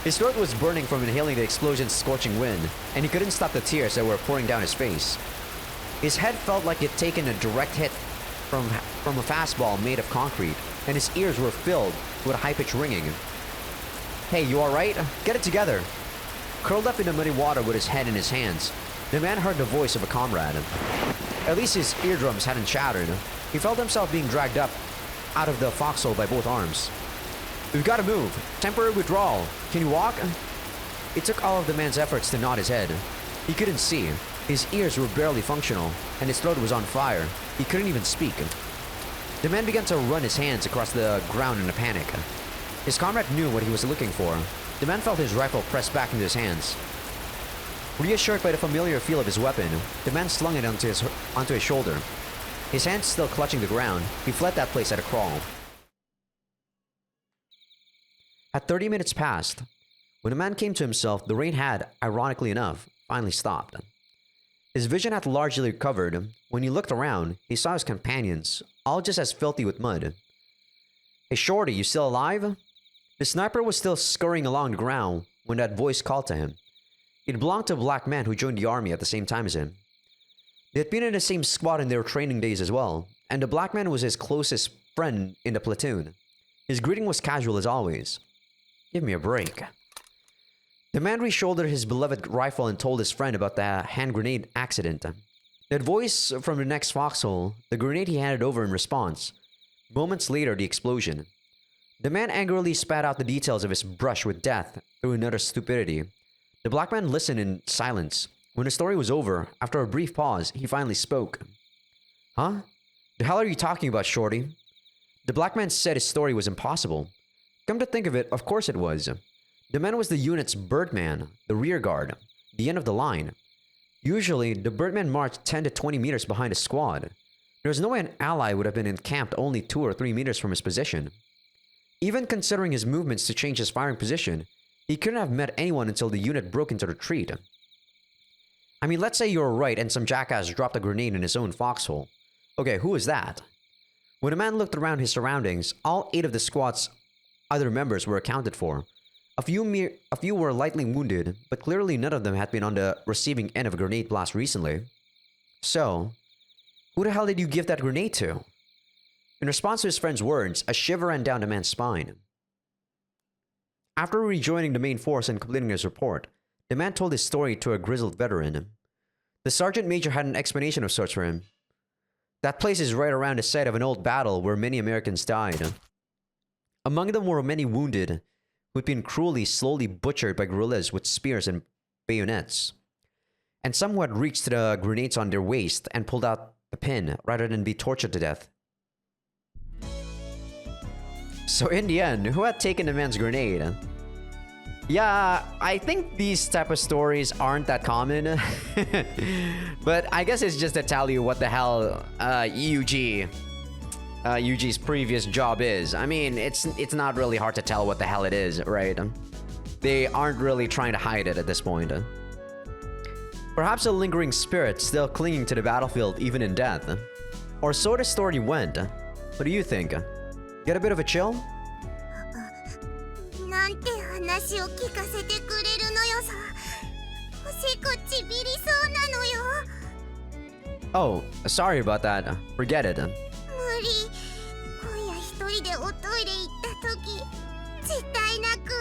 His throat was burning from inhaling the explosion's scorching wind, and he couldn't stop the tears that were pouring down his face. His head felt like it had taken a direct hit from a fastball made of concrete, and his ears were filled with a high-pitched ringing. Hey, you alright? Get it together. Curled up in the muddy water with his head in his hands, the man heard the voice of a comrade. At least his eardrums hadn't shattered. He felt himself being dragged up out of the foxhole by both arms. We've got to move. Temporary withdrawal. Can you walk? It took all of the man's efforts to nod his head. He couldn't see. His ears were barely functional, and his throat was on fire. He couldn't even speak. The man began to run his hands across the ground in a panic. His comrade knew what he was looking for. The man felt his rifle pressed back into his hands. Reassured by the familiar feel of his weapon, the man slung it onto his shoulder. His hands still clutching the ground, he fled that place at a crawl. At 30 minutes passed, when the man came to himself, the rain had, ironically enough, finally stopped. His vision had largely recovered. When he looked around, he saw his companions, all just as filthy with mud. Hey Shorty, you still alive? The sniper was still scurrying along the ground when that voice called to him. It belonged to a black man who joined the army at the same time as him. They had been in the same squad in their training days as well, and the black man was his closest friend in the platoon. His greeting was casual as always. Give me a break. The man reshouldered his beloved rifle and told his friend about the hand grenade accident. That voice from the next foxhole, the grenade he handed over in response. Moments later, the explosion. The man angrily spat out the details of his brush with death through another stupidity. The black man listened in silence. When the story was over, after a brief pause, he finally spoke. Huh? The hell are you talking about, Shorty? The black man said his story was impossible. Come to think of it, of course it was. The man was the unit's birdman, the rear guard, the end of the line. Usually, the birdman marched 10 to 20 meters behind a squad. There was no way an ally would have been encamped only 2 or 3 meters from his position. Even considering his movements to change his firing position, he couldn't have met anyone until the unit broke into retreat. I mean, let's say you were right and some jackass dropped a grenade in his own foxhole. Okay, who is that? When the man looked around his surroundings, all 8 of the squad's other members were accounted for. A few were lightly wounded, but clearly none of them had been on the receiving end of a grenade blast recently. So, who the hell did you give that grenade to? In response to his friend's words, a shiver ran down the man's spine. After rejoining the main force and completing his report, the man told his story to a grizzled veteran. The sergeant major had an explanation of sorts for him. That place is right around the site of an old battle where many Americans died. Among them were many wounded, who had been cruelly, slowly butchered by guerrillas with spears and bayonets. And some who had reached the grenades on their waist and pulled out the pin rather than be tortured to death. So in the end, who had taken the man's grenade? Yeah, I think these type of stories aren't that common. But I guess it's just to tell you what the hell Yuji's previous job is. I mean, it's not really hard to tell what the hell it is, right? They aren't really trying to hide it at this point. Perhaps a lingering spirit still clinging to the battlefield even in death. Or so the story went. What do you think? Get a bit of a chill? なんて話を聞かせてくれるのよさ。おしっこちびりそうなのよ。 Oh, sorry about that. Forget it. 無理。今夜一人でおトイレ行った時絶対泣く。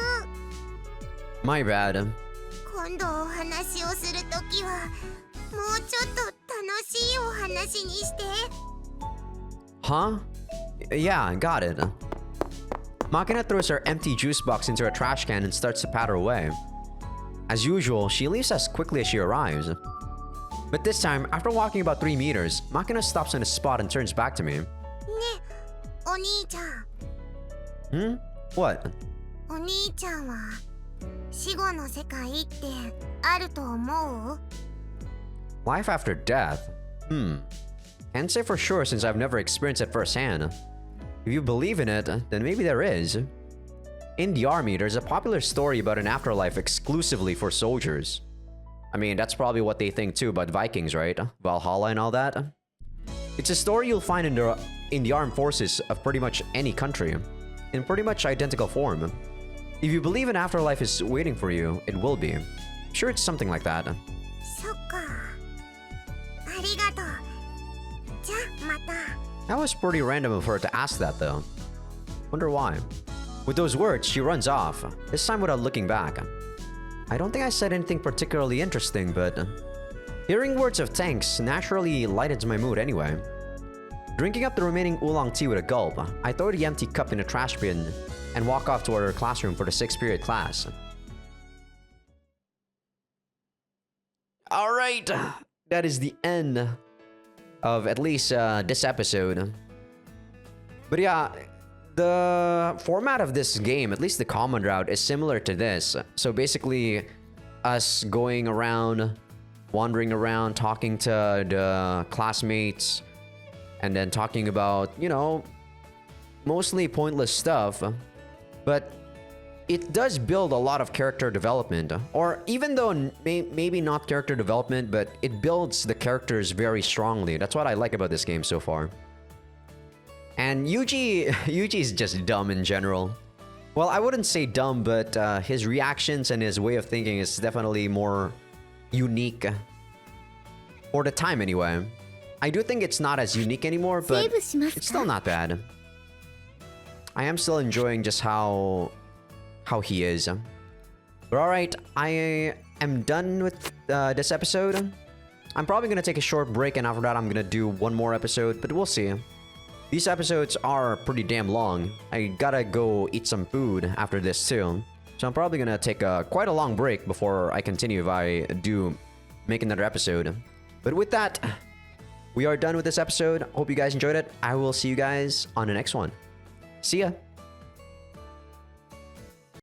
My bad. 今度お話をする時はもうちょっと楽しいお話にして。 Huh? Yeah, got it. Makina throws her empty juice box into a trash can and starts to patter away. As usual, she leaves as quickly as she arrives. But this time, after walking about 3 meters, Makina stops on a spot and turns back to me. ね、お兄ちゃん。 What? お兄ちゃんは死後の世界ってあると思う？ Life after death? Can't say for sure since I've never experienced it firsthand. If you believe in it, then maybe there is. In the army, there's a popular story about an afterlife exclusively for soldiers. I mean, that's probably what they think too about Vikings, right? Valhalla and all that. It's a story you'll find in the armed forces of pretty much any country, in pretty much identical form. If you believe an afterlife is waiting for you, it will be. Sure, it's something like that. そっか。ありがとう。じゃあまた。 That was pretty random of her to ask that though. Wonder why. With those words, she runs off, this time without looking back. I don't think I said anything particularly interesting, but hearing words of thanks naturally lightens my mood anyway. Drinking up the remaining oolong tea with a gulp, I throw the empty cup in a trash bin and walk off toward our classroom for the 6th period class. Alright, that is the end of at least this episode. But yeah, the format of this game, at least the common route, is similar to this. So basically, us going around, wandering around, talking to the classmates, and then talking about, you know, mostly pointless stuff. But it does build a lot of character development. Or even though maybe not character development, but it builds the characters very strongly. That's what I like about this game so far. And Yuji is just dumb in general. Well, I wouldn't say dumb, but his reactions and his way of thinking is definitely more unique. For the time anyway. I do think it's not as unique anymore, but it's still not bad. I am still enjoying just how he is. But alright, I am done with this episode. I'm probably gonna take a short break, and after that I'm gonna do one more episode, but we'll see. These episodes are pretty damn long. I gotta go eat some food after this too. So I'm probably gonna take quite a long break before I continue if I do make another episode. But with that, we are done with this episode. Hope you guys enjoyed it. I will see you guys on the next one. See ya!